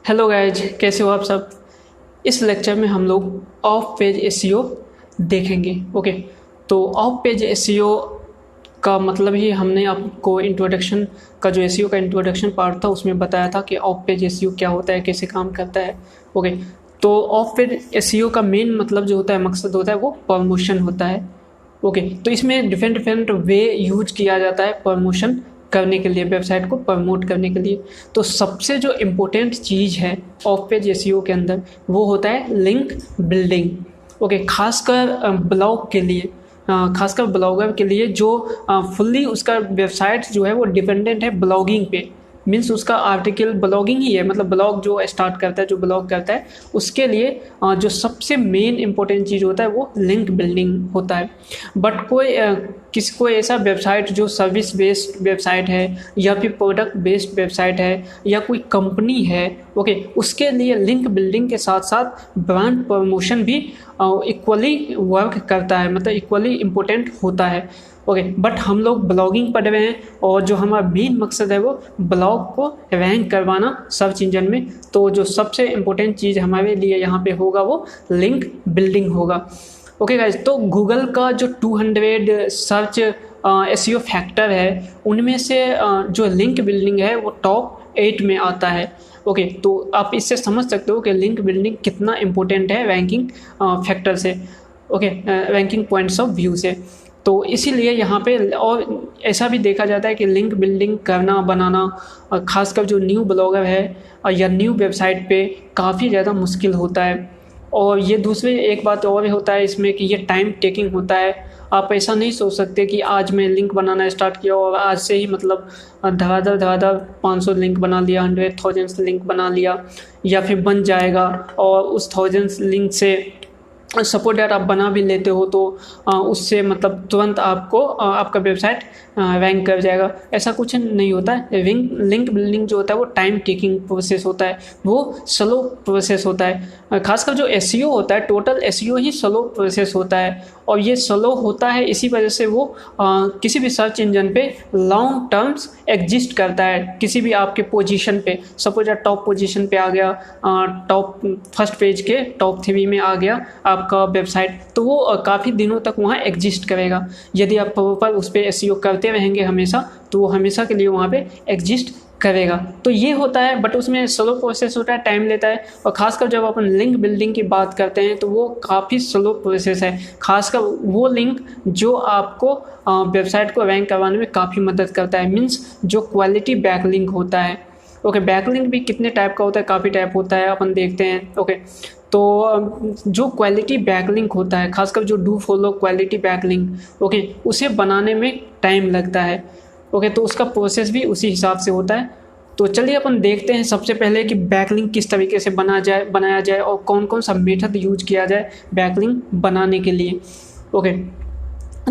Hello guys, कैसे हो आप सब। इस लेक्चर में हम लोग ऑफ पेज एसईओ देखेंगे। ओके, तो ऑफ पेज एसईओ का मतलब ही हमने आपको इंट्रोडक्शन का जो एसईओ का इंट्रोडक्शन पार्ट था उसमें बताया था कि ऑफ पेज एसईओ क्या होता है, कैसे काम करता है। ओके, तो ऑफ पेज एसईओ का मेन मतलब जो होता है, मकसद होता है वो प्रमोशन होता है। ओके, तो इसमें डिफरेंट डिफरेंट वे यूज किया जाता है प्रमोशन करने के लिए, वेबसाइट को प्रमोट करने के लिए। तो सबसे जो इम्पोर्टेंट चीज़ है ऑफ पेज एसईओ के अंदर वो होता है लिंक बिल्डिंग। ओके, खासकर ब्लॉग के लिए, खासकर ब्लॉगर के लिए जो फुल्ली उसका वेबसाइट जो है वो डिपेंडेंट है ब्लॉगिंग पे। मीन्स उसका आर्टिकल ब्लॉगिंग ही है, मतलब ब्लॉग जो स्टार्ट करता है, जो ब्लॉग करता है उसके लिए जो सबसे मेन इंपॉर्टेंट चीज़ होता है वो लिंक बिल्डिंग होता है। बट कोई ऐसा वेबसाइट जो सर्विस बेस्ड वेबसाइट है या फिर प्रोडक्ट बेस्ड वेबसाइट है या कोई कंपनी है, ओके, उसके लिए लिंक बिल्डिंग के साथ साथ ब्रांड प्रमोशन भी इक्वली वर्क करता है, मतलब इक्वली इम्पोर्टेंट होता है। ओके, बट हम लोग ब्लॉगिंग पढ़ रहे हैं और जो हमारा मेन मकसद है वो ब्लॉग को रैंक करवाना सर्च इंजन में। तो जो सबसे इम्पोर्टेंट चीज़ हमारे लिए यहाँ पे होगा वो लिंक बिल्डिंग होगा। ओके गाइज, तो गूगल का जो 200 सर्च एसईओ फैक्टर है उनमें से जो लिंक बिल्डिंग है वो टॉप 8 में आता है। ओके, तो आप इससे समझ सकते हो कि लिंक बिल्डिंग कितना इम्पोर्टेंट है रैंकिंग फैक्टर से, okay, ranking points of view से। तो इसीलिए यहाँ पे और ऐसा भी देखा जाता है कि लिंक बिल्डिंग करना बनाना खासकर जो न्यू ब्लॉगर है या न्यू वेबसाइट पे काफ़ी ज़्यादा मुश्किल होता है। और ये दूसरी एक बात और होता है इसमें कि ये टाइम टेकिंग होता है। आप ऐसा नहीं सोच सकते कि आज मैं लिंक बनाना स्टार्ट किया और आज से ही मतलब धड़ाधड़ 500 लिंक बना लिया, 100,000 लिंक बना लिया या फिर बन जाएगा। और उस 1000 लिंक से सपोर्ट यार आप बना भी लेते हो तो उससे मतलब तुरंत आपको आपका वेबसाइट रैंक कर जाएगा, ऐसा कुछ नहीं होता है। लिंक बिल्डिंग जो होता है वो टाइम टेकिंग प्रोसेस होता है, वो स्लो प्रोसेस होता है। खासकर जो एसईओ होता है, टोटल एसईओ ही स्लो प्रोसेस होता है। और ये स्लो होता है इसी वजह से वो किसी भी सर्च इंजन पे लॉन्ग टर्म्स एग्जिस्ट करता है। किसी भी आपके पोजीशन पे, सपोज टॉप पोजीशन पे आ गया, टॉप फर्स्ट पेज के टॉप 3 में आ गया आपका वेबसाइट, तो वो काफ़ी दिनों तक वहाँ एग्जिस्ट करेगा। यदि आप प्रॉपर उस पर एसईओ करते रहेंगे हमेशा, तो वो हमेशा के लिए वहाँ पे एग्जिस्ट करेगा। तो ये होता है, बट उसमें स्लो प्रोसेस होता है, टाइम लेता है। और खासकर जब अपन लिंक बिल्डिंग की बात करते हैं तो वो काफ़ी स्लो प्रोसेस है। खासकर वो लिंक जो आपको वेबसाइट को रैंक करवाने में काफ़ी मदद करता है, मीन्स जो क्वालिटी बैकलिंक होता है। ओके, बैकलिंक भी कितने टाइप का होता है, काफ़ी टाइप होता है, अपन देखते हैं। ओके, तो जो क्वालिटी बैकलिंक होता है, खासकर जो do follow quality backlink, okay, उसे बनाने में टाइम लगता है। ओके, तो उसका प्रोसेस भी उसी हिसाब से होता है। तो चलिए अपन देखते हैं सबसे पहले कि बैकलिंक किस तरीके से बनाया जाए और कौन कौन सा मेथड यूज किया जाए बैकलिंक बनाने के लिए। ओके,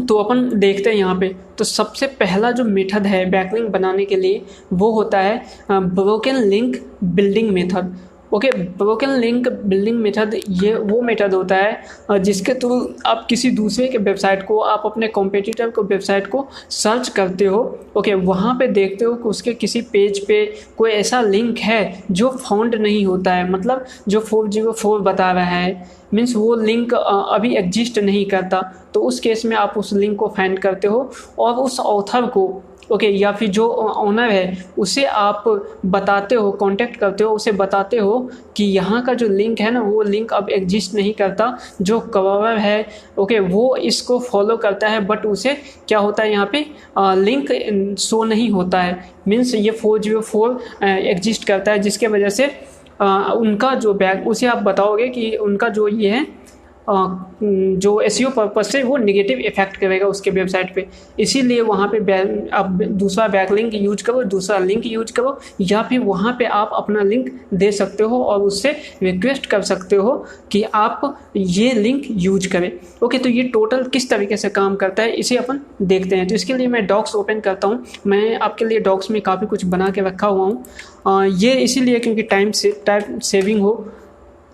तो अपन देखते हैं यहाँ पे। तो सबसे पहला जो मेथड है बैकलिंक बनाने के लिए वो होता है broken link building method. Okay, broken link building method ये वो मेथड होता है जिसके थ्रू आप किसी दूसरे के वेबसाइट को, आप अपने कॉम्पिटिटर को वेबसाइट को सर्च करते हो। ओके, वहाँ पे देखते हो कि उसके किसी पेज पे कोई ऐसा लिंक है जो फाउंड नहीं होता है, मतलब जो 404 बता रहा है, मीन्स वो लिंक अभी एग्जिस्ट नहीं करता। तो उस केस में आप उस लिंक को फाइंड करते हो और उस ऑथर को, ओके, या फिर जो ओनर है उसे आप बताते हो, कांटेक्ट करते हो, उसे बताते हो कि यहाँ का जो लिंक है ना वो लिंक अब एग्जिस्ट नहीं करता, जो कवर है, ओके, वो इसको फॉलो करता है, बट उसे क्या होता है यहाँ पे लिंक शो नहीं होता है। मीन्स ये 404 एग्जिस्ट करता है, जिसके वजह से उनका जो उसे आप बताओगे कि उनका जो ये है जो एसईओ पर्पज से वो नेगेटिव इफेक्ट करेगा उसके वेबसाइट पे। इसीलिए वहाँ पे आप दूसरा बैकलिंक यूज करो, दूसरा लिंक यूज करो, या फिर वहाँ पे आप अपना लिंक दे सकते हो और उससे रिक्वेस्ट कर सकते हो कि आप ये लिंक यूज करें। ओके, तो ये टोटल किस तरीके से काम करता है इसे अपन देखते हैं। तो इसके लिए मैं डॉक्स ओपन करता हूँ। मैं आपके लिए डॉक्स में काफ़ी कुछ बना के रखा हुआ हूँ, ये इसीलिए क्योंकि टाइम सेविंग हो,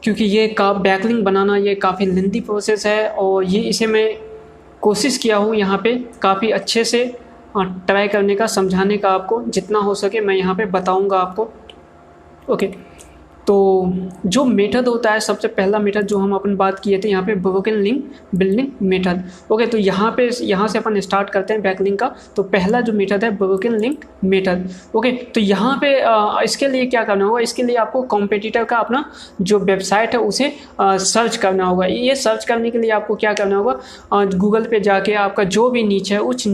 क्योंकि ये बैकलिंक बनाना ये काफ़ी लेंथी प्रोसेस है। और ये इसे मैं कोशिश किया हूँ यहाँ पे काफ़ी अच्छे से ट्राई करने का, समझाने का, आपको जितना हो सके मैं यहाँ पे बताऊँगा आपको। ओके, तो जो मेथड होता है, सबसे पहला मेथड जो हम अपन बात किए थे यहाँ पे, broken link building method. Okay, तो यहाँ से अपन स्टार्ट करते हैं बैकलिंक का। तो पहला जो मेथड है ब्रोकन लिंक मेथड। ओके, तो यहाँ पे इसके लिए क्या करना होगा, इसके लिए आपको कॉम्पिटिटर का अपना जो वेबसाइट है उसे सर्च करना होगा। ये सर्च करने के लिए आपको क्या करना होगा, गूगल पे जाके आपका जो भी नीच है उस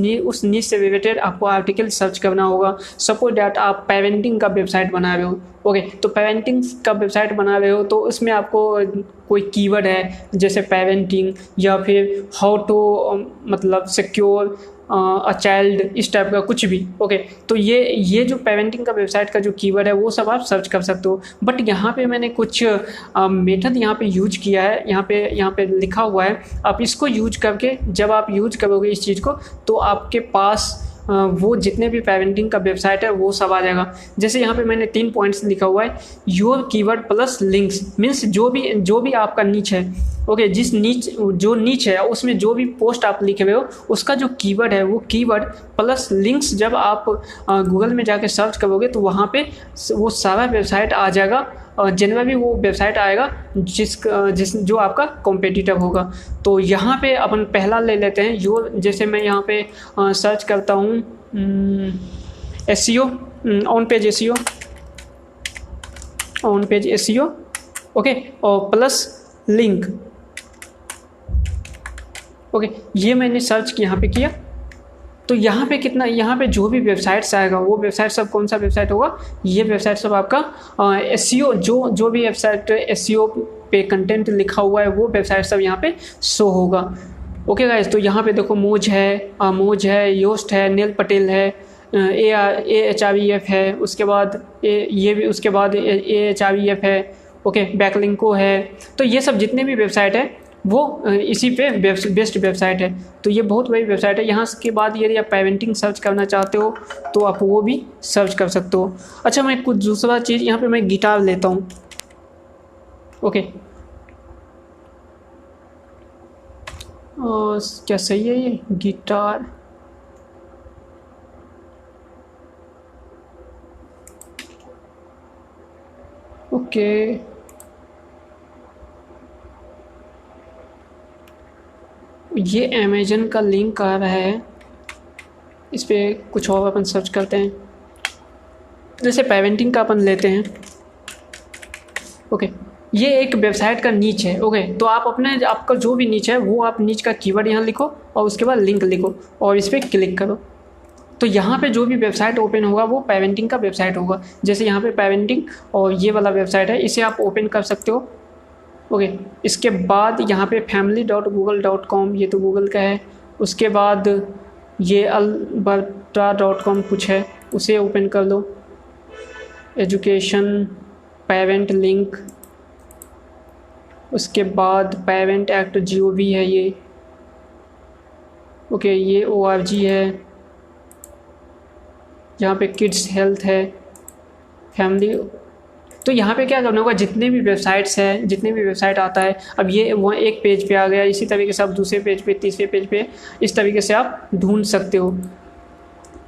नीच से रिलेटेड आपको आर्टिकल सर्च करना होगा। सपोज डैट आप पेरेंटिंग का वेबसाइट बना रहे हो। ओके, तो पेरेंटिंग का वेबसाइट बना रहे हो तो उसमें आपको कोई कीवर्ड है जैसे पेरेंटिंग या फिर हाउ टू मतलब सिक्योर अ चाइल्ड, इस टाइप का कुछ भी। ओके, तो ये जो पेरेंटिंग का वेबसाइट का जो कीवर्ड है वो सब आप सर्च कर सकते हो। बट यहाँ पे मैंने कुछ मेथड यहाँ पे यूज किया है, यहाँ पे लिखा हुआ है। आप इसको यूज करके जब आप यूज करोगे इस चीज़ को, तो आपके पास वो जितने भी पेरेंटिंग का वेबसाइट है वो सब आ जाएगा। जैसे यहाँ पे मैंने 3 पॉइंट्स लिखा हुआ है, your keyword plus links, means जो भी आपका नीच है। ओके, जो नीच है उसमें जो भी पोस्ट आप लिखे हुए हो उसका जो कीवर्ड है वो कीवर्ड प्लस लिंक्स जब आप गूगल में जाके सर्च करोगे तो वहाँ पे वो सारा वेबसाइट आ जाएगा। जिनमें भी वो वेबसाइट आएगा जो आपका कॉम्पिटिटर होगा। तो यहाँ पे अपन पहला ले लेते हैं जैसे मैं यहाँ पे सर्च करता हूँ SEO, on page SEO। Okay, और प्लस लिंक। ओके, ये मैंने सर्च यहाँ पे किया तो यहाँ पे जो भी वेबसाइट्स आएगा वो वेबसाइट सब कौन सा वेबसाइट होगा, ये वेबसाइट सब आपका SEO, जो भी वेबसाइट SEO पे कंटेंट लिखा हुआ है वो वेबसाइट सब यहाँ पे शो होगा। ओके गाइस, तो यहाँ पे देखो मोज है, योस्ट है, नील पटेल है, AHREF है, उसके बाद उसके बाद AHREF है। ओके, बैकलिंको है। तो ये सब जितने भी वेबसाइट है वो इसी पे बेस्ट वेबसाइट है। तो ये बहुत बड़ी वेबसाइट है। यहाँ के बाद यदि आप पेरेंटिंग सर्च करना चाहते हो तो आप वो भी सर्च कर सकते हो। अच्छा, मैं कुछ दूसरा चीज़ यहाँ पे मैं गिटार लेता हूँ। ओके, क्या सही है ये गिटार? ओके, ये अमेजन का लिंक आ रहा है, इस पर कुछ और अपन सर्च करते हैं। जैसे पेरेंटिंग का अपन लेते हैं। ओके, ये एक वेबसाइट का नीच है। ओके, तो आप आपका जो भी नीच है वो आप नीच का कीवर्ड यहाँ लिखो और उसके बाद लिंक लिखो और इस पर क्लिक करो। तो यहाँ पे जो भी वेबसाइट ओपन होगा वो पेरेंटिंग का वेबसाइट होगा। जैसे यहाँ पे पेरेंटिंग और ये वाला वेबसाइट है, इसे आप ओपन कर सकते हो। ओके, इसके बाद यहाँ पे family.google.com, ये तो गूगल का है। उसके बाद ये alberta.com कुछ है, उसे ओपन कर लो। एजुकेशन, पेरेंट लिंक, उसके बाद पेरेंट एक्ट GOV है ये। ओके, ये ORG है। यहाँ पे किड्स हेल्थ है, फैमिली। तो यहाँ पे क्या करना होगा, जितने भी वेबसाइट आता है, अब ये वहाँ एक पेज पे आ गया, इसी तरीके से आप दूसरे पेज पे, तीसरे पेज पे, इस तरीके से आप ढूंढ सकते हो।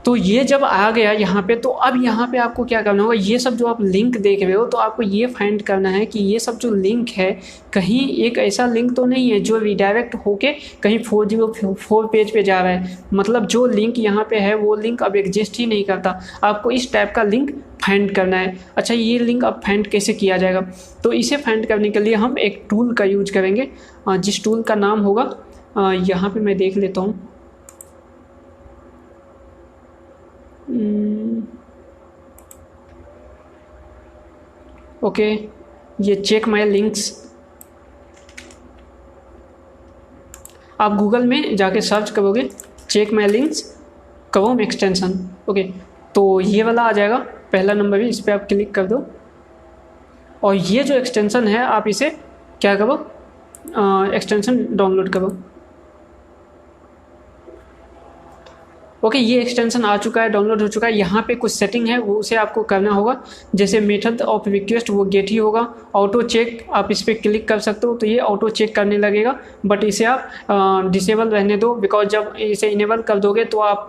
तो ये जब आ गया यहाँ पे, तो अब यहाँ पे आपको क्या करना होगा, ये सब जो आप लिंक देख रहे हो तो आपको ये फाइंड करना है कि ये सब जो लिंक है कहीं एक ऐसा लिंक तो नहीं है जो रिडायरेक्ट होके कहीं 404 पेज पे जा रहा है। मतलब जो लिंक यहाँ पे है वो लिंक अब एग्जिस्ट ही नहीं करता। आपको इस टाइप का लिंक फाइंड करना है। अच्छा, ये लिंक अब फाइंड कैसे किया जाएगा? तो इसे फाइंड करने के लिए हम एक टूल का यूज करेंगे, जिस टूल का नाम होगा, यहाँ पे मैं देख लेता हूँ। ओके, ये चेक माई लिंक्स। आप गूगल में जाके सर्च करोगे check my links Chrome extension. Okay, तो ये वाला आ जाएगा पहला नंबर भी, इस पर आप क्लिक कर दो और ये जो एक्सटेंशन है आप इसे क्या करो, एक्सटेंशन डाउनलोड करो। ओके, ये एक्सटेंशन आ चुका है, डाउनलोड हो चुका है। यहाँ पे कुछ सेटिंग है वो उसे आपको करना होगा, जैसे मेथड ऑफ रिक्वेस्ट वो गेट ही होगा। ऑटो चेक आप इस पर क्लिक कर सकते हो तो ये ऑटो चेक करने लगेगा, बट इसे आप डिसेबल रहने दो, बिकॉज जब इसे इनेबल कर दोगे तो आप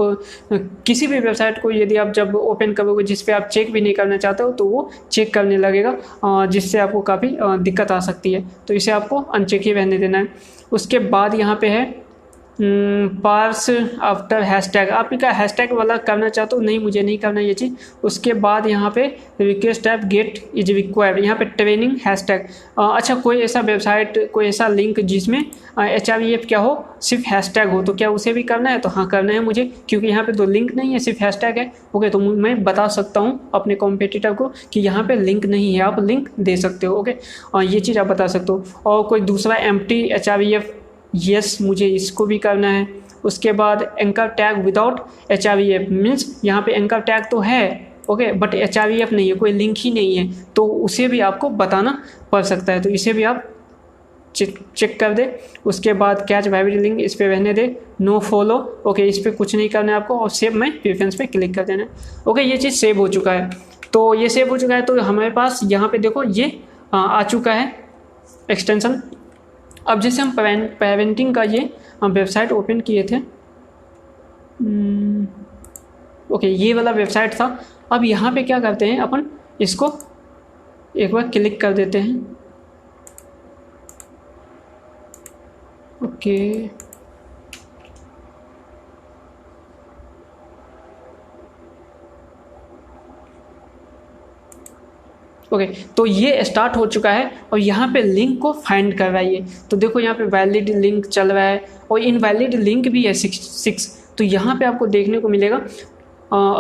किसी भी वेबसाइट को यदि आप जब ओपन करोगे जिस पे आप चेक भी नहीं करना चाहते हो तो वो चेक करने लगेगा, जिससे आपको काफ़ी दिक्कत आ सकती है। तो इसे आपको अनचेक ही रहने देना है। उसके बाद यहाँ पे है पार्स आफ्टर हैशटैग, आप इनका हैशटैग वाला करना चाहते हो, नहीं मुझे नहीं करना ये चीज़। उसके बाद यहाँ पे request app get is required, यहाँ पे ट्रेनिंग हैशटैग। अच्छा, कोई ऐसा वेबसाइट, कोई ऐसा लिंक जिसमें HREF क्या हो, सिर्फ हैशटैग हो, तो क्या उसे भी करना है? तो हाँ करना है मुझे, क्योंकि यहाँ पे तो लिंक नहीं है, सिर्फ हैशटैग है। ओके, तो मैं बता सकता हूँ अपने कॉम्पिटिटर को कि यहाँ पे लिंक नहीं है, आप लिंक दे सकते हो। ओके, ये चीज़ आप बता सकते हो। और कोई दूसरा एम्प्टी HREF, यस मुझे इसको भी करना है। उसके बाद anchor tag without HREF, means यहाँ पे एंकर टैग तो है, ओके, बट HREF नहीं है, कोई लिंक ही नहीं है, तो उसे भी आपको बताना पड़ सकता है, तो इसे भी आप चेक कर दे। उसके बाद कैच वाइब्रेट लिंक, इस पर रहने दे, नो फॉलो, ओके, इस पर कुछ नहीं करना है आपको, और सेव में प्रेफरेंस पे क्लिक कर देना है। ओके, ये चीज़ सेव हो चुका है। तो ये सेव हो चुका है, तो हमारे पास यहाँ पे देखो ये आ चुका है एक्सटेंशन। अब जैसे हम पेरेंटिंग का ये वेबसाइट ओपन किए थे, ओके, ये वाला वेबसाइट था। अब यहाँ पे क्या करते हैं, अपन इसको एक बार क्लिक कर देते हैं। ओके, ओके, तो ये स्टार्ट हो चुका है और यहाँ पे लिंक को फाइंड करवाइए। तो देखो यहाँ पे वैलिड लिंक चल रहा है और इनवैलिड लिंक भी है 6। तो यहाँ पे आपको देखने को मिलेगा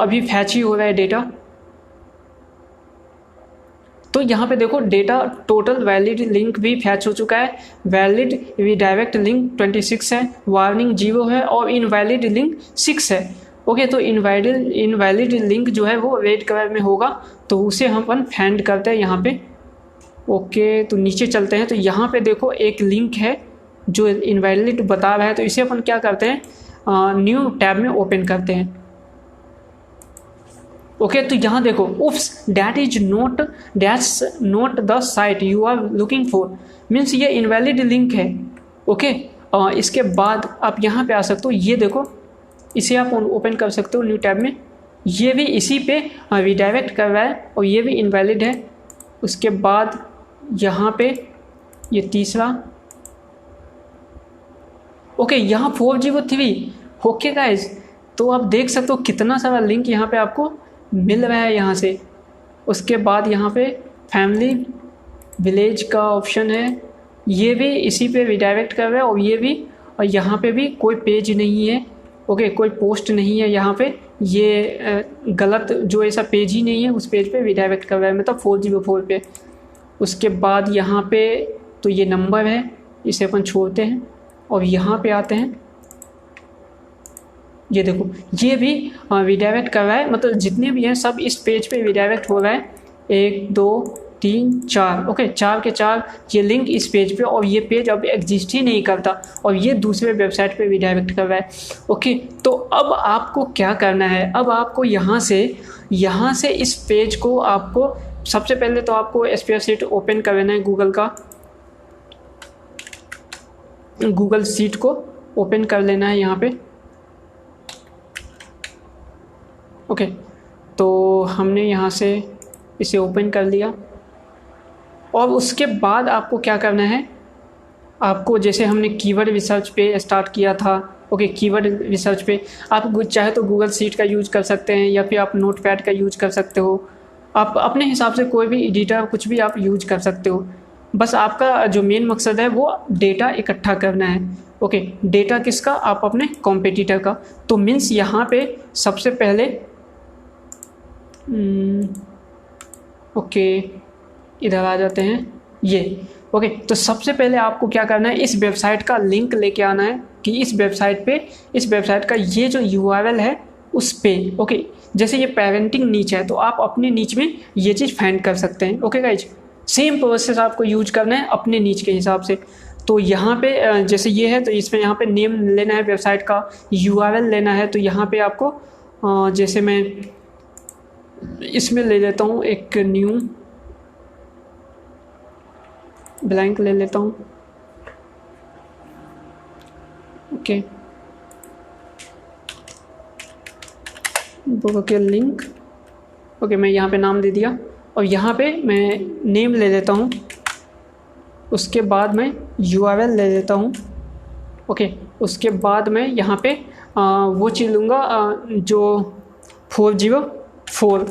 अभी फैच ही हो रहा है डेटा। तो यहाँ पे देखो डेटा टोटल वैलिड लिंक भी फैच हो चुका है, वैलिड रिडायरेक्ट लिंक 26 है, वार्निंग 0 है और इनवैलिड लिंक 6 है। ओके, तो इनवैलिड लिंक जो है वो रेड कलर में होगा, तो उसे हम अपन फाइंड करते हैं यहाँ पे। ओके, तो नीचे चलते हैं, तो यहाँ पे देखो एक लिंक है जो इनवैलिड बता रहा है, तो इसे अपन क्या करते हैं, न्यू टैब में ओपन करते हैं। ओके, तो यहाँ देखो, oops that's not the site you are looking for, means ये इनवैलिड लिंक है। ओके, इसके बाद आप यहाँ पे आ सकते हो, ये देखो, इसे आप ओपन कर सकते हो न्यू टैब में, ये भी इसी पे रिडायरेक्ट कर रहा है और ये भी इनवैलिड है। उसके बाद यहाँ पे ये तीसरा, ओके, यहाँ 403। ओके गाइस, तो आप देख सकते हो कितना सारा लिंक यहाँ पे आपको मिल रहा है यहाँ से। उसके बाद यहाँ पे फैमिली विलेज का ऑप्शन है, ये भी इसी पे रिडायरेक्ट कर रहा है और ये भी, और यहाँ पे भी कोई पेज नहीं है। ओके, कोई पोस्ट नहीं है यहाँ पे, ये गलत जो ऐसा पेज ही नहीं है उस पेज पे रिडायरेक्ट कर रहा है, मतलब 404 पे। उसके बाद यहाँ पे तो ये नंबर है, इसे अपन छोड़ते हैं और यहाँ पे आते हैं। ये देखो, ये भी रिडायरेक्ट कर रहा है, मतलब जितने भी हैं सब इस पेज पे रिडायरेक्ट हो रहा है। 1 2 3 4, ओके, 4 के 4 ये लिंक इस पेज पे, और ये पेज अब एग्जिस्ट ही नहीं करता और ये दूसरे वेबसाइट पे रिडायरेक्ट कर रहा है। ओके, तो अब आपको क्या करना है, अब आपको यहाँ से इस पेज को आपको सबसे पहले तो आपको स्प्रेडशीट ओपन कर लेना है, गूगल शीट को ओपन कर लेना है यहाँ पे। ओके, तो हमने यहाँ से इसे ओपन कर लिया और उसके बाद आपको क्या करना है, आपको जैसे हमने कीवर्ड रिसर्च पे स्टार्ट किया था। ओके, कीवर्ड रिसर्च पे आप चाहे तो गूगल शीट का यूज कर सकते हैं या फिर आप नोटपैड का यूज कर सकते हो, आप अपने हिसाब से कोई भी एडिटर कुछ भी आप यूज कर सकते हो। बस आपका जो मेन मकसद है वो डेटा इकट्ठा करना है। ओके, डेटा किसका, आप अपने कॉम्पिटिटर का। तो मीन्स यहाँ पे सबसे पहले ओके, इधर आ जाते हैं ये। ओके, तो सबसे पहले आपको क्या करना है, इस वेबसाइट का लिंक लेके आना है कि इस वेबसाइट का ये जो URL है उस पे। ओके, जैसे ये पेरेंटिंग नीच है तो आप अपने नीच में ये चीज़ फाइंड कर सकते हैं। ओके गाइज, सेम प्रोसेस आपको यूज करना है अपने नीच के हिसाब से। तो यहाँ पे जैसे ये है तो इसमें यहाँ पे नेम लेना है वेबसाइट का, URL लेना है। तो यहाँ पे आपको जैसे मैं इसमें ले लेता हूँ एक न्यू ब्लैंक ले लेता हूँ। ओके, ओके लिंक, ओके मैं यहाँ पे नाम दे दिया और यहाँ पे मैं नेम ले लेता हूँ, उसके बाद मैं URL ले लेता हूँ। ओके, उसके बाद मैं यहाँ पे वो चीज़ लूँगा जो 404।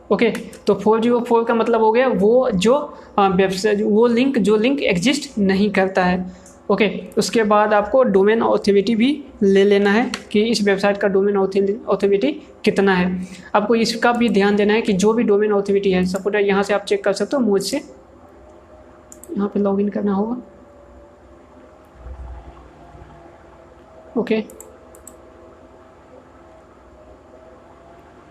ओके, तो 404 का मतलब हो गया वो जो वेबसाइट, वो लिंक जो लिंक एग्जिस्ट नहीं करता है। ओके, उसके बाद आपको डोमेन ऑथोरिटी भी ले लेना है कि इस वेबसाइट का डोमेन ऑथोरिटी कितना है। आपको इसका भी ध्यान देना है कि जो भी डोमेन ऑथोरिटी है, सपोज यहाँ से आप चेक कर सकते हो, मुझसे यहाँ पे लॉगिन करना होगा। ओके,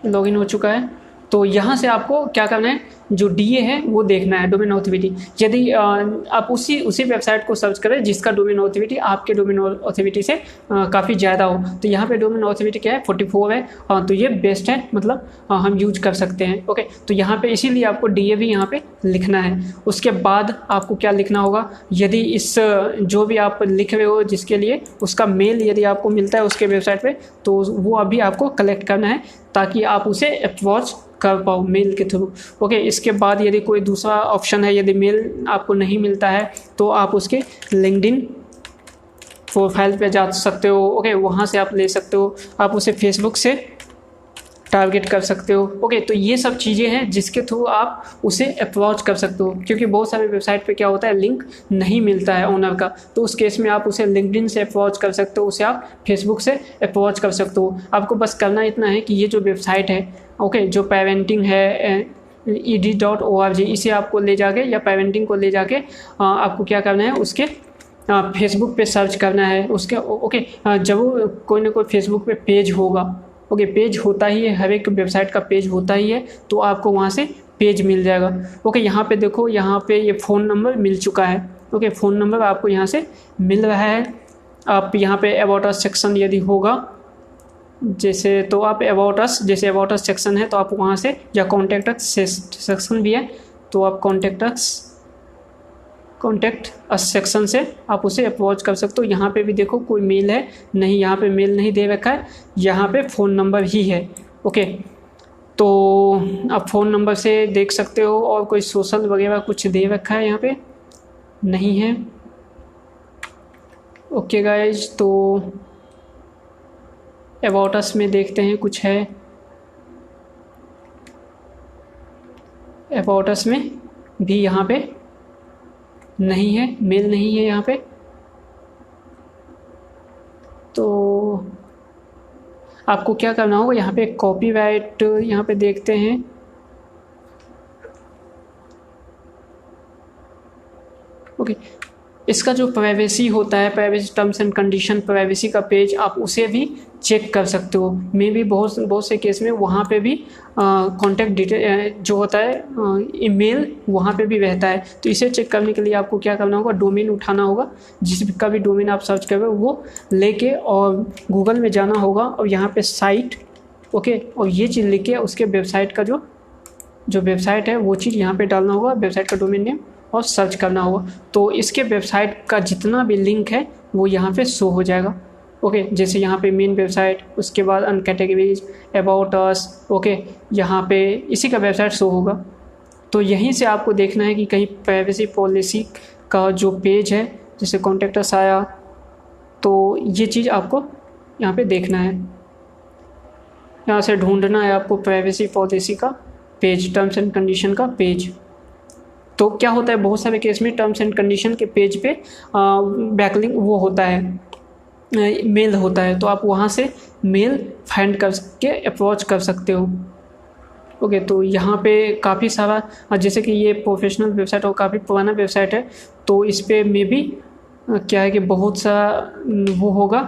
लॉगिन हो चुका है। तो यहाँ से आपको क्या करना है, जो DA है वो देखना है, डोमेन ऑथोरिटी। यदि आप उसी वेबसाइट को सर्च करें जिसका डोमेन ऑथोरिटी आपके डोमेन ऑथोरिटी से काफ़ी ज़्यादा हो, तो यहाँ पे डोमेन ऑथोरिटी क्या है, 44 है। तो ये बेस्ट है, मतलब हम यूज कर सकते हैं। ओके, तो यहाँ पे इसीलिए आपको DA भी यहाँ पे लिखना है। उसके बाद आपको क्या लिखना होगा, यदि इस जो भी आप लिख रहे हो जिसके लिए, उसका मेल यदि आपको मिलता है उसके वेबसाइट पर, तो वो अभी आपको कलेक्ट करना है ताकि आप उसे अप्रोच कर पाओ मेल के थ्रू। ओके, इसके बाद यदि कोई दूसरा ऑप्शन है, यदि मेल आपको नहीं मिलता है तो आप उसके लिंक्डइन प्रोफाइल पे जा सकते हो। ओके, वहाँ से आप ले सकते हो। आप उसे फेसबुक से टारगेट कर सकते हो। ओके, तो ये सब चीज़ें हैं जिसके थ्रू आप उसे अप्रोच कर सकते हो, क्योंकि बहुत सारे वेबसाइट पे क्या होता है, लिंक नहीं मिलता है ओनर का, तो उस केस में आप उसे लिंक्डइन से अप्रोच कर सकते हो, उसे आप फेसबुक से अप्रोच कर सकते हो। आपको बस करना इतना है कि ये जो वेबसाइट है, ओके, जो पेरेंटिंग है ed.org, इसे आपको ले जाके या पेरेंटिंग को ले जाके आपको क्या करना है, उसके फेसबुक पे सर्च करना है उसके। ओके, जब कोई ना कोई फेसबुक पे पेज होगा, ओके, पेज होता ही है, हर एक वेबसाइट का पेज होता ही है, तो आपको वहाँ से पेज मिल जाएगा। ओके, यहाँ पे देखो, यहाँ पे ये फ़ोन नंबर मिल चुका है। ओके, फ़ोन नंबर आपको यहाँ से मिल रहा है। आप यहाँ पे अबाउट अस सेक्शन यदि होगा जैसे, तो आप अबाउट अस, जैसे अबाउट अस सेक्शन है तो आप वहाँ से, या कॉन्टैक्ट अस सेक्शन भी है तो आप कॉन्टैक्ट अस सेक्शन से आप उसे अप्रोच कर सकते हो। यहाँ पे भी देखो कोई मेल है नहीं, यहाँ पे मेल नहीं दे रखा है, यहाँ पे फ़ोन नंबर ही है। ओके, तो आप फ़ोन नंबर से देख सकते हो, और कोई सोशल वगैरह कुछ दे रखा है यहाँ पे नहीं है। ओके गाइज, तो अबाउट अस में देखते हैं कुछ है, अबाउट अस में भी यहाँ पे नहीं है, मेल नहीं है यहाँ पे। तो आपको क्या करना होगा, यहाँ पे कॉपीराइट यहाँ पे देखते हैं। ओके, इसका जो प्राइवेसी होता है, privacy terms and condition, privacy का पेज, आप उसे भी चेक कर सकते हो। मे भी बहुत से केस में वहाँ पे भी कॉन्टैक्ट डिटेल जो होता है, ईमेल वहाँ पे भी रहता है। तो इसे चेक करने के लिए आपको क्या करना होगा, डोमेन उठाना होगा, जिसका भी डोमेन आप सर्च कर रहे हो वो लेके, और गूगल में जाना होगा और यहाँ पे साइट, ओके, और ये चीज़ लिख के उसके वेबसाइट का जो वेबसाइट है वो चीज़ यहाँ पे डालना होगा, वेबसाइट का डोमेन नेम, और सर्च करना होगा। तो इसके वेबसाइट का जितना भी लिंक है वो यहाँ पे शो हो जाएगा। ओके, जैसे यहाँ पे मेन वेबसाइट, उसके बाद अन कैटेगरीज, अबाउट अस, ओके, यहाँ पे इसी का वेबसाइट शो होगा। तो यहीं से आपको देखना है कि कहीं प्राइवेसी पॉलिसी का जो पेज है, जैसे कॉन्टैक्ट अस आया, तो ये चीज़ आपको यहाँ पे देखना है, यहाँ से ढूंढना है आपको प्राइवेसी पॉलिसी का पेज, टर्म्स एंड कंडीशन का पेज। तो क्या होता है, बहुत सारे केस में टर्म्स एंड कंडीशन के पेज पे बैकलिंक वो होता है, मेल होता है, तो आप वहाँ से मेल फाइंड करके अप्रोच कर सकते हो। ओके, तो यहाँ पे काफ़ी सारा, जैसे कि ये प्रोफेशनल वेबसाइट और काफ़ी पुराना वेबसाइट है, तो इस पर में भी क्या है कि बहुत सा वो होगा,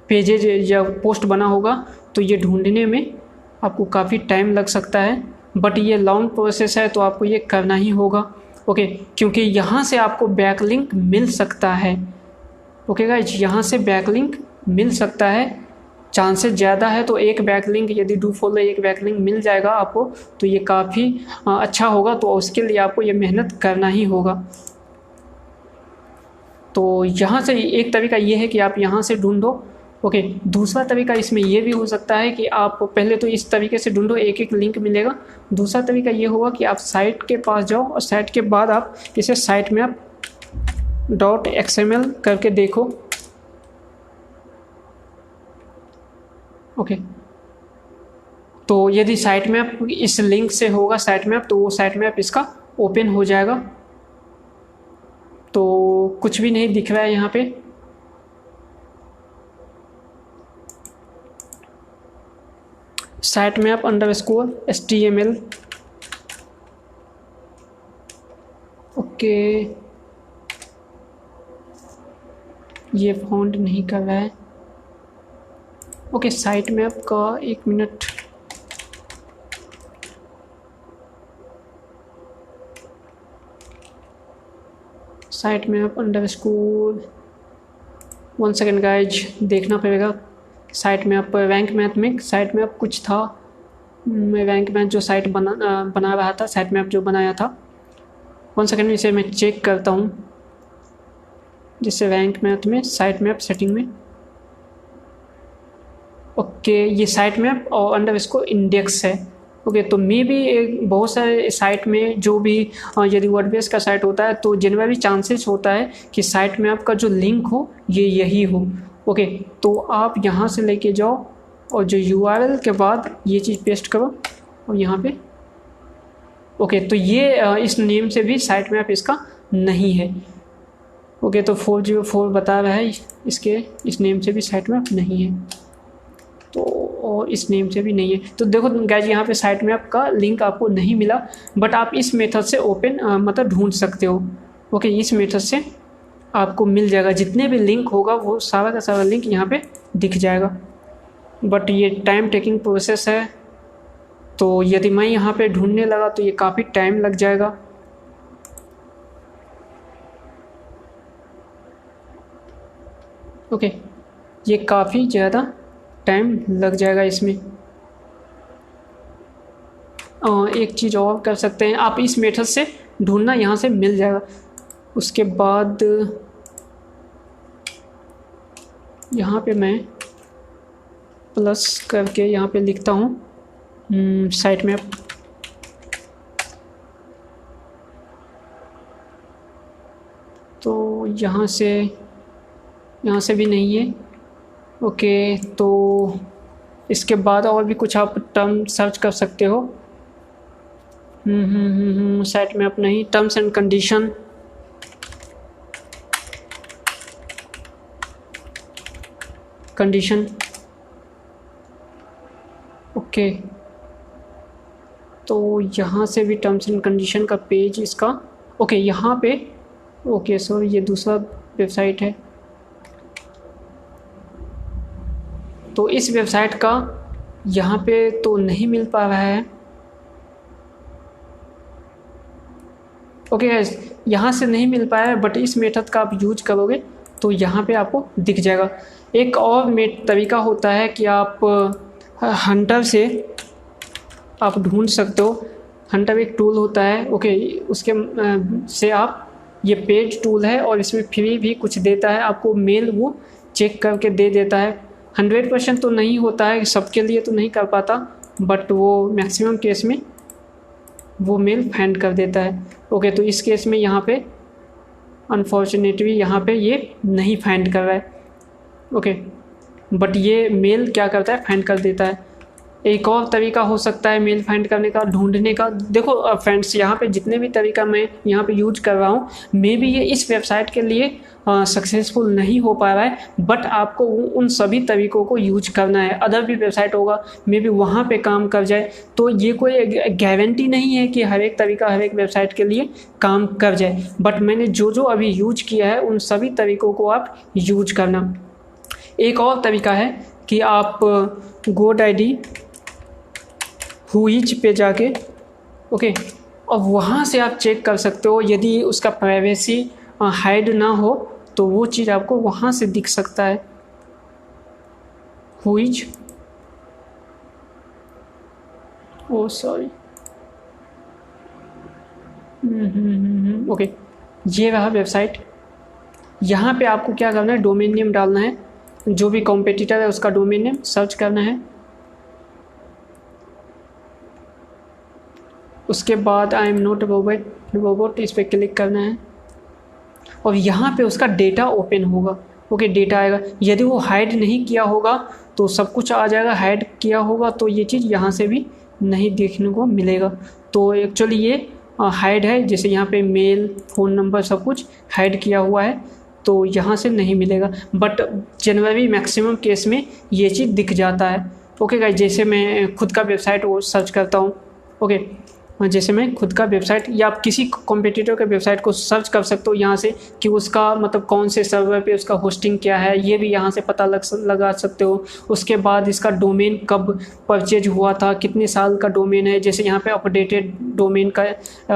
पेजेज या पोस्ट बना होगा, तो ये ढूंढने में आपको काफ़ी टाइम लग सकता है, बट ये लॉन्ग प्रोसेस है तो आपको ये करना ही होगा। ओके, क्योंकि यहाँ से आपको बैकलिंक मिल सकता है। ओके गाइज, यहाँ से बैकलिंक मिल सकता है, चांसेस ज़्यादा है। तो एक बैकलिंक यदि डू फॉलो एक बैकलिंक मिल जाएगा आपको तो ये काफ़ी अच्छा होगा। तो उसके लिए आपको ये मेहनत करना ही होगा। तो यहाँ से एक तरीका ये है कि आप यहाँ से ढूंढो। ओके, दूसरा तरीका इसमें ये भी हो सकता है कि आप पहले तो इस तरीके से ढूंढो, एक एक लिंक मिलेगा। दूसरा तरीका ये होगा कि आप साइट के पास जाओ और साइट के बाद आप इसे साइट में आप .xml करके देखो। ओके, तो यदि साइट मैप इस लिंक से होगा साइट मैप, तो वो साइट मैप इसका ओपन हो जाएगा। तो कुछ भी नहीं दिख रहा है यहाँ पे। Site map _HTML। ओके, ये फाउंड नहीं कर रहा है। ओके, साइट मैप का 1 minute. Site map _1 second guys, देखना पड़ेगा। साइट मैप रैंक मैथ में साइट मैप कुछ था, मैं रैंक मैथ जो साइट बना रहा था, साइट मैप जो बनाया था। 1 सेकेंड, इसे मैं चेक करता हूँ। जिससे रैंक मैथ में साइट मैप सेटिंग में, ओके, ये साइट मैप और अंडर इंडेक्स है। ओके, तो मे भी बहुत सारे साइट में जो भी यदि वर्डप्रेस का साइट होता है तो जनरली चांसेस होता है कि साइट मैप का जो लिंक हो ये यही हो। ओके, तो आप यहाँ से लेके जाओ और जो URL के बाद ये चीज़ पेस्ट करो और यहाँ पे। ओके, तो ये इस नेम से भी साइट मैप इसका नहीं है। ओके, तो 404 बता रहा है इसके, इस नेम से भी साइट मैप नहीं है, तो और इस नेम से भी नहीं है। तो देखो गाइज, यहाँ पे साइट मैप का लिंक आपको नहीं मिला, बट आप इस मेथड से ओपन मतलब ढूंढ सकते हो। ओके, इस मेथड से आपको मिल जाएगा, जितने भी लिंक होगा वो सारा का सारा लिंक यहाँ पे दिख जाएगा। बट ये टाइम टेकिंग प्रोसेस है, तो यदि मैं यहाँ पे ढूंढने लगा तो ये काफ़ी टाइम लग जाएगा। ओके, ये काफ़ी ज़्यादा टाइम लग जाएगा इसमें। एक चीज़ और कर सकते हैं, आप इस मेथड से ढूंढना यहाँ से मिल जाएगा। उसके बाद यहाँ पे मैं प्लस करके यहाँ पे लिखता हूँ साइट मैप। तो यहाँ से भी नहीं है। ओके, तो इसके बाद और भी कुछ आप टर्म सर्च कर सकते हो। साइट मैप नहीं, टर्म्स एंड कंडीशन। ओके, तो यहाँ से भी टर्म्स एंड कंडीशन का पेज इसका। ओके, यहाँ पे ओके सॉरी, ये दूसरा वेबसाइट है। तो इस वेबसाइट का यहाँ पे तो नहीं मिल पा रहा है। ओके गाइस, यहाँ से नहीं मिल पाया है, बट इस मेथड का आप यूज करोगे तो यहाँ पे आपको दिख जाएगा। एक और तरीका होता है कि आप हंटर से आप ढूंढ सकते हो। हंटर एक टूल होता है। ओके, उसके से आप, ये पेज टूल है और इसमें फ्री भी कुछ देता है आपको, मेल वो चेक करके दे देता है। 100% तो नहीं होता है, सबके लिए तो नहीं कर पाता, बट वो मैक्सिमम केस में वो मेल फाइंड कर देता है। ओके, तो इस केस में यहाँ पे अनफॉर्चुनेटली यहाँ पे ये नहीं फाइंड कर रहा है। ओके, बट ये मेल क्या करता है, फाइंड कर देता है। एक और तरीका हो सकता है मेल फाइंड करने का, ढूंढने का। देखो फ्रेंड्स, यहाँ पे जितने भी तरीका मैं यहाँ पे यूज कर रहा हूँ, मे बी ये इस वेबसाइट के लिए सक्सेसफुल नहीं हो पा रहा है, बट आपको उन सभी तरीकों को यूज करना है। अदर भी वेबसाइट होगा, मे बी वहाँ पे काम कर जाए। तो ये कोई गारंटी नहीं है कि हर एक तरीका हर एक वेबसाइट के लिए काम कर जाए, बट मैंने जो जो अभी यूज किया है उन सभी तरीकों को आप यूज करना। एक और तरीका है कि आप GoDaddy हुईज पे जाके, ओके, और वहाँ से आप चेक कर सकते हो। यदि उसका प्राइवेसी हाइड ना हो तो वो चीज़ आपको वहाँ से दिख सकता है। हुईज ओ सॉरी ओके, ये रहा वेबसाइट। यहाँ पे आपको क्या करना है, डोमेन नेम डालना है, जो भी कॉम्पिटिटर है उसका डोमेन नेम सर्च करना है। उसके बाद आई एम नॉट रोबोट इस पर क्लिक करना है और यहाँ पे उसका डेटा ओपन होगा। ओके, डेटा आएगा। यदि वो हाइड नहीं किया होगा तो सब कुछ आ जाएगा, हाइड किया होगा तो ये चीज़ यहाँ से भी नहीं देखने को मिलेगा। तो एक्चुअली ये हाइड है, जैसे यहाँ पे मेल, फ़ोन नंबर सब कुछ हाइड किया हुआ है तो यहाँ से नहीं मिलेगा। बट जनरली मैक्सिमम केस में ये चीज़ दिख जाता है। ओके गाइस, जैसे मैं खुद का वेबसाइट वो सर्च करता हूँ। ओके, जैसे मैं खुद का वेबसाइट या आप किसी कॉम्पिटिटर के वेबसाइट को सर्च कर सकते हो यहाँ से कि उसका मतलब कौन से सर्वर पे उसका होस्टिंग क्या है, ये भी यहाँ से पता लगा सकते हो। उसके बाद इसका डोमेन कब परचेज हुआ था, कितने साल का डोमेन है, जैसे यहाँ पे अपडेटेड डोमेन का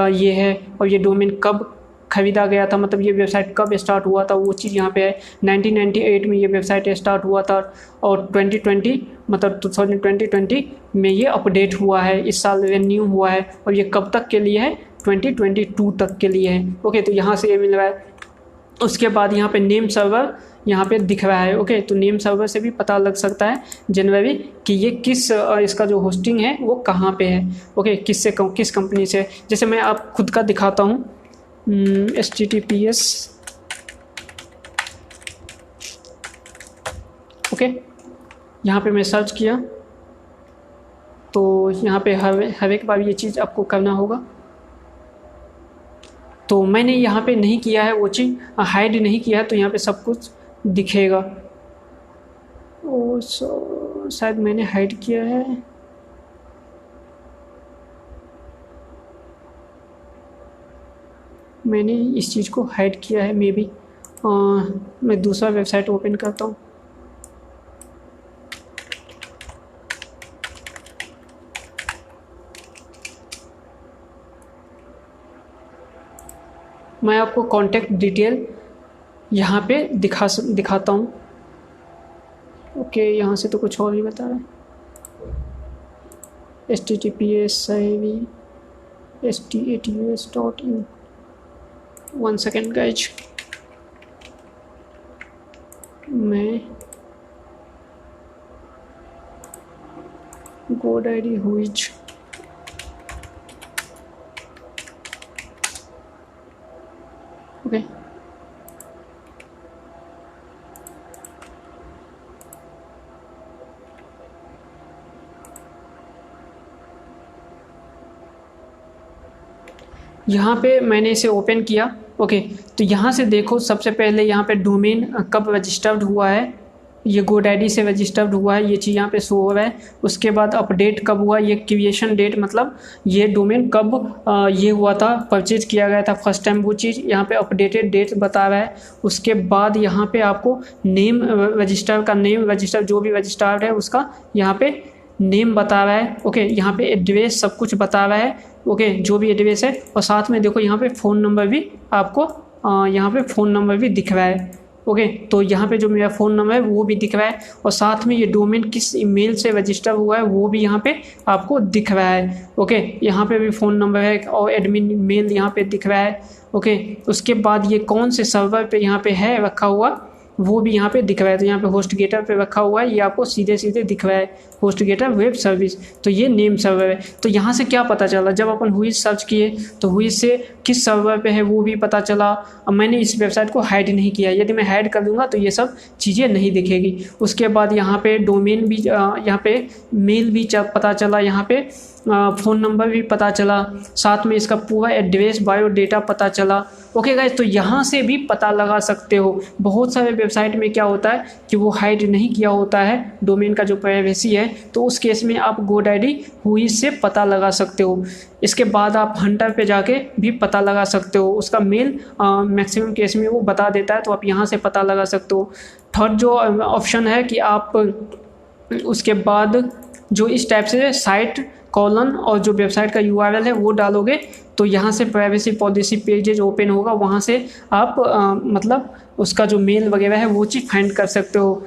ये है, और ये डोमेन कब खरीदा गया था, मतलब ये वेबसाइट कब स्टार्ट हुआ था वो चीज़ यहाँ पे है। 1998 में ये वेबसाइट स्टार्ट हुआ था और 2020 मतलब 2020 में ये अपडेट हुआ है, इस साल रिन्यू हुआ है, और ये कब तक के लिए है, 2022 तक के लिए है। ओके, तो यहाँ से ये मिल रहा है। उसके बाद यहाँ पे नेम सर्वर यहाँ पे दिख रहा है। ओके, तो नेम सर्वर से भी पता लग सकता है जनरली कि ये किस इसका जो होस्टिंग है वो कहाँ पे है। ओके, किस कंपनी से। जैसे मैं आप खुद का दिखाता हूँ, HTTPS। ओके, यहाँ पे मैं सर्च किया तो यहाँ पे हर एक बार ये चीज़ आपको करना होगा। तो मैंने यहाँ पे नहीं किया है, वो चीज़ हाइड नहीं किया है, तो यहाँ पे सब कुछ दिखेगा। ओ शायद मैंने हाइड किया है। मैंने इस चीज़ को हाइड किया है मे बी। मैं दूसरा वेबसाइट ओपन करता हूँ। मैं आपको कॉन्टैक्ट डिटेल यहाँ पे दिखाता हूँ। ओके, यहाँ से तो कुछ और ही बता रहा है। https://status.in। 1 सेकेंड गाइज, मैं GoDaddy हुईज ओके यहाँ पे मैंने इसे ओपन किया। ओके, तो यहाँ से देखो, सबसे पहले यहाँ पे डोमेन कब रजिस्टर्ड हुआ है, ये GoDaddy से रजिस्टर्ड हुआ है, ये चीज़ यहाँ पे शो हो रहा है। उसके बाद अपडेट कब हुआ, ये क्रिएशन डेट, मतलब ये डोमेन कब ये हुआ था, परचेज किया गया था फर्स्ट टाइम, वो चीज़ यहाँ पे अपडेटेड डेट बता रहा है। उसके बाद यहाँ पे आपको नेम रजिस्टर जो भी रजिस्टर्ड है उसका यहाँ पे नेम बता रहा है। ओके, यहाँ पे एड्रेस सब कुछ बता रहा है। ओके, जो भी एड्रेस है, और साथ में देखो यहाँ पे फ़ोन नंबर भी आपको यहाँ पे फ़ोन नंबर भी दिख रहा है। ओके, तो यहाँ पे जो मेरा फ़ोन नंबर है वो भी दिख रहा है, और साथ में ये डोमेन किस ईमेल से रजिस्टर हुआ है वो भी यहाँ पे आपको दिख रहा है। ओके, यहाँ पे भी फ़ोन नंबर है और एडमिन मेल यहाँ पे दिख रहा है। ओके, उसके बाद ये कौन से सर्वर पे यहाँ पे है रखा हुआ वो भी यहाँ पे दिख रहा है। तो यहाँ पे HostGator पे रखा हुआ है, ये आपको सीधे दिख रहा है, HostGator वेब सर्विस। तो ये नेम सर्वर है। तो यहाँ से क्या पता चला, जब अपन हुईज सर्च किए तो हुईज से किस सर्वर पे है वो भी पता चला। अब मैंने इस वेबसाइट को हाइड नहीं किया, यदि मैं हाइड कर दूंगा तो ये सब चीज़ें नहीं दिखेगी। उसके बाद यहाँ पे डोमेन भी, यहाँ पे मेल भी पता चला, यहाँ पे फ़ोन नंबर भी पता चला, साथ में इसका पूरा एड्रेस बायोडेटा पता चला। ओके गाइस, तो यहाँ से भी पता लगा सकते हो। बहुत सारे वेबसाइट में क्या होता है कि वो हाइड नहीं किया होता है डोमेन का जो प्राइवेसी है, तो उस केस में आप GoDaddy हुईज से पता लगा सकते हो। इसके बाद आप हंटर पे जाके भी पता लगा सकते हो, उसका मेल मैक्सिमम केस में वो बता देता है, तो आप यहाँ से पता लगा सकते हो। थर्ड जो ऑप्शन है कि आप उसके बाद जो इस टाइप से साइट कॉलन और जो वेबसाइट का URL है वो डालोगे तो यहाँ से प्राइवेसी पॉलिसी पेजेज ओपन होगा, वहाँ से आप मतलब उसका जो मेल वगैरह है वो चीज़ फाइंड कर सकते हो।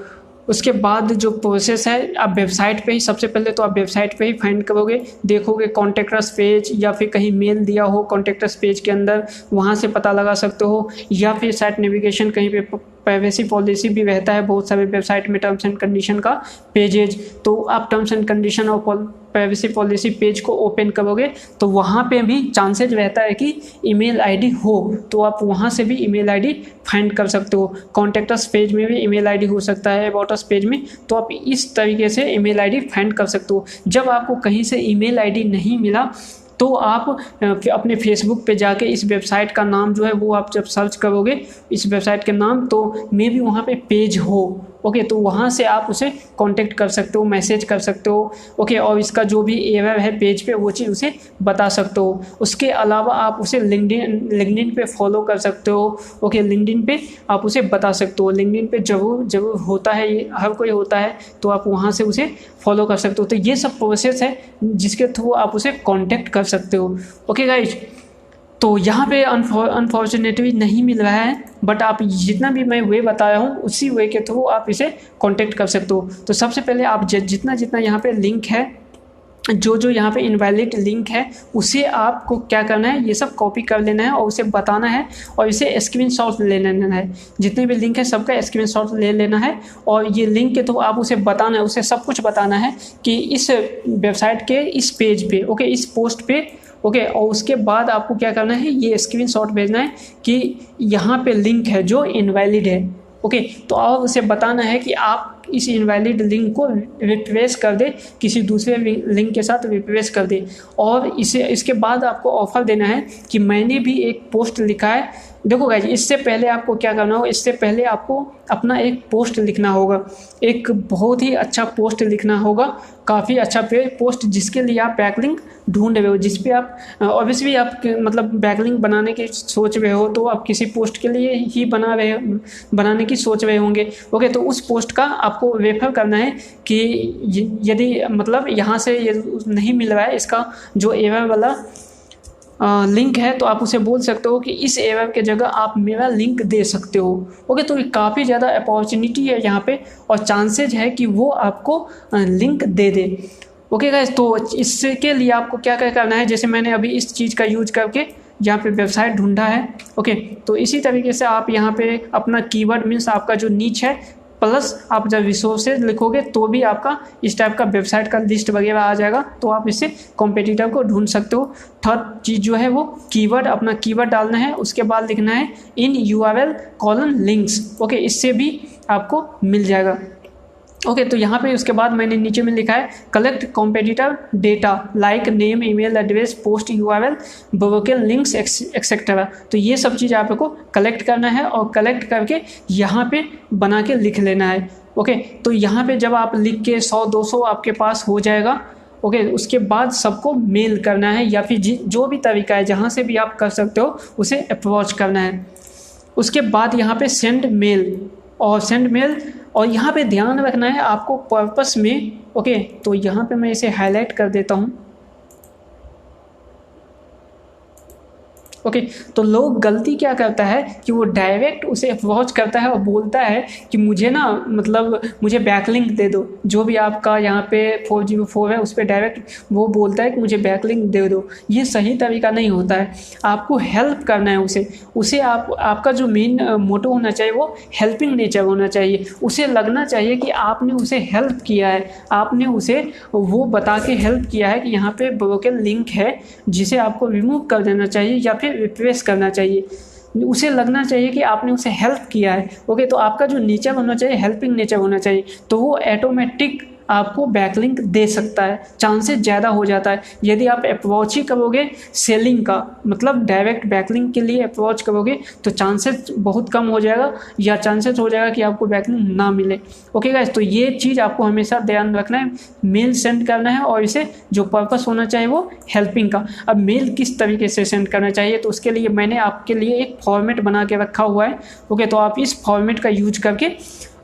उसके बाद जो प्रोसेस है, आप वेबसाइट पे ही सबसे पहले तो आप वेबसाइट पे ही फाइंड करोगे, देखोगे कॉन्टैक्ट अस पेज या फिर कहीं मेल दिया हो कॉन्टैक्ट अस पेज के अंदर, वहाँ से पता लगा सकते हो, या फिर साइट नेविगेशन कहीं पे प्राइवेसी पॉलिसी भी रहता है बहुत सारे वेबसाइट में, टर्म्स एंड कंडीशन का पेजेज, तो आप टर्म्स एंड कंडीशन और प्राइवेसी पॉलिसी पेज को ओपन करोगे तो वहाँ पे भी चांसेज रहता है कि ईमेल आईडी हो, तो आप वहाँ से भी ईमेल आईडी फाइंड कर सकते हो। कॉन्टैक्ट अस पेज में भी ईमेल आईडी हो सकता है, अबाउट अस पेज में, तो आप इस तरीके से ईमेल आईडी फाइंड कर सकते हो। जब आपको कहीं से ईमेल आईडी नहीं मिला तो आप अपने फेसबुक पे जाके इस वेबसाइट का नाम जो है वो आप जब सर्च करोगे इस वेबसाइट के नाम, तो मे बी वहाँ पे पेज हो, ओके, तो वहाँ से आप उसे कांटेक्ट कर सकते हो, मैसेज कर सकते हो, ओके, और इसका जो भी एरर है पेज पे वो चीज़ उसे बता सकते हो। उसके अलावा आप उसे लिंक्डइन पे फॉलो कर सकते हो, ओके, लिंक्डइन पे आप उसे बता सकते हो, लिंक्डइन पे जरूर होता है, ये हर कोई होता है, तो आप वहाँ से उसे फॉलो कर सकते हो। तो ये सब प्रोसेस है जिसके थ्रू आप उसे कांटेक्ट कर सकते हो, ओके गाइज। तो यहाँ पे अनफॉर्चुनेटली नहीं मिल रहा है, बट आप जितना भी मैं वे बताया हूँ उसी वे के थ्रू आप इसे कांटेक्ट कर सकते हो। तो सबसे पहले आप जितना यहाँ पे लिंक है, जो यहाँ पे इनवैलिड लिंक है, उसे आपको क्या करना है, ये सब कॉपी कर लेना है और उसे बताना है और इसे स्क्रीनशॉट ले लेना है। जितने भी लिंक है सबका स्क्रीनशॉट ले लेना है और ये लिंक के थ्रू आप उसे बताना है, उसे सब कुछ बताना है कि इस वेबसाइट के इस पेज पे, ओके, इस पोस्ट पे, ओके, और उसके बाद आपको क्या करना है, ये स्क्रीनशॉट भेजना है कि यहाँ पे लिंक है जो इनवैलिड है, ओके, तो आप उसे बताना है कि आप इस इनवैलिड लिंक को रिप्लेस कर दे, किसी दूसरे लिंक के साथ रिप्लेस कर दे। और इसके बाद आपको ऑफर देना है कि मैंने भी एक पोस्ट लिखा है। देखो गाइज, इससे पहले आपको क्या करना होगा, इससे पहले आपको अपना एक पोस्ट लिखना होगा, एक बहुत ही अच्छा पोस्ट लिखना होगा, काफ़ी अच्छा पोस्ट जिसके लिए आप बैकलिंक ढूंढ रहे हो, जिस पे आप ऑब्वियसली आप मतलब बैकलिंक बनाने की सोच रहे हो, तो आप किसी पोस्ट के लिए ही बनाने की सोच रहे होंगे, ओके, तो उस पोस्ट का आपको रेफर करना है कि यदि मतलब यहाँ से ये नहीं मिल रहा है इसका जो एरर वाला लिंक है, तो आप उसे बोल सकते हो कि इस एरर के जगह आप मेरा लिंक दे सकते हो, ओके। तो काफ़ी ज़्यादा अपॉर्चुनिटी है यहाँ पे और चांसेज है कि वो आपको लिंक दे दे, ओके गाइस। तो इसके लिए आपको क्या क्या करना है, जैसे मैंने अभी इस चीज़ का यूज करके यहाँ पे वेबसाइट ढूंढा है, ओके, तो इसी तरीके से आप यहाँ पे अपना कीवर्ड मीन्स आपका जो नीच है प्लस आप जब रिसोर्सेज लिखोगे तो भी आपका इस टाइप का वेबसाइट का लिस्ट वगैरह आ जाएगा, तो आप इससे कॉम्पिटिटर को ढूंढ सकते हो। थर्ड चीज़ जो है वो कीवर्ड, अपना कीवर्ड डालना है, उसके बाद लिखना है इन URL कॉलन लिंक्स, ओके, इससे भी आपको मिल जाएगा, ओके। तो यहाँ पे उसके बाद मैंने नीचे में लिखा है collect competitor data like name, email address, post URL, broken links etcetera. तो ये सब चीज़ आपको कलेक्ट करना है और कलेक्ट करके यहाँ पे बना के लिख लेना है, ओके। तो यहाँ पे जब आप लिख के 100-200 आपके पास हो जाएगा, ओके, उसके बाद सबको मेल करना है या फिर जो भी तरीका है जहाँ से भी आप कर सकते हो उसे अप्रोच करना है। उसके बाद यहाँ पे सेंड मेल और यहाँ पे ध्यान रखना है आपको पर्पस में, ओके। तो यहाँ पे मैं इसे हाईलाइट कर देता हूँ, ओके। तो लोग गलती क्या करता है कि वो डायरेक्ट उसे अप्रोच करता है और बोलता है कि मुझे ना मतलब मुझे बैकलिंक दे दो, जो भी आपका यहाँ पे 404 है उस पर डायरेक्ट वो बोलता है कि मुझे बैकलिंक दे दो। ये सही तरीका नहीं होता है, आपको हेल्प करना है उसे आपका जो मेन मोटो होना चाहिए वो हेल्पिंग नेचर होना चाहिए। उसे लगना चाहिए कि आपने उसे हेल्प किया है, आपने उसे वो बता के हेल्प किया है कि यहाँ पे ब्रोकन लिंक है जिसे आपको रिमूव कर देना चाहिए या फिर रिप्लेस करना चाहिए। उसे लगना चाहिए कि आपने उसे हेल्प किया है, ओके। तो आपका जो नेचर होना चाहिए हेल्पिंग नेचर होना चाहिए, तो वो ऑटोमेटिक आपको बैकलिंक दे सकता है, चांसेस ज़्यादा हो जाता है। यदि आप अप्रोच ही करोगे सेलिंग का मतलब डायरेक्ट बैकलिंक के लिए अप्रोच करोगे तो चांसेस बहुत कम हो जाएगा या चांसेस हो जाएगा कि आपको बैकलिंक ना मिले, ओके गाइस। तो ये चीज़ आपको हमेशा ध्यान रखना है, मेल सेंड करना है और इसे जो पर्पस होना चाहिए वो हेल्पिंग का। अब मेल किस तरीके से सेंड करना चाहिए, तो उसके लिए मैंने आपके लिए एक फॉर्मेट बना के रखा हुआ है, ओके। तो आप इस फॉर्मेट का यूज करके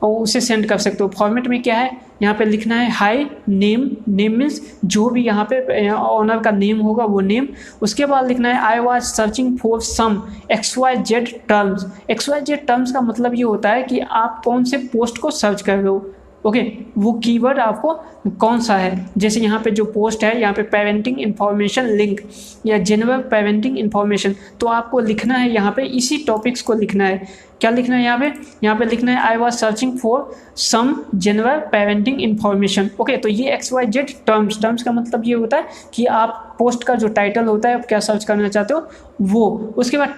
और उसे सेंड कर सकते हो। फॉर्मेट में क्या है, यहाँ पे लिखना है हाई नेम, नेम मीन्स जो भी यहाँ पे ऑनर का नेम होगा वो नेम। उसके बाद लिखना है I was searching for some XYZ terms. XYZ terms का मतलब ये होता है कि आप कौन से पोस्ट को सर्च कर रहे हो। ओके, वो कीवर्ड आपको कौन सा है। जैसे यहाँ पे जो पोस्ट है, यहाँ पे पेरेंटिंग इन्फॉर्मेशन लिंक या जनरल पेरेंटिंग इन्फॉर्मेशन, तो आपको लिखना है यहाँ पे इसी टॉपिक्स को लिखना है। क्या लिखना है यहाँ पे लिखना है I was searching for some general parenting information. Okay, तो ये XYZ टर्म्स का मतलब ये होता है कि आप पोस्ट का जो टाइटल होता है, आप क्या सर्च करना चाहते हो वो। उसके बाद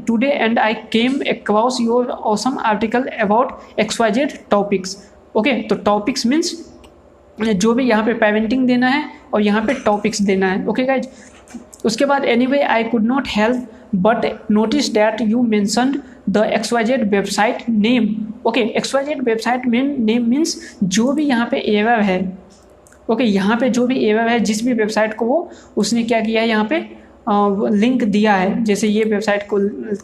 today and I came across your awesome article about XYZ topics। Okay, तो टॉपिक्स मीन्स जो भी यहाँ पे पेरेंटिंग देना है और यहाँ पे टॉपिक्स देना है। ओके गाइज, उसके बाद anyway I could not help but notice that you mentioned the XYZ website name. Okay, XYZ website name means जो भी यहाँ पे एरर है। ओके, यहाँ पे जो भी एरर है, जिस भी वेबसाइट को वो उसने क्या किया है, यहाँ पे लिंक दिया है। जैसे ये वेबसाइट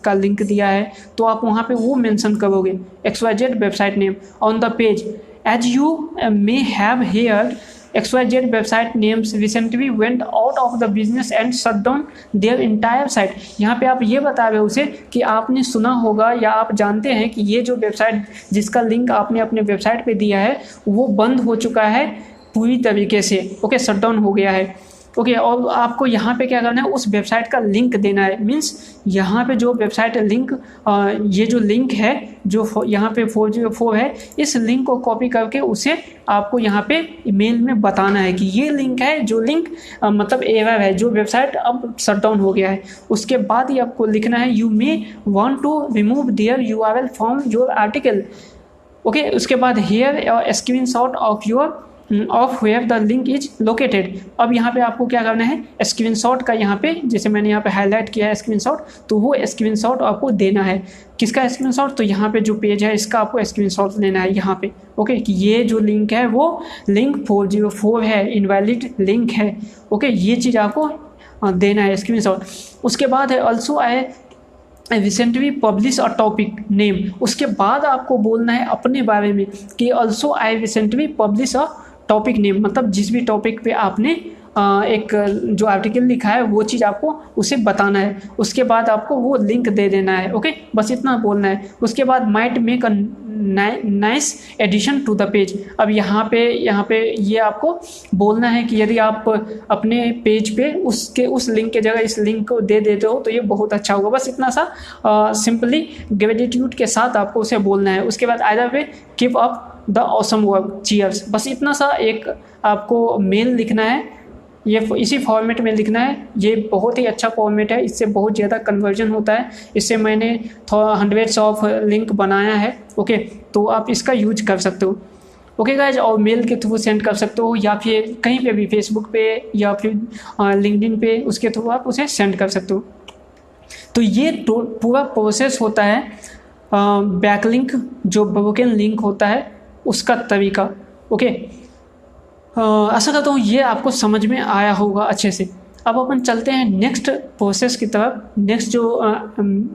का लिंक दिया है तो आप वहाँ पे वो मेंशन करोगे XYZ website name on the page. As you may have heard XYZ website names recently went out of the business and shut down their entire site. यहाँ पे आप ये बता रहे हो उसे कि आपने सुना होगा या आप जानते हैं कि ये जो वेबसाइट जिसका लिंक आपने अपने वेबसाइट पे दिया है वो बंद हो चुका है पूरी तरीके से। ओके, शट डाउन हो गया है। ओके, और आपको यहाँ पे क्या करना है, उस वेबसाइट का लिंक देना है। मीन्स यहाँ पे जो वेबसाइट लिंक, ये जो लिंक है जो यहाँ पे 404 है, इस लिंक को कॉपी करके उसे आपको यहाँ पे ईमेल में बताना है कि ये लिंक है, जो लिंक मतलब एरर है, जो वेबसाइट अब शट डाउन हो गया है। उसके बाद ही आपको लिखना है you may want to remove their URL from your article. Okay, उसके बाद here screenshot of where the link is located. अब यहाँ पे आपको क्या करना है, स्क्रीनशॉट का यहाँ पे, जैसे मैंने यहाँ पे हाईलाइट किया है स्क्रीनशॉट, तो वो स्क्रीनशॉट आपको देना है। किसका स्क्रीनशॉट, तो यहाँ पे जो पेज है इसका आपको स्क्रीनशॉट लेना है यहाँ पे। ओके, कि ये जो लिंक है वो लिंक 404 है, इनवैलिड लिंक है। ओके, ये चीज़ आपको देना है स्क्रीनशॉट। उसके बाद है also I recently publish a topic name. उसके बाद आपको बोलना है अपने बारे में कि also I recently publish a topic name, मतलब जिस भी टॉपिक पे आपने एक जो आर्टिकल लिखा है वो चीज़ आपको उसे बताना है। उसके बाद आपको वो लिंक दे देना है। ओके, बस इतना बोलना है। उसके बाद might make a nice addition to the page. अब यहाँ पे ये आपको बोलना है कि यदि आप अपने पेज पे उस लिंक के जगह इस लिंक को दे देते हो तो ये बहुत अच्छा होगा। बस इतना सा सिंपली ग्रेटिट्यूड के साथ आपको उसे बोलना है। उसके बाद either way keep up the awesome work, cheers. बस इतना सा एक आपको मेल लिखना है, ये इसी फॉर्मेट में लिखना है। ये बहुत ही अच्छा फॉर्मेट है, इससे बहुत ज़्यादा कन्वर्जन होता है। इससे मैंने हंड्रेड्स ऑफ लिंक बनाया है। ओके, तो आप इसका यूज कर सकते हो। ओके गाइज, और मेल के थ्रू सेंड कर सकते हो या फिर कहीं पे भी, फेसबुक पे या फिर लिंक्डइन पे, उसके थ्रू आप उसे सेंड कर सकते हो। तो ये पूरा प्रोसेस होता है बैकलिंक, जो ब्रोकन लिंक होता है उसका तरीका। ओके, आशा करता हूँ ये आपको समझ में आया होगा अच्छे से। अब अपन चलते हैं नेक्स्ट प्रोसेस की तरफ। नेक्स्ट जो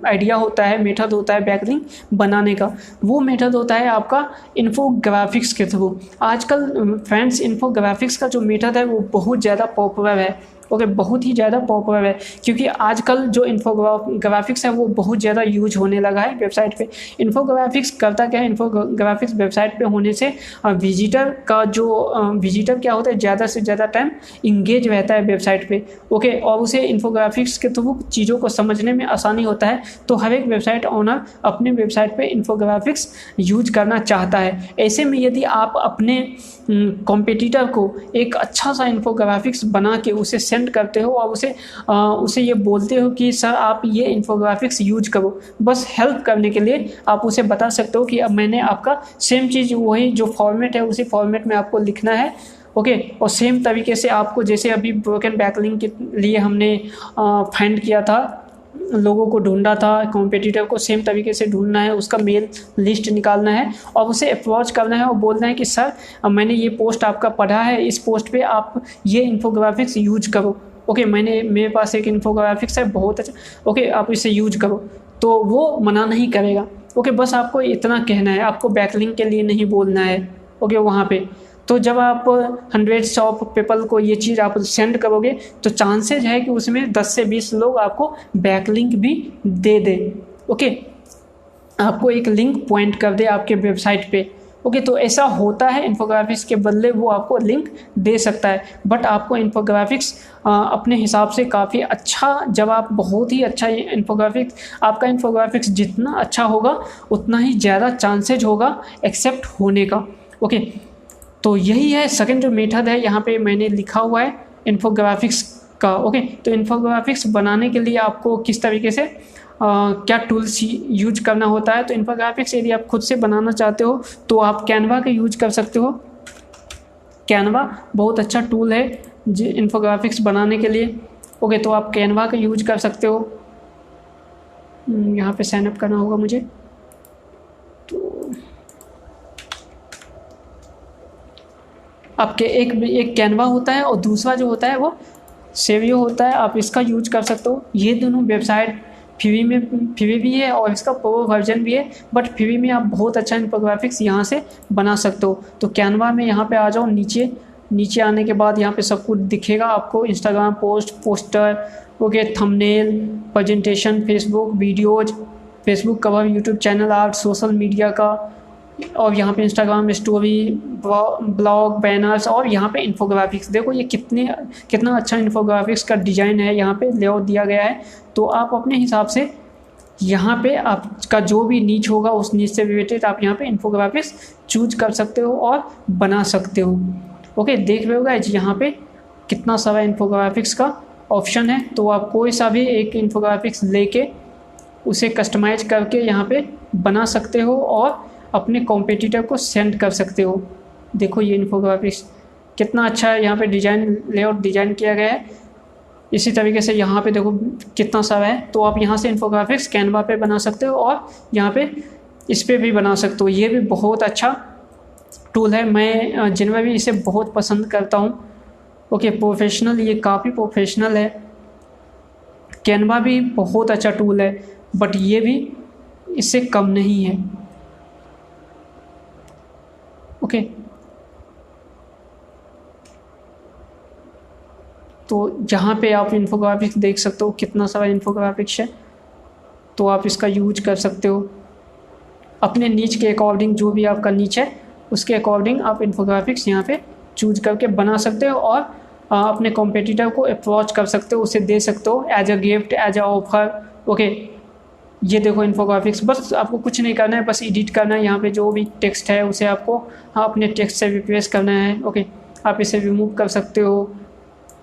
आइडिया होता है, मेथड होता है बैकलिंक बनाने का, वो मेथड होता है आपका इन्फोग्राफिक्स के थ्रू। आजकल फ्रेंड्स इन्फोग्राफिक्स का जो मेथड है वो बहुत ज़्यादा पॉपुलर है। ओके, बहुत ही ज़्यादा पॉपुलर है क्योंकि आजकल जो इन्फोग्राफिक्स है वो बहुत ज़्यादा यूज होने लगा है वेबसाइट पे। इन्फोग्राफिक्स करता क्या है, इन्फोग्राफिक्स वेबसाइट पे होने से विजिटर क्या होता है, ज़्यादा से ज़्यादा टाइम इंगेज रहता है वेबसाइट पे। ओके, और उसे इन्फोग्राफिक्स के थ्रू चीज़ों को समझने में आसानी होता है। तो हर एक वेबसाइट ओनर अपने वेबसाइट पे इन्फोग्राफिक्स यूज करना चाहता है। ऐसे में यदि आप अपने कॉम्पिटिटर को एक अच्छा सा इन्फोग्राफिक्स बना के उसे सेंड करते हो और उसे ये बोलते हो कि सर आप ये इन्फोग्राफिक्स यूज करो, बस हेल्प करने के लिए आप उसे बता सकते हो कि अब मैंने आपका सेम चीज़, वही जो फॉर्मेट है उसी फॉर्मेट में आपको लिखना है। ओके, और सेम तरीके से आपको, जैसे अभी ब्रोकन बैकलिंक के लिए हमने फाइंड किया था, लोगों को ढूंढा था, कॉम्पिटिटर को सेम तरीके से ढूंढना है, उसका मेल लिस्ट निकालना है और उसे अप्रोच करना है और बोलना है कि सर मैंने ये पोस्ट आपका पढ़ा है, इस पोस्ट पे आप ये इन्फोग्राफिक्स यूज करो। ओके, मेरे पास एक इन्फोग्राफिक्स है बहुत अच्छा, ओके आप इसे यूज करो। तो वो मना नहीं करेगा। ओके, बस आपको इतना कहना है, आपको बैकलिंक के लिए नहीं बोलना है। ओके, वहाँ पे तो जब आप हंड्रेड्स ऑफ पीपल को ये चीज़ आप सेंड करोगे तो चांसेज है कि उसमें 10 से 20 लोग आपको बैकलिंक भी दे दें। ओके, आपको एक लिंक पॉइंट कर दे आपके वेबसाइट पे। ओके, तो ऐसा होता है, इन्फोग्राफिक्स के बदले वो आपको लिंक दे सकता है, बट आपको इन्फोग्राफिक्स अपने हिसाब से काफ़ी अच्छा, जब आप बहुत ही अच्छा इन्फोग्राफिक्स, आपका इन्फोग्राफिक्स जितना अच्छा होगा उतना ही ज़्यादा चांसेज होगा एक्सेप्ट होने का। ओके, तो यही है सेकंड जो मेथड है, यहाँ पे मैंने लिखा हुआ है इन्फोग्राफिक्स का। ओके, तो इन्फोग्राफिक्स बनाने के लिए आपको किस तरीके से क्या टूल्स यूज करना होता है। तो इन्फोग्राफिक्स यदि आप खुद से बनाना चाहते हो तो आप कैनवा का यूज कर सकते हो। कैनवा बहुत अच्छा टूल है जो इन्फोग्राफिक्स बनाने के लिए। ओके, तो आप कैनवा का यूज कर सकते हो। यहाँ पे साइन अप करना होगा मुझे, तो आपके एक कैनवा होता है और दूसरा जो होता है वो सेवियो होता है, आप इसका यूज कर सकते हो। ये दोनों वेबसाइट फ्री भी है और इसका प्रो वर्जन भी है, बट फ्री में आप बहुत अच्छा इन्फोग्राफिक्स यहाँ से बना सकते हो। तो कैनवा में यहाँ पे आ जाओ, नीचे आने के बाद यहाँ पे सब कुछ दिखेगा आपको, Instagram post, poster, okay, thumbnail, presentation, Facebook videos, Facebook cover, YouTube channel art, social media का, और यहाँ पे इंस्टाग्राम स्टोरी, ब्लॉग, बैनर्स, और यहाँ पे इन्फोग्राफिक्स। देखो ये कितना अच्छा इन्फोग्राफिक्स का डिज़ाइन है, यहाँ पे लेआउट दिया गया है। तो आप अपने हिसाब से यहाँ पे आपका जो भी नीच होगा उस नीच से रिलेटेड आप यहाँ पे इन्फोग्राफिक्स चूज कर सकते हो और बना सकते हो। ओके, देख रहे हो गाइस यहाँ पे कितना सारा इन्फोग्राफिक्स का ऑप्शन है। तो आप कोई सा भी एक इन्फोग्राफिक्स लेके उसे कस्टमाइज करके यहाँ पे बना सकते हो और अपने कॉम्पिटिटर को सेंड कर सकते हो। देखो ये इन्फोग्राफिक्स कितना अच्छा है, यहाँ पे डिज़ाइन लेआउट डिज़ाइन किया गया है। इसी तरीके से यहाँ पे देखो कितना सारा है। तो आप यहाँ से इन्फोग्राफिक्स कैनवा पे बना सकते हो और यहाँ पे इस पर भी बना सकते हो। ये भी बहुत अच्छा टूल है, मैं जिनमें भी इसे बहुत पसंद करता हूँ। ओके, प्रोफेशनल, ये काफ़ी प्रोफेशनल है। कैनवा भी बहुत अच्छा टूल है, बट ये भी इससे कम नहीं है। ओके, तो जहाँ पे आप इन्फोग्राफिक्स देख सकते हो कितना सारा इन्फोग्राफिक्स है, तो आप इसका यूज कर सकते हो अपने नीच के अकॉर्डिंग। जो भी आपका नीच है उसके अकॉर्डिंग आप इन्फोग्राफिक्स यहाँ पे चूज करके बना सकते हो और अपने कॉम्पिटिटर को अप्रोच कर सकते हो, उसे दे सकते हो as a gift, as a offer. Okay, ये देखो इन्फोग्राफिक्स, बस आपको कुछ नहीं करना है, बस एडिट करना है। यहाँ पे जो भी टेक्स्ट है उसे आपको अपने टेक्स्ट से रिप्लेस करना है। ओके, आप इसे रिमूव कर सकते हो।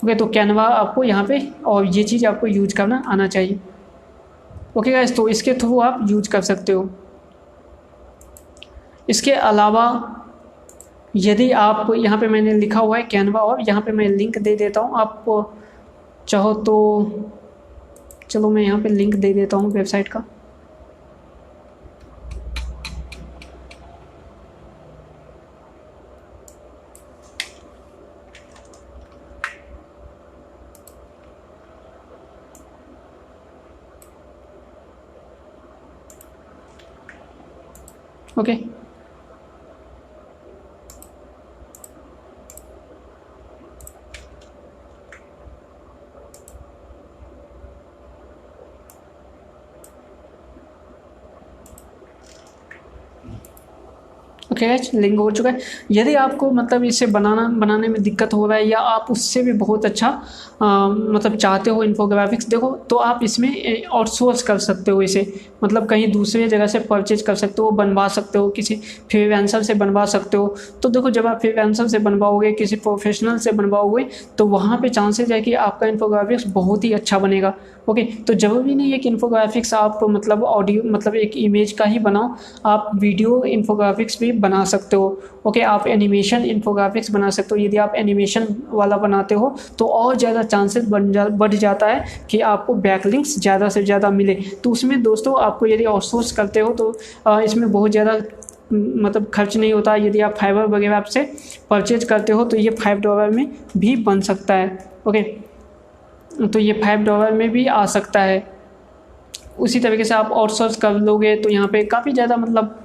ओके, तो कैनवा आपको यहाँ पे, और ये चीज़ आपको यूज करना आना चाहिए। ओके गाइस, तो इसके थ्रू आप यूज कर सकते हो। इसके अलावा यदि आप, यहाँ पे मैंने लिखा हुआ है कैनवा, और यहाँ पे मैं लिंक दे देता हूँ, आप चाहो तो चलो मैं यहाँ पे लिंक दे देता हूँ वेबसाइट का। ओके, ओके गाइस, लिंक हो चुका है। यदि आपको मतलब इसे बनाने में दिक्कत हो रहा है, या आप उससे भी बहुत अच्छा मतलब चाहते हो इन्फोग्राफिक्स, देखो तो आप इसमें आउटसोर्स कर सकते हो इसे, मतलब कहीं दूसरी जगह से परचेज कर सकते हो, बनवा सकते हो, किसी फ्रीलांसर से बनवा सकते हो। तो देखो जब आप फ्रीलांसर से बनवाओगे, किसी प्रोफेशनल से बनवाओगे, तो वहाँ पे चांसेज है कि आपका इन्फोग्राफिक्स बहुत ही अच्छा बनेगा। ओके, तो ज़रूरी नहीं है कि इन्फोग्राफिक्स आप मतलब ऑडियो, मतलब एक इमेज का ही बनाओ, आप वीडियो इन्फोग्राफिक्स भी बना सकते हो। ओके, आप एनिमेशन इन्फोग्राफिक्स बना सकते हो। यदि आप एनिमेशन वाला बनाते हो तो और ज़्यादा चांसेस बढ़ जाता है कि आपको बैकलिंक्स ज़्यादा से ज़्यादा मिले। तो उसमें दोस्तों आपको यदि आउटसोर्स करते हो तो इसमें बहुत ज़्यादा मतलब खर्च नहीं होता। यदि आप फाइवर वगैरह आपसे परचेज करते हो तो ये $5 में भी बन सकता है। ओके, तो ये $5 में भी आ सकता है। उसी तरीके से आप आउटसोर्स कर लोगे तो यहाँ पे काफ़ी ज़्यादा मतलब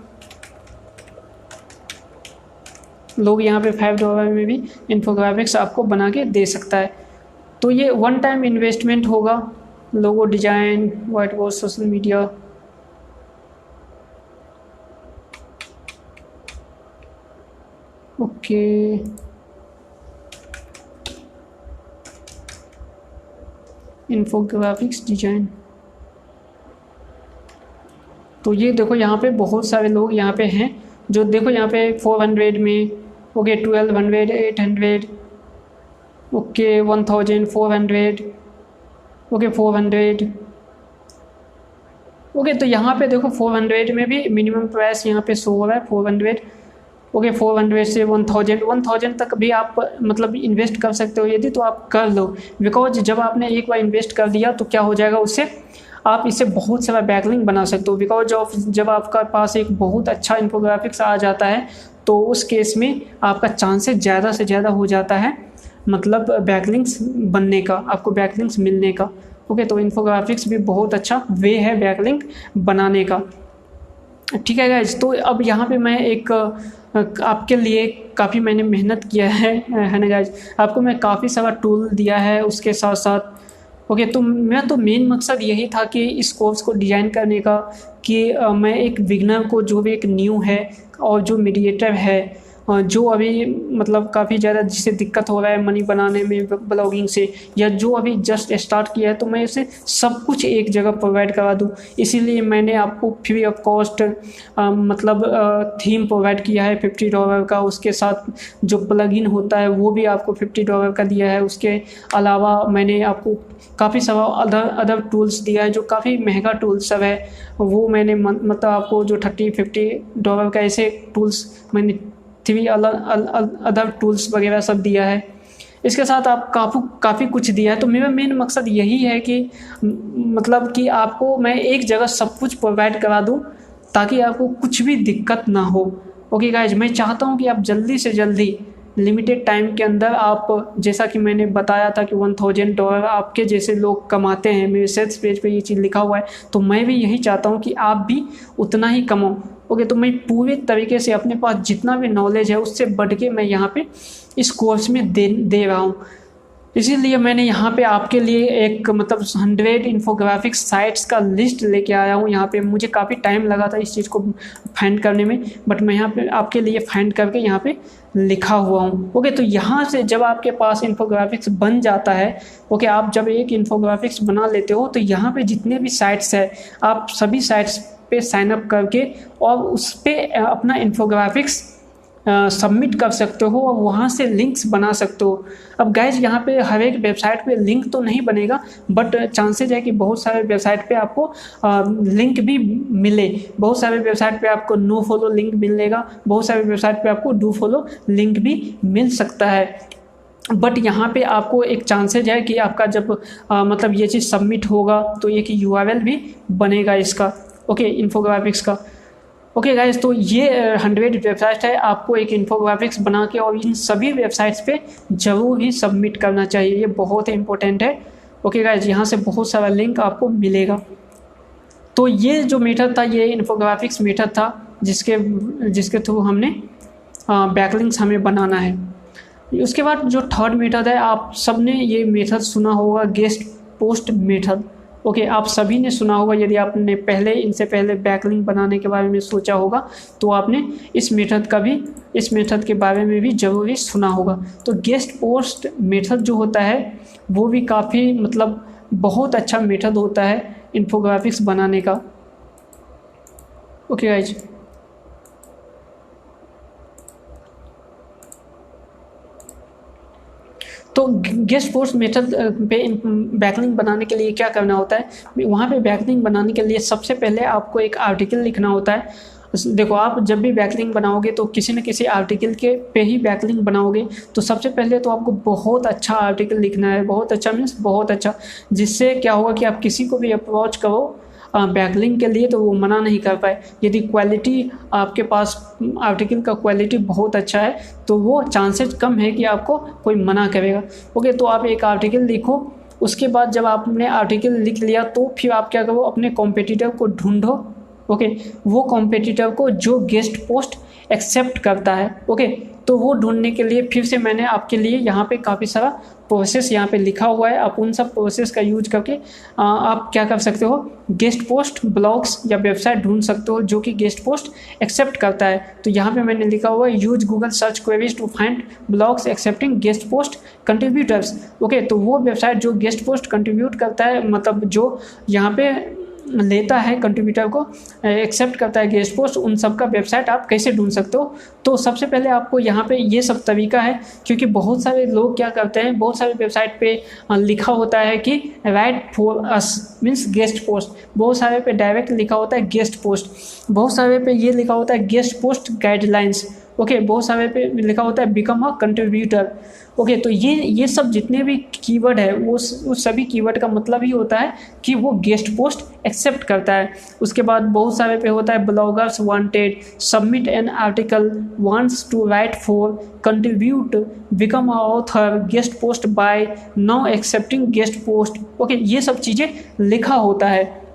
लोग यहाँ पे $5 में भी इन्फोग्राफिक्स आपको बना के दे सकता है। तो ये वन टाइम इन्वेस्टमेंट होगा। Logo design, white board, social media, okay infographics design. तो ये देखो यहाँ पे बहुत सारे लोग यहाँ पे हैं जो देखो यहाँ पे 400 में, ओके 1200, 800, ओके 1400, ओके 400, ओके। तो यहाँ पे देखो 400 में भी मिनिमम प्राइस यहाँ पे शो हो रहा है 400, ओके 400 से 1000 तक भी आप मतलब इन्वेस्ट कर सकते हो। यदि तो आप कर लो, बिकॉज जब आपने एक बार इन्वेस्ट कर दिया तो क्या हो जाएगा, उससे आप इससे बहुत सारा बैकलिंक बना सकते हो। बिकॉज ऑफ जब आपका पास एक बहुत अच्छा इन्फोग्राफिक्स आ जाता है तो उस केस में आपका चांसेस ज़्यादा से ज़्यादा हो जाता है मतलब बैकलिंक्स बनने का, आपको बैकलिंक्स मिलने का। ओके, तो इन्फोग्राफिक्स भी बहुत अच्छा वे है बैकलिंक बनाने का। ठीक है गाइज, तो अब यहाँ पे मैं एक आपके लिए काफ़ी मैंने मेहनत किया है ना गाइज। आपको मैं काफ़ी सारा टूल दिया है उसके साथ साथ। ओके, तो मैं तो मेन मकसद यही था कि इस कोर्स को डिज़ाइन करने का कि मैं एक बिगनर को, जो भी एक न्यू है और जो मीडिएटर है, जो अभी मतलब काफ़ी ज़्यादा जिसे दिक्कत हो रहा है मनी बनाने में ब्लॉगिंग से, या जो अभी जस्ट स्टार्ट किया है, तो मैं उसे सब कुछ एक जगह प्रोवाइड करा दूँ। इसीलिए मैंने आपको फ्री ऑफ कॉस्ट मतलब थीम प्रोवाइड किया है $50 का। उसके साथ जो प्लगइन होता है वो भी आपको $50 का दिया है। उसके अलावा मैंने आपको काफ़ी सारा अदर टूल्स दिया है जो काफ़ी महंगा टूल्स सब है, वो मैंने मतलब आपको जो $30-50 का ऐसे टूल्स मैंने 3 अदर टूल्स वगैरह सब दिया है। इसके साथ आप काफ़ी कुछ दिया है। तो मेरा मेन मकसद यही है कि मतलब कि आपको मैं एक जगह सब कुछ प्रोवाइड करा दूं ताकि आपको कुछ भी दिक्कत ना हो। ओके गाइज, मैं चाहता हूं कि आप जल्दी से जल्दी लिमिटेड टाइम के अंदर आप, जैसा कि मैंने बताया था कि $1000 आपके जैसे लोग कमाते हैं, मेरे सेल्स पेज पे ये चीज़ लिखा हुआ है, तो मैं भी यही चाहता हूँ कि आप भी उतना ही कमाओ। ओके, तो मैं पूरे तरीके से अपने पास जितना भी नॉलेज है उससे बढ़ के मैं यहाँ पे इस कोर्स में दे रहा हूँ। इसीलिए मैंने यहाँ पे आपके लिए एक मतलब 100 इन्फोग्राफिक्स साइट्स का लिस्ट लेके आया हूँ। यहाँ पे मुझे काफ़ी टाइम लगा था इस चीज़ को फाइंड करने में, बट मैं यहाँ पे आपके लिए फाइंड करके यहाँ पे लिखा हुआ हूँ। ओके, तो यहाँ से जब आपके पास इन्फोग्राफिक्स बन जाता है, ओके, आप जब एक इन्फोग्राफिक्स बना लेते हो तो यहाँ पे जितने भी साइट्स है आप सभी साइट्स पे साइन अप करके और उस पर अपना इन्फोग्राफिक्स सबमिट कर सकते हो और वहाँ से लिंक्स बना सकते हो। अब गाइज, यहाँ पे हर एक वेबसाइट पे लिंक तो नहीं बनेगा, बट चांसेज है कि बहुत सारे वेबसाइट पे आपको लिंक भी मिले। बहुत सारे वेबसाइट पे आपको नो फॉलो लिंक मिलेगा, बहुत सारे वेबसाइट पे आपको डू फॉलो लिंक भी मिल सकता है। बट यहाँ पे आपको एक चांसेज है कि आपका जब मतलब ये चीज़ सबमिट होगा तो एक URL भी बनेगा इसका, ओके, इन्फोग्राफिक्स का। ओके गाइज, तो ये 100 वेबसाइट है। आपको एक इन्फोग्राफिक्स बना के और इन सभी वेबसाइट्स पे जरूर ही सबमिट करना चाहिए, ये बहुत ही इंपॉर्टेंट है। ओके गाइज, यहाँ से बहुत सारा लिंक आपको मिलेगा। तो ये जो मेथड था ये इन्फोग्राफिक्स मेथड था जिसके थ्रू हमने बैकलिंक्स हमें बनाना है। उसके बाद जो थर्ड मेथड है, आप सब ने ये मेथड सुना होगा, गेस्ट पोस्ट मेथड। ओके, आप सभी ने सुना होगा। यदि आपने इनसे पहले बैकलिंक बनाने के बारे में सोचा होगा तो आपने इस मेथड के बारे में भी जरूर ही सुना होगा। तो गेस्ट पोस्ट मेथड जो होता है वो भी काफ़ी मतलब बहुत अच्छा मेथड होता है इन्फोग्राफिक्स बनाने का। ओके गाइज, तो गेस्ट पोस्ट मेथड पे बैकलिंक बनाने के लिए क्या करना होता है, वहाँ पे बैकलिंक बनाने के लिए सबसे पहले आपको एक आर्टिकल लिखना होता है। देखो, आप जब भी बैकलिंक बनाओगे तो किसी न किसी आर्टिकल के पे ही बैकलिंक बनाओगे। तो सबसे पहले तो आपको बहुत अच्छा आर्टिकल लिखना है, बहुत अच्छा मीन्स बहुत अच्छा, जिससे क्या होगा कि आप किसी को भी अप्रोच करो बैकलिंक के लिए तो वो मना नहीं कर पाए। यदि क्वालिटी आपके पास आर्टिकल का क्वालिटी बहुत अच्छा है तो वो चांसेस कम है कि आपको कोई मना करेगा। ओके, तो आप एक आर्टिकल लिखो उसके बाद जब आपने आर्टिकल लिख लिया तो फिर आप क्या करो, अपने कॉम्पिटिटर को ढूंढो। ओके, वो कॉम्पिटिटर को जो गेस्ट पोस्ट एक्सेप्ट करता है। ओके, तो वो ढूंढने के लिए फिर से मैंने आपके लिए यहाँ पे काफ़ी सारा प्रोसेस यहाँ पे लिखा हुआ है। आप उन सब प्रोसेस का यूज करके आप क्या कर सकते हो, गेस्ट पोस्ट ब्लॉग्स या वेबसाइट ढूंढ सकते हो जो कि गेस्ट पोस्ट एक्सेप्ट करता है। तो यहाँ पे मैंने लिखा हुआ है use Google search queries to find blogs accepting guest post contributors. Okay, तो वो वेबसाइट जो गेस्ट पोस्ट कंट्रीब्यूट करता है, मतलब जो यहाँ पे लेता है कंट्रीब्यूटर को, एक्सेप्ट करता है गेस्ट पोस्ट, उन सब का वेबसाइट आप कैसे ढूंढ सकते हो। तो सबसे पहले आपको यहाँ पे ये सब तरीका है, क्योंकि बहुत सारे लोग क्या करते हैं, बहुत सारे वेबसाइट पे लिखा होता है कि right for us means guest post, बहुत सारे पे डायरेक्ट लिखा होता है गेस्ट पोस्ट, बहुत सारे पे ये लिखा होता है गेस्ट पोस्ट गाइडलाइंस। ओके, बहुत सारे पे लिखा होता है बिकम अ कंट्रीब्यूटर। ओके, तो ये सब जितने भी कीवर्ड है वो उस सभी कीवर्ड का मतलब ही होता है कि वो गेस्ट पोस्ट एक्सेप्ट करता है। उसके बाद बहुत सारे पे होता है bloggers wanted, submit an article, wants to write for, contribute, become a author, guest post by, now accepting guest post. Okay, ये सब चीज़ें लिखा होता है।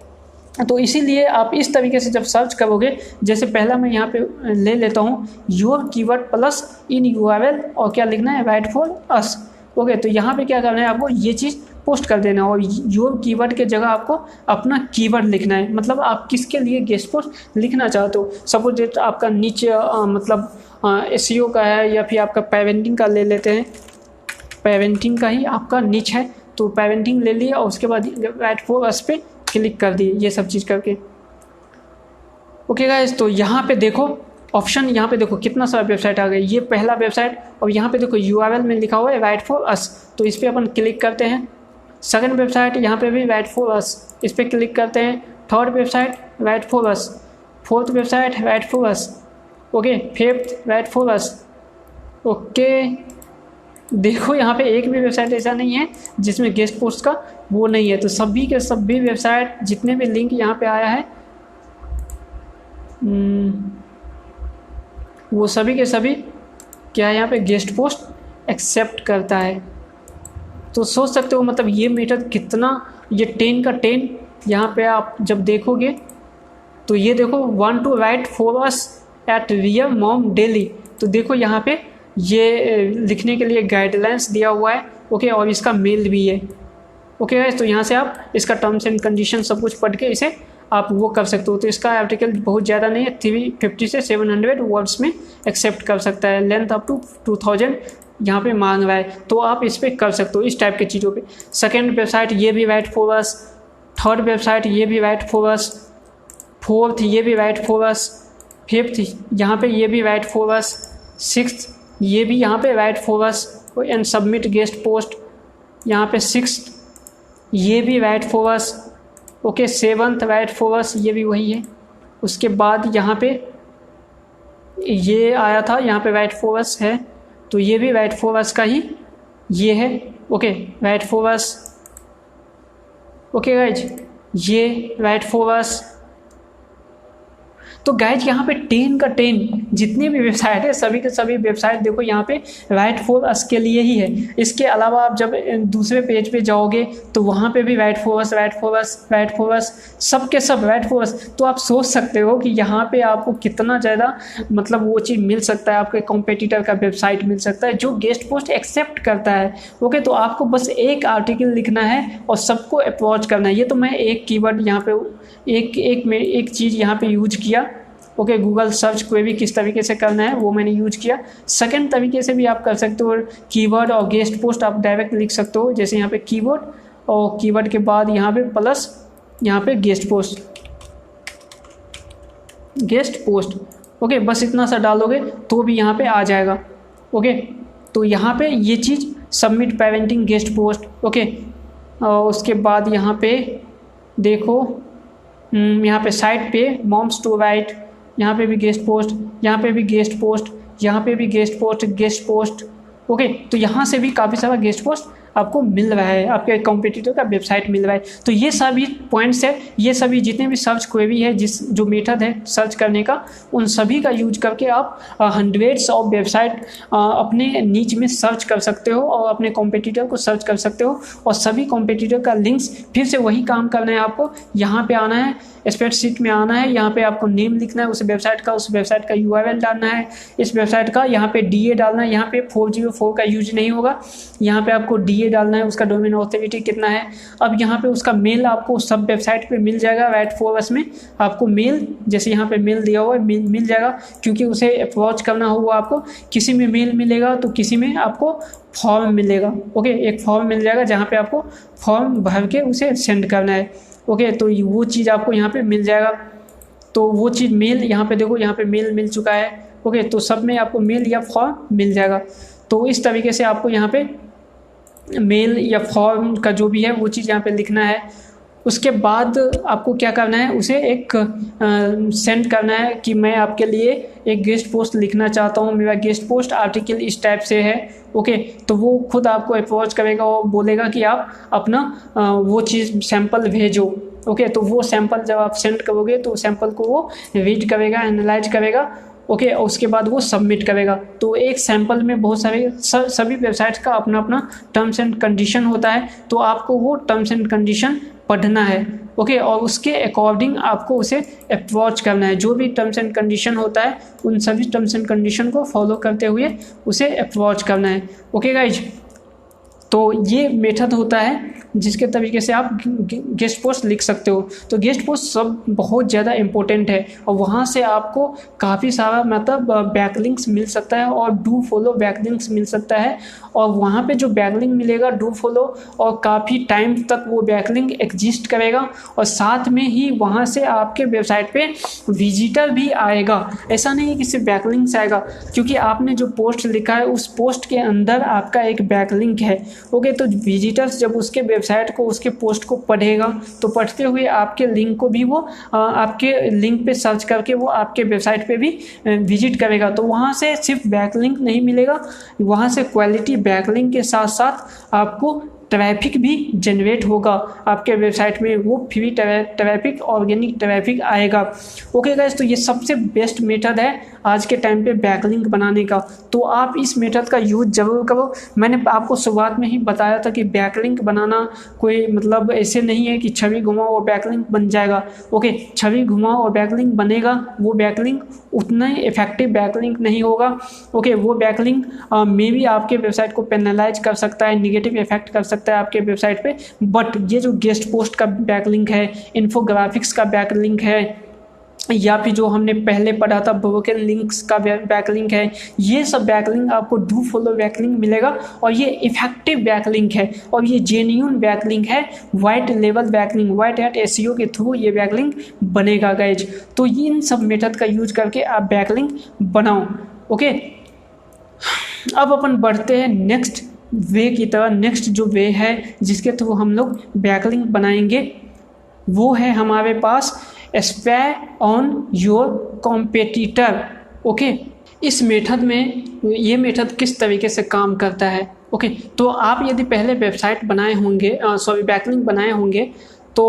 तो इसीलिए आप इस तरीके से जब सर्च करोगे, जैसे पहला मैं यहाँ पे ले लेता हूँ your keyword plus in URL, और क्या लिखना है, राइट फॉर अस। ओके, तो यहाँ पे क्या करना है, आपको ये चीज़ पोस्ट कर देना है और योर कीवर्ड के जगह आपको अपना कीवर्ड लिखना है, मतलब आप किसके लिए गेस्ट पोस्ट लिखना चाहते हो। सपोज डेट आपका नीचे मतलब एसईओ का है या फिर आपका पेरेंटिंग का ले लेते हैं, पेरेंटिंग का ही आपका नीच है, तो पेरेंटिंग ले लिया और उसके बाद राइट फॉर अस पे क्लिक कर दिए, ये सब चीज़ करके। ओके गाइस, तो यहाँ पे देखो ऑप्शन, यहाँ पे देखो कितना सारा वेबसाइट आ गया, ये पहला वेबसाइट, और यहाँ पे देखो यूआरएल में लिखा हुआ है राइट फॉर अस, तो इस पर अपन क्लिक करते हैं। सेकंड वेबसाइट, यहाँ पे भी राइट फॉर अस, इस पर क्लिक करते हैं। Third website right for us, fourth website right for us, okay, fifth right for us. Okay, देखो यहाँ पे एक भी वेबसाइट ऐसा नहीं है जिसमें गेस्ट पोस्ट का वो नहीं है, तो सभी के सभी वेबसाइट जितने भी लिंक यहाँ पे आया है वो सभी के सभी क्या यहाँ पे गेस्ट पोस्ट एक्सेप्ट करता है। तो सोच सकते हो मतलब ये मेथड कितना, ये 10 का 10 यहाँ पे आप जब देखोगे तो ये देखो want to write for us at rear mom daily, तो देखो यहाँ पे ये लिखने के लिए गाइडलाइंस दिया हुआ है। ओके, और इसका मेल भी है। ओके गाइस, तो यहाँ से आप इसका टर्म्स एंड कंडीशन सब कुछ पढ़ के इसे आप वो कर सकते हो। तो इसका आर्टिकल बहुत ज़्यादा नहीं है, 350 से 700 वर्ड्स में एक्सेप्ट कर सकता है, लेंथ अप टू 2000 यहाँ पे मांग रहा है, तो आप इस पर कर सकते हो इस टाइप की चीज़ों पे। सेकेंड वेबसाइट ये भी right for us, third website ये भी राइट फॉर अस, फोर्थ ये भी राइट फॉर अस, फिफ्थ यहाँ पे ये भी राइट फॉर अस, सिक्स्थ ये भी यहाँ पे right for us and submit guest post, यहाँ पे सिक्स्थ ये भी right for us. Okay, seventh right for अस, ये भी वही है। उसके बाद यहाँ पे ये आया था, यहाँ पे राइट फॉर अस है, तो ये भी राइट फॉर अस का ही ये है। Okay, right for us. Okay guys, ये राइट फॉर अस। तो गाइज यहाँ पे 10 का 10 जितनी भी वेबसाइट है सभी के सभी वेबसाइट देखो यहाँ पे राइट फॉर अस के लिए ही है। इसके अलावा आप जब दूसरे पेज पे जाओगे तो वहाँ पे भी right for us, right for us, right for अस, सब के सब राइट फॉर अस। तो आप सोच सकते हो कि यहाँ पे आपको कितना ज़्यादा मतलब वो चीज़ मिल सकता है, आपके कॉम्पिटिटर का वेबसाइट मिल सकता है जो गेस्ट पोस्ट एक्सेप्ट करता है। ओके, तो आपको बस एक आर्टिकल लिखना है और सबको अप्रोच करना है। ये तो मैं एक कीवर्ड यहाँ पे एक चीज़ यहाँ पे यूज किया। ओके, गूगल सर्च क्वेरी किस तरीके से करना है वो मैंने यूज किया। सेकंड तरीके से भी आप कर सकते हो, कीवर्ड और गेस्ट पोस्ट आप डायरेक्ट लिख सकते हो, जैसे यहाँ पे कीवर्ड और कीवर्ड के बाद यहाँ पे प्लस यहाँ पे गेस्ट पोस्ट। ओके, बस इतना सा डालोगे तो भी यहाँ पे आ जाएगा। ओके, तो यहाँ पे ये चीज़ submit parenting guest post. Okay, और उसके बाद यहाँ पे देखो यहाँ पे साइट पे मॉम्स टू राइट, यहाँ पे भी गेस्ट पोस्ट, यहाँ पे भी गेस्ट पोस्ट, यहाँ पे भी गेस्ट पोस्ट। ओके, तो यहाँ से भी काफ़ी सारा गेस्ट पोस्ट आपको मिल रहा है, आपके कॉम्पिटिटर का वेबसाइट मिल रहा है। तो ये सभी पॉइंट्स है, ये सभी जितने भी सर्च क्वेरी है, जो मेथड है सर्च करने का, उन सभी का यूज करके आप हंड्रेड्स ऑफ वेबसाइट अपने नीच में सर्च कर सकते हो और अपने कॉम्पिटिटर को सर्च कर सकते हो। और सभी कॉम्पिटिटर का लिंक्स, फिर से वही काम करना है आपको, यहाँ पे आना है, स्प्रेडशीट में आना है, यहाँ पे आपको नेम लिखना है उस वेबसाइट का URL डालना है, इस वेबसाइट का यहाँ पे DA डालना है, यहाँ पे 404 का यूज नहीं होगा, यहाँ पे आपको DA डालना है, उसका डोमेन ऑथोरिटी कितना है। अब यहाँ पे उसका मेल आपको सब वेबसाइट पे मिल जाएगा, राइट फॉरवर्ड में आपको मेल, जैसे यहाँ पे मेल दिया हुआ है, मिल जाएगा, क्योंकि उसे अप्रोच करना होगा आपको। किसी में मेल मिलेगा तो किसी में आपको फॉर्म मिलेगा, ओके, एक फॉर्म मिल जाएगा जहाँ पे आपको फॉर्म भर के उसे सेंड करना है, ओके। तो वो चीज़ आपको यहाँ पे मिल जाएगा। तो वो चीज़ मेल, यहाँ पे देखो, यहाँ पे मेल मिल चुका है, ओके। तो सब में आपको मेल या फॉर्म मिल जाएगा। तो इस तरीके से आपको यहाँ पे मेल या फॉर्म का जो भी है वो चीज़ यहाँ पे लिखना है। उसके बाद आपको क्या करना है, उसे एक सेंड करना है कि मैं आपके लिए एक गेस्ट पोस्ट लिखना चाहता हूँ, मेरा गेस्ट पोस्ट आर्टिकल इस टाइप से है, ओके। तो वो खुद आपको अप्रोच करेगा और बोलेगा कि आप अपना वो चीज़ सैंपल भेजो, ओके। तो वो सैंपल जब आप सेंड करोगे तो सैंपल को वो रीड करेगा, एनालाइज करेगा, ओके, और उसके बाद वो सबमिट करेगा। तो एक सैंपल में बहुत सारे सभी वेबसाइट्स का अपना अपना टर्म्स एंड कंडीशन होता है, तो आपको वो टर्म्स एंड कंडीशन पढ़ना है, ओके, और उसके अकॉर्डिंग आपको उसे अप्रोच करना है। जो भी टर्म्स एंड कंडीशन होता है उन सभी टर्म्स एंड कंडीशन को फॉलो करते हुए उसे अप्रोच करना है, ओके गाइज। तो ये मेथड होता है जिसके तरीके से आप गेस्ट पोस्ट लिख सकते हो। तो गेस्ट पोस्ट सब बहुत ज़्यादा इम्पोर्टेंट है और वहाँ से आपको काफ़ी सारा मतलब बैकलिंक्स मिल सकता है और डू फॉलो बैकलिंक्स मिल सकता है। और वहाँ पे जो बैकलिंक मिलेगा डू फॉलो, और काफ़ी टाइम तक वो बैकलिंक एग्जिस्ट करेगा और साथ में ही वहाँ से आपके वेबसाइट पे विजिटर भी आएगा। ऐसा नहीं है कि सिर्फ बैकलिंक्स आएगा, क्योंकि आपने जो पोस्ट लिखा है उस पोस्ट के अंदर आपका एक बैकलिंक है, ओके। तो विजिटर्स जब उसके वेबसाइट को, उसके पोस्ट को पढ़ेगा तो पढ़ते हुए आपके लिंक को भी वो आपके लिंक पे सर्च करके वो आपके वेबसाइट पे भी विजिट करेगा। तो वहाँ से सिर्फ बैकलिंक नहीं मिलेगा, वहाँ से क्वालिटी बैकलिंक के साथ साथ आपको ट्रैफिक भी जनरेट होगा आपके वेबसाइट में, वो फ्री ट्रैफिक, ऑर्गेनिक ट्रैफिक आएगा, ओके गाइस। तो ये सबसे बेस्ट मेथड है आज के टाइम पे बैकलिंक बनाने का। तो आप इस मेथड का यूज़ ज़रूर करो। मैंने आपको शुरुआत में ही बताया था कि बैकलिंक बनाना कोई मतलब ऐसे नहीं है कि छवि घुमाओ और बैकलिंक बन जाएगा, ओके। छवि घुमाओ और बैकलिंक बनेगा, वो बैकलिंक उतना ही इफेक्टिव बैकलिंक नहीं होगा, ओके। वो बैकलिंक मे भी आपके वेबसाइट को पेनलाइज कर सकता है, निगेटिव इफेक्ट कर सकता है आपके वेबसाइट पे। बट ये जो गेस्ट पोस्ट का बैकलिंक है, इन्फोग्राफिक्स का बैकलिंक है, या फिर जो हमने पहले पढ़ा था ब्रोकन लिंक्स का बैकलिंक है, ये सब बैकलिंक आपको डू फॉलो बैकलिंक मिलेगा और ये इफेक्टिव बैकलिंक है और ये जेन्युइन बैकलिंक है। White level backlink, white hat SEO के थ्रू ये बैकलिंक बनेगा गाइज। तो इन सब मेथड का यूज करके आप बैकलिंक बनाओ, ओके। अब अपन बढ़ते हैं नेक्स्ट वे की तरह। नेक्स्ट जो वे है जिसके थ्रू हम लोग बैकलिंक बनाएंगे वो है हमारे पास spy on your competitor, okay. इस मेथड में ये मेथड किस तरीके से काम करता है, ओके। तो आप यदि पहले वेबसाइट बनाए होंगे, बैकलिंक बनाए होंगे, तो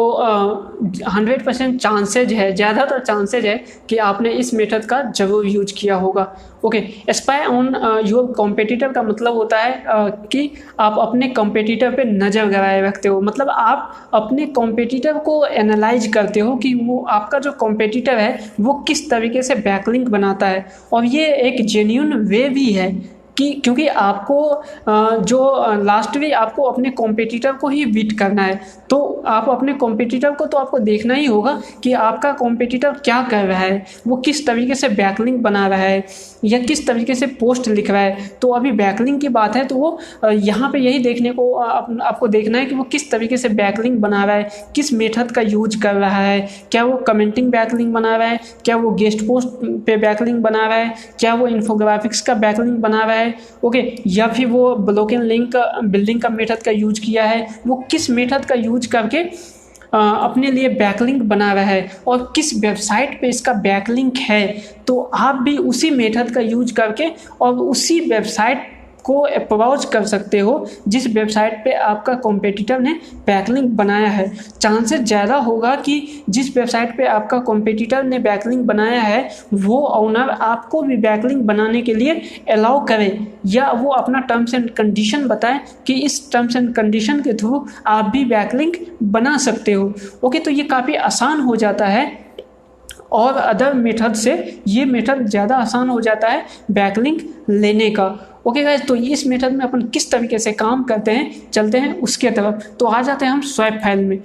100% चांसेज है, ज़्यादातर चांसेज है कि आपने इस मेथड का ज़रूर यूज किया होगा, okay. Spy on your competitor का मतलब होता है कि आप अपने कॉम्पिटिटर पे नज़र गड़ाए रखते हो। मतलब आप अपने कॉम्पिटिटर को एनालाइज करते हो कि वो आपका जो कॉम्पिटिटर है वो किस तरीके से बैकलिंक बनाता है। और ये एक जेन्युइन वे भी है कि क्योंकि आपको जो लास्ट में आपको अपने कॉम्पिटिटर को ही बीट करना है, तो आप अपने कॉम्पिटिटर को तो आपको देखना ही होगा कि आपका कॉम्पिटिटर क्या कर रहा है, वो किस तरीके से बैकलिंक बना रहा है या किस तरीके से पोस्ट लिख रहा है। तो अभी बैकलिंक की बात है तो वो यहाँ पे यही देखने को आपको देखना है कि वो किस तरीके से बैकलिंक बना रहा है, किस मेथड का यूज कर रहा है। क्या वो कमेंटिंग बैकलिंक बना रहा है, क्या वो गेस्ट पोस्ट पे बैकलिंक बना रहा है, क्या वो इन्फोग्राफिक्स का बैकलिंक बना रहा है, ओके, या फिर वो ब्लॉकिंग लिंक बिल्डिंग का मेथड का यूज किया है। वो किस मेथड का यूज करके अपने लिए बैकलिंक बना रहा है और किस वेबसाइट पे इसका बैकलिंक है। तो आप भी उसी मेथड का यूज करके और उसी वेबसाइट को अप्रोच कर सकते हो जिस वेबसाइट पे आपका कॉम्पिटिटर ने बैकलिंक बनाया है। चांसेस ज़्यादा होगा कि जिस वेबसाइट पे आपका कॉम्पिटिटर ने बैकलिंक बनाया है वो ओनर आपको भी बैकलिंक बनाने के लिए अलाउ करे, या वो अपना टर्म्स एंड कंडीशन बताए कि इस टर्म्स एंड कंडीशन के थ्रू आप भी बैकलिंक बना सकते हो। ओके, तो ये काफ़ी आसान हो जाता है और अदर मेथड से ये मेथड ज़्यादा आसान हो जाता है बैकलिंक लेने का। ओके गाइस, तो इस मेथड में अपन किस तरीके से काम करते हैं चलते हैं उसके तरफ। तो आ जाते हैं हम स्वैप फाइल में।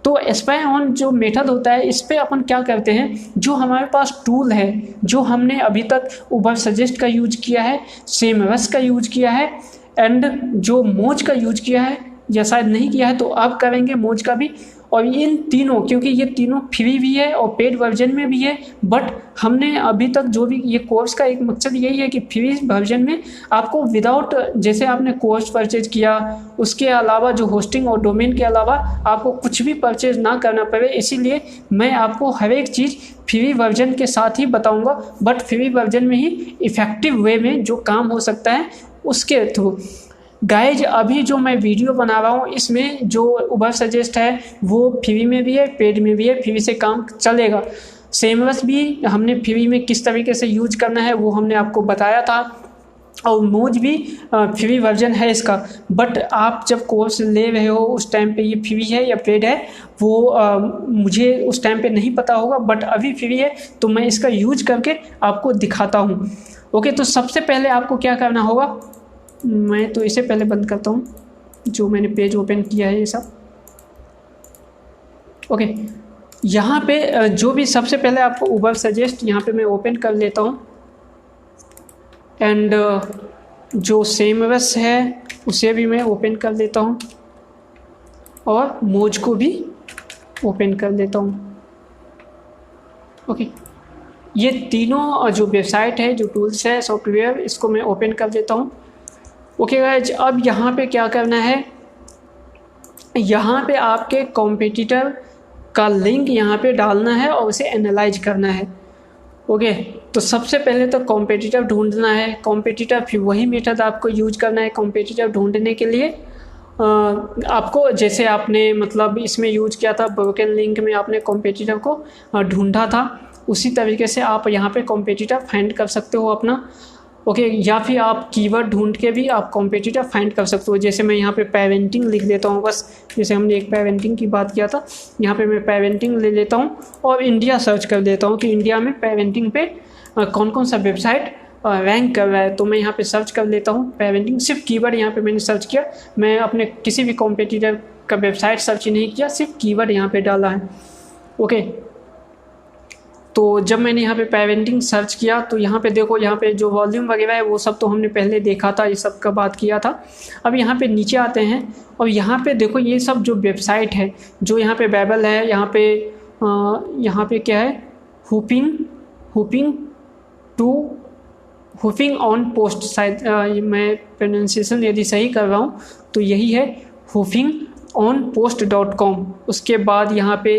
तो स्पाई ऑन जो मेथड होता है इस पर अपन क्या करते हैं, जो हमारे पास टूल है जो हमने अभी तक उबर सजेस्ट का यूज किया है, सेमरस का यूज किया है एंड जो मोज का यूज किया है, या शायद नहीं किया है तो अब करेंगे मोज का भी। और इन तीनों, क्योंकि ये तीनों फ्री भी है और पेड वर्जन में भी है, बट हमने अभी तक जो भी ये कोर्स का एक मकसद यही है कि फ्री वर्जन में आपको विदाउट, जैसे आपने कोर्स परचेज किया उसके अलावा जो होस्टिंग और डोमेन के अलावा आपको कुछ भी परचेज ना करना पड़े, इसीलिए मैं आपको हर एक चीज़ फ्री वर्जन के साथ ही बताऊंगा, बट फ्री वर्जन में ही इफ़ेक्टिव वे में जो काम हो सकता है उसके थ्रू। गाइज, अभी जो मैं वीडियो बना रहा हूँ इसमें जो उबर सजेस्ट है वो फ्री में भी है पेड में भी है, फ्री से काम चलेगा। सेमरस भी हमने फ्री में किस तरीके से यूज करना है वो हमने आपको बताया था, और मोज भी फ्री वर्जन है इसका। बट आप जब कोर्स ले रहे हो उस टाइम पे ये फ्री है या पेड है वो मुझे उस टाइम पे नहीं पता होगा, बट अभी फ्री है तो मैं इसका यूज करके आपको दिखाता हूँ। ओके, तो सबसे पहले आपको क्या करना होगा, मैं तो इसे पहले बंद करता हूँ जो मैंने पेज ओपन किया है ये सब। ओके, यहाँ पे जो भी सबसे पहले आपको उबर सजेस्ट यहाँ पे मैं ओपन कर लेता हूँ एंड जो सेमरस है उसे भी मैं ओपन कर लेता हूँ और मोज को भी ओपन कर लेता हूँ। ओके, ये तीनों जो वेबसाइट है, जो टूल्स है, सॉफ्टवेयर, इसको मैं ओपन कर देता हूँ। ओके गाइज, अब यहाँ पे क्या करना है, यहाँ पे आपके कॉम्पिटिटर का लिंक यहाँ पे डालना है और उसे एनालाइज करना है। ओके, तो सबसे पहले तो कॉम्पिटिटर ढूंढना है, कॉम्पिटिटर, फिर वही मेथड आपको यूज करना है कॉम्पिटिटर ढूंढने के लिए। आपको जैसे आपने मतलब इसमें यूज किया था ब्रोकन लिंक में, आपने कॉम्पिटिटर को ढूंढा था, उसी तरीके से आप यहाँ पे कॉम्पिटिटर फाइंड कर सकते हो अपना। ओके, या फिर आप कीवर्ड ढूंढ के भी आप कॉम्पिटिटर फाइंड कर सकते हो। जैसे मैं यहाँ पे पेरेंटिंग लिख देता हूँ बस, जैसे हमने एक पेरेंटिंग की बात किया था, यहाँ पे मैं पेरेंटिंग ले लेता हूँ और इंडिया सर्च कर देता हूँ कि इंडिया में पेरेंटिंग पे कौन कौन सा वेबसाइट रैंक कर रहा है। तो मैं यहाँ पे सर्च कर लेता हूँ पेरेंटिंग, सिर्फ कीवर्ड यहाँ पे मैंने सर्च किया, मैं अपने किसी भी कॉम्पिटिटर का वेबसाइट सर्च ही नहीं किया, सिर्फ कीवर्ड यहाँ पे डाला है। ओके, तो जब मैंने यहाँ पे पेरेंटिंग सर्च किया तो यहाँ पे देखो, यहाँ पे जो वॉल्यूम वगैरह है वो सब तो हमने पहले देखा था, ये सब का बात किया था। अब यहाँ पे नीचे आते हैं और यहाँ पे देखो ये सब जो वेबसाइट है, जो यहाँ पे बाइबल है, यहाँ पे क्या है, हुपिंग ऑन पोस्ट, शायद मैं प्रोनाउंसिएशन यदि सही कर रहा हूँ तो यही है, huffingtonpost.com। उसके बाद यहाँ पे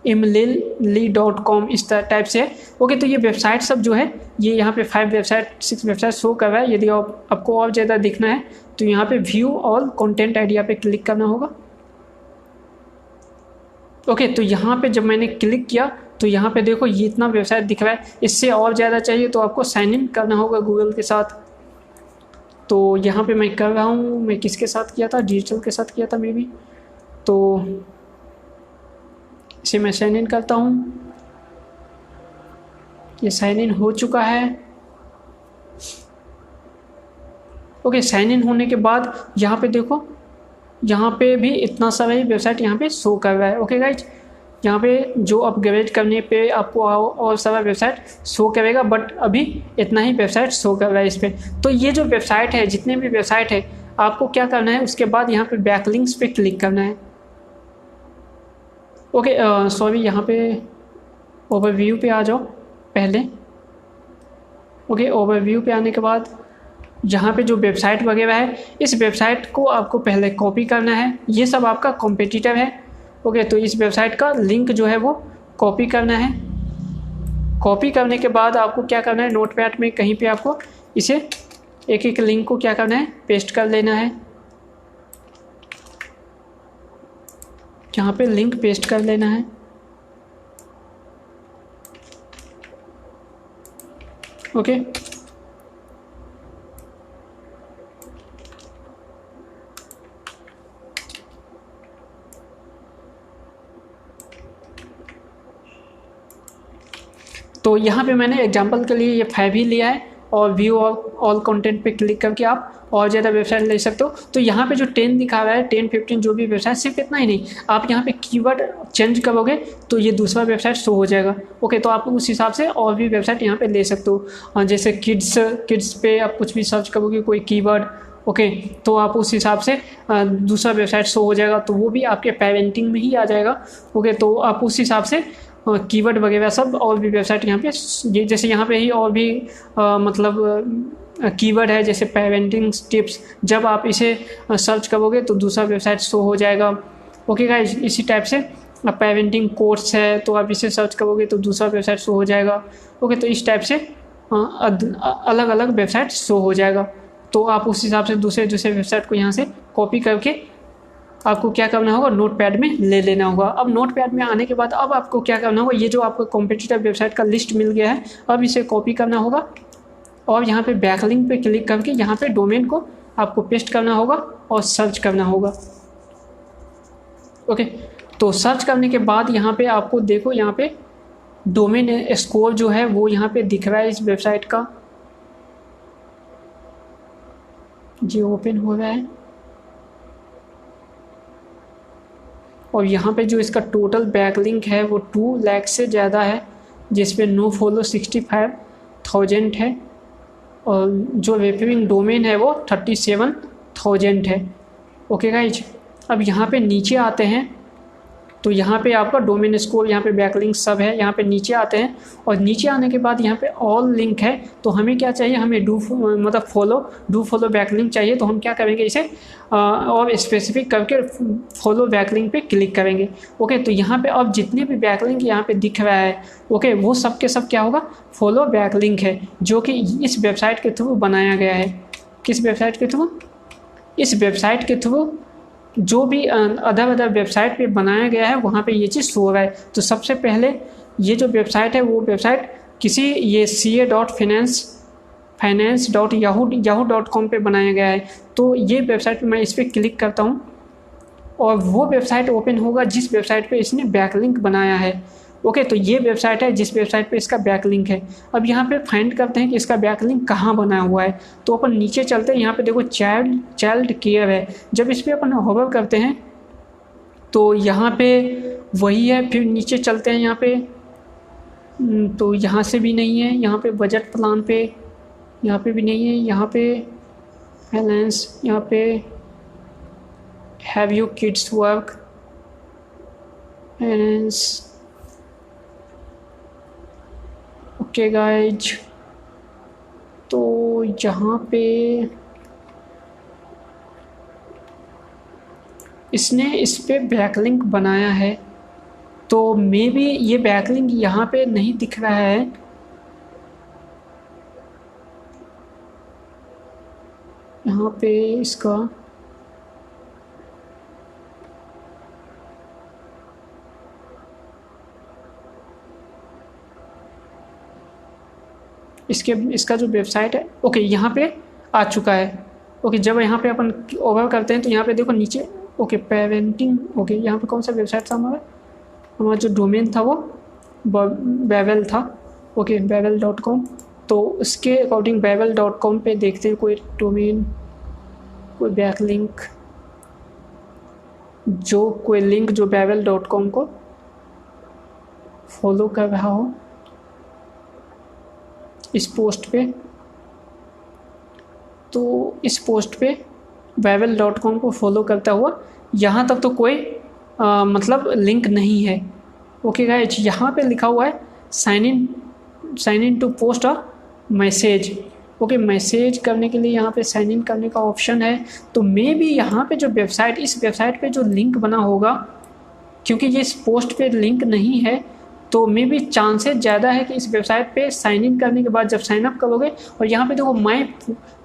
imlily.com इस टाइप से। ओके, तो ये वेबसाइट सब जो है, ये यहाँ पे 6 वेबसाइट शो कर रहा है। यदि आपको और ज़्यादा दिखना है तो यहाँ पे व्यू ऑल कंटेंट आइडिया पे क्लिक करना होगा। ओके, तो यहाँ पे जब मैंने क्लिक किया तो यहाँ पे देखो ये इतना वेबसाइट दिख रहा है। इससे और ज़्यादा चाहिए तो आपको साइन इन करना होगा गूगल के साथ। तो यहाँ पे मैं कर रहा हूँ, मैं किसके साथ किया था, डिजिटल के साथ किया था मे बी। तो इसे मैं साइन इन करता हूँ, ये साइन इन हो चुका है। ओके, साइन इन होने के बाद यहाँ पे देखो, यहाँ पे भी इतना सारा ही वेबसाइट यहाँ पे शो कर रहा है। ओके गाइज, यहाँ पे जो अपग्रेड करने पे आपको और सारा वेबसाइट शो करेगा, बट अभी इतना ही वेबसाइट शो कर रहा है इस पर। तो ये जो वेबसाइट है, जितने भी वेबसाइट है, आपको क्या करना है, उसके बाद यहाँ पे बैकलिंक्स पे क्लिक करना है। ओके, सॉरी, यहाँ पे ओवरव्यू पे आ जाओ पहले। ओके, ओवरव्यू पे आने के बाद यहाँ पे जो वेबसाइट वगैरह है, इस वेबसाइट को आपको पहले कॉपी करना है। ये सब आपका कॉम्पिटिटर है। ओके, तो इस वेबसाइट का लिंक जो है वो कॉपी करना है। कॉपी करने के बाद आपको क्या करना है, नोटपैड में कहीं पे आपको इसे एक एक लिंक को क्या करना है, पेस्ट कर लेना है। यहाँ पे लिंक पेस्ट कर लेना है। ओके, तो यहाँ पे मैंने एग्जांपल के लिए ये 5 ही लिया है और व्यू ऑल कंटेंट पे क्लिक करके आप और ज़्यादा वेबसाइट ले सकते हो। तो यहाँ पे जो 10 दिखा हुआ है, 10 15 जो भी वेबसाइट, सिर्फ इतना ही नहीं, आप यहाँ पे कीवर्ड चेंज करोगे तो ये दूसरा वेबसाइट शो हो जाएगा। ओके, तो आप उस हिसाब से और भी वेबसाइट यहाँ पे ले सकते हो। जैसे किड्स पे आप कुछ भी सर्च करोगे कोई कीवर्ड, ओके, तो आप उस हिसाब से दूसरा वेबसाइट शो हो जाएगा, तो वो भी आपके पेरेंटिंग में ही आ जाएगा। ओके, तो आप उस हिसाब से कीवर्ड वगैरह सब और भी वेबसाइट यहाँ पे, जैसे यहाँ पे ही और भी मतलब कीवर्ड है, जैसे पेरेंटिंग टिप्स, जब आप इसे सर्च करोगे तो दूसरा वेबसाइट शो हो जाएगा। ओके गाइस, इसी टाइप से पेरेंटिंग कोर्स है तो आप इसे सर्च करोगे तो दूसरा वेबसाइट शो हो जाएगा। ओके, तो इस टाइप से अलग अलग वेबसाइट शो हो जाएगा। तो आप उस हिसाब से दूसरे वेबसाइट को यहाँ से कॉपी करके आपको क्या करना होगा, नोटपैड में ले लेना होगा। अब नोटपैड में आने के बाद अब आपको क्या करना होगा, ये जो आपको कॉम्पिटिटिव वेबसाइट का लिस्ट मिल गया है, अब इसे कॉपी करना होगा और यहाँ पे बैकलिंक पे क्लिक करके यहाँ पे डोमेन को आपको पेस्ट करना होगा और सर्च करना होगा। ओके, तो सर्च करने के बाद यहाँ पे आपको देखो, यहाँ पे डोमेन स्कोर जो है वो यहाँ पे दिख रहा है इस वेबसाइट का, जी ओपन हो रहा है। और यहाँ पे जो इसका टोटल बैकलिंक है वो 2 लाख से ज़्यादा है, जिसपे नो फॉलो 65,000 है और जो रिव्यूइंग डोमेन है वो 37,000 है। ओके गाइज, अब यहाँ पे नीचे आते हैं तो यहाँ पे आपका डोमेन स्कोर, यहाँ पे बैकलिंक सब है। यहाँ पे नीचे आते हैं और नीचे आने के बाद यहाँ पे ऑल लिंक है, तो हमें क्या चाहिए, हमें डू फॉलो बैकलिंक चाहिए। तो हम क्या करेंगे, इसे और स्पेसिफिक करके फॉलो बैकलिंक पे क्लिक करेंगे। ओके, तो यहाँ पे अब जितने भी बैकलिंक यहाँ पे दिख रहा है, ओके, वो सब के सब क्या होगा, फॉलो बैकलिंक है, जो कि इस वेबसाइट के थ्रू बनाया गया है। किस वेबसाइट के थ्रू, इस वेबसाइट के थ्रू जो भी अदर वेबसाइट पे बनाया गया है वहाँ पे ये चीज़ शो हो रहा है। तो सबसे पहले ये जो वेबसाइट है वो वेबसाइट किसी ये ca.finance.yahoo.com पे बनाया गया है। तो ये वेबसाइट मैं इस पर क्लिक करता हूँ और वो वेबसाइट ओपन होगा जिस वेबसाइट पे इसने बैकलिंक बनाया है। ओके, तो ये वेबसाइट है जिस वेबसाइट पे इसका बैकलिंक है। अब यहाँ पे फाइंड करते हैं कि इसका बैकलिंक कहाँ बना हुआ है। तो अपन नीचे चलते हैं, यहाँ पे देखो चाइल्ड केयर है। जब इस पर अपन होवर करते हैं तो यहाँ पे वही है। फिर नीचे चलते हैं, यहाँ पे तो यहाँ से भी नहीं है, यहाँ पे बजट प्लान पे, यहाँ पे भी नहीं है, यहाँ पे बैलेंस, यहाँ पे have you kids work balance. Okay guys, तो यहाँ पे इसने इस पे बैकलिंक बनाया है, तो मे बी ये बैकलिंक यहाँ पे नहीं दिख रहा है। यहाँ पे इसका इसका जो वेबसाइट है, ओके, यहाँ पे आ चुका है। ओके, जब यहाँ पे अपन ओवर करते हैं तो यहाँ पे देखो नीचे, ओके, पेरेंटिंग। ओके, यहाँ पे कौन सा वेबसाइट था हमारा जो डोमेन था वो बेवल था। Okay, bevel.com। तो उसके अकॉर्डिंग bevel.com पे देखते हैं कोई डोमेन, कोई बैकलिंक, कोई लिंक जो bevel.com को फॉलो कर रहा हो इस पोस्ट पे। तो इस पोस्ट पे bevel.com को फॉलो करता हुआ यहाँ तक तो कोई मतलब लिंक नहीं है। ओके गाइज, यहाँ पे लिखा हुआ है sign in to post a message. Okay, message करने के लिए यहाँ पे साइन इन करने का ऑप्शन है। तो मे बी यहाँ पे जो इस वेबसाइट पे जो लिंक बना होगा, क्योंकि ये इस पोस्ट पे लिंक नहीं है, तो मे भी चांसेस ज़्यादा है कि इस वेबसाइट पे साइन इन करने के बाद जब साइन अप करोगे और यहाँ पे देखो माई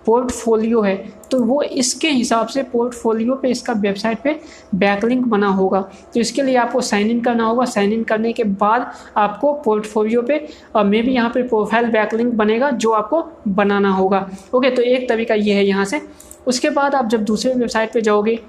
पोर्टफोलियो है, तो वो इसके हिसाब से पोर्टफोलियो पे इसका वेबसाइट पे बैकलिंक बना होगा। तो इसके लिए आपको साइन इन करना होगा। साइन इन करने के बाद आपको पोर्टफोलियो पे मे भी यहाँ पे प्रोफाइल बैकलिंक बनेगा जो आपको बनाना होगा। ओके, तो एक तरीका ये है यहाँ से। उसके बाद आप जब दूसरे वेबसाइट पे जाओगे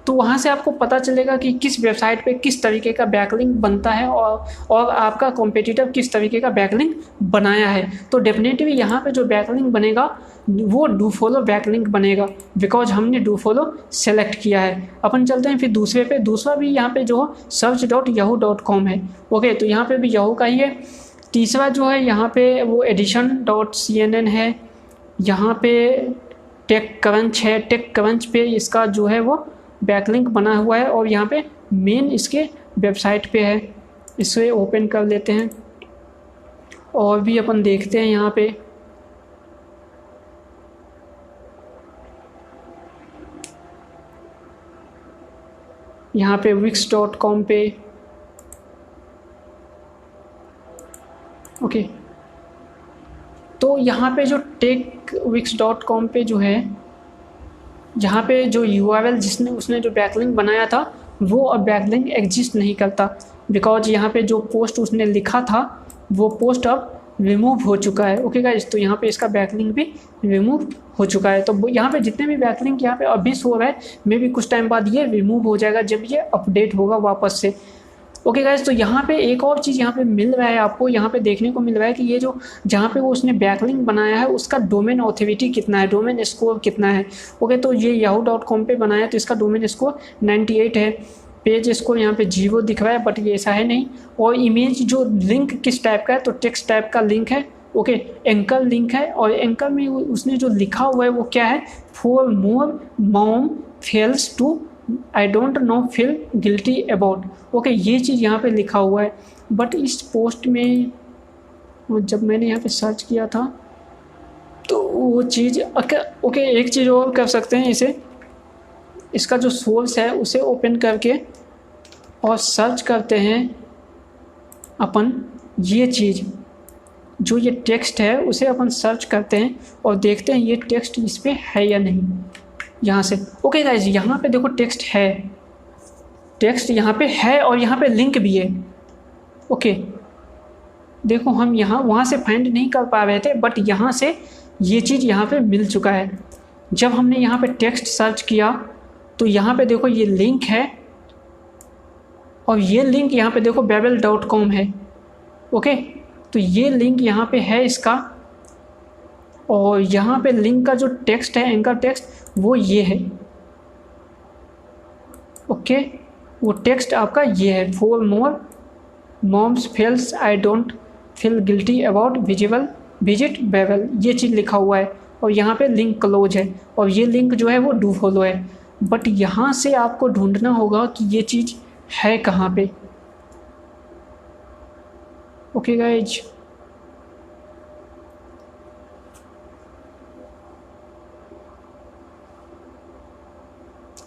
तो वहाँ से आपको पता चलेगा कि किस वेबसाइट पे किस तरीके का बैकलिंक बनता है और आपका कॉम्पिटिटर किस तरीके का बैकलिंक बनाया है। तो डेफिनेटली यहाँ पे जो बैकलिंक बनेगा वो डू फॉलो बैकलिंक बनेगा, बिकॉज हमने डू फॉलो सेलेक्ट किया है। अपन चलते हैं फिर दूसरे पे। दूसरा भी यहाँ पे जो search.yahoo.com है। ओके, तो यहाँ पे भी याहू का ही है। तीसरा जो है यहाँ पे वो edition.cnn है। यहाँ पे टेक क्रंच है। टेक क्रंच पे इसका जो है वो बैकलिंक बना हुआ है और यहाँ पे मेन इसके वेबसाइट पे है। इसे ओपन कर लेते हैं और भी अपन देखते हैं यहाँ पे। यहाँ पे wix.com पे ओके, तो यहाँ पे जो wix.com पे जो है, यहाँ पे जो URL जिसने उसने जो बैकलिंक बनाया था वो अब बैकलिंक एग्जिस्ट नहीं करता, बिकॉज यहाँ पे जो पोस्ट उसने लिखा था वो पोस्ट अब रिमूव हो चुका है। ओके गाइस, तो यहाँ पे इसका बैकलिंक भी रिमूव हो चुका है। तो यहाँ पे जितने भी बैकलिंक यहाँ पे अभी शो रहा है, मे भी कुछ टाइम बाद ये रिमूव हो जाएगा जब ये अपडेट होगा वापस से। ओके गाइस, तो यहाँ पे एक और चीज़ यहाँ पे मिल रहा है, आपको यहाँ पे देखने को मिल रहा है कि ये जो जहाँ पे वो उसने बैकलिंक बनाया है उसका डोमेन ऑथोरिटी कितना है, डोमेन स्कोर कितना है। ओके, तो ये yahoo.com पे बनाया तो इसका डोमेन स्कोर 98 है। पेज स्कोर यहाँ पे 0 दिख रहा है, बट ये ऐसा है नहीं। और इमेज जो लिंक किस टाइप का है, तो टेक्स्ट टाइप का लिंक है। ओके, एंकर लिंक है और एंकर में उसने जो लिखा हुआ है वो क्या है, for more mom fails to I don't know feel guilty about. Okay, ये चीज़ यहाँ पे लिखा हुआ है, बट इस पोस्ट में जब मैंने यहाँ पे सर्च किया था तो वो चीज़ ओके, एक चीज़ और कर सकते हैं, इसे इसका जो सोर्स है उसे ओपन करके और सर्च करते हैं अपन ये चीज़, जो ये टेक्स्ट है उसे अपन सर्च करते हैं और देखते हैं ये टेक्स्ट इस पर है या नहीं यहाँ से। ओके गाइस, यहाँ पे देखो टेक्स्ट है, टेक्स्ट यहाँ पे है और यहाँ पे लिंक भी है। ओके, देखो हम यहाँ वहाँ से फाइंड नहीं कर पा रहे थे, बट यहाँ से ये चीज़ यहाँ पे मिल चुका है। जब हमने यहाँ पे टेक्स्ट सर्च किया तो यहाँ पे देखो ये लिंक है और ये लिंक यहाँ पे देखो babel.com है। ओके, तो ये लिंक यहाँ पे है इसका, और यहाँ पे लिंक का जो टेक्स्ट है, एंकर टेक्स्ट, वो ये है। ओके, वो टेक्स्ट आपका ये है, for more moms fails I don't feel guilty about visit Babble, ये चीज़ लिखा हुआ है और यहाँ पे लिंक क्लोज है और ये लिंक जो है वो डू फॉलो है। बट यहाँ से आपको ढूंढना होगा कि ये चीज़ है कहाँ पे। ओके गाइज,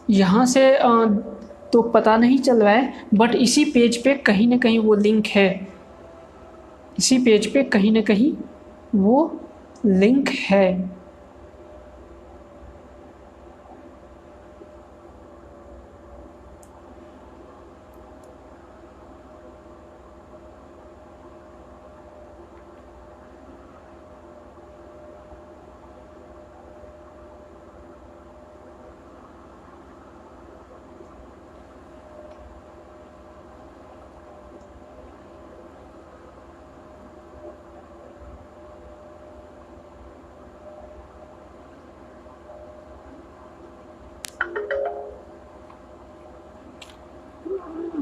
यहाँ से तो पता नहीं चल रहा है, बट इसी पेज पे कहीं ना कहीं वो लिंक है, इसी पेज पे कहीं ना कहीं वो लिंक है।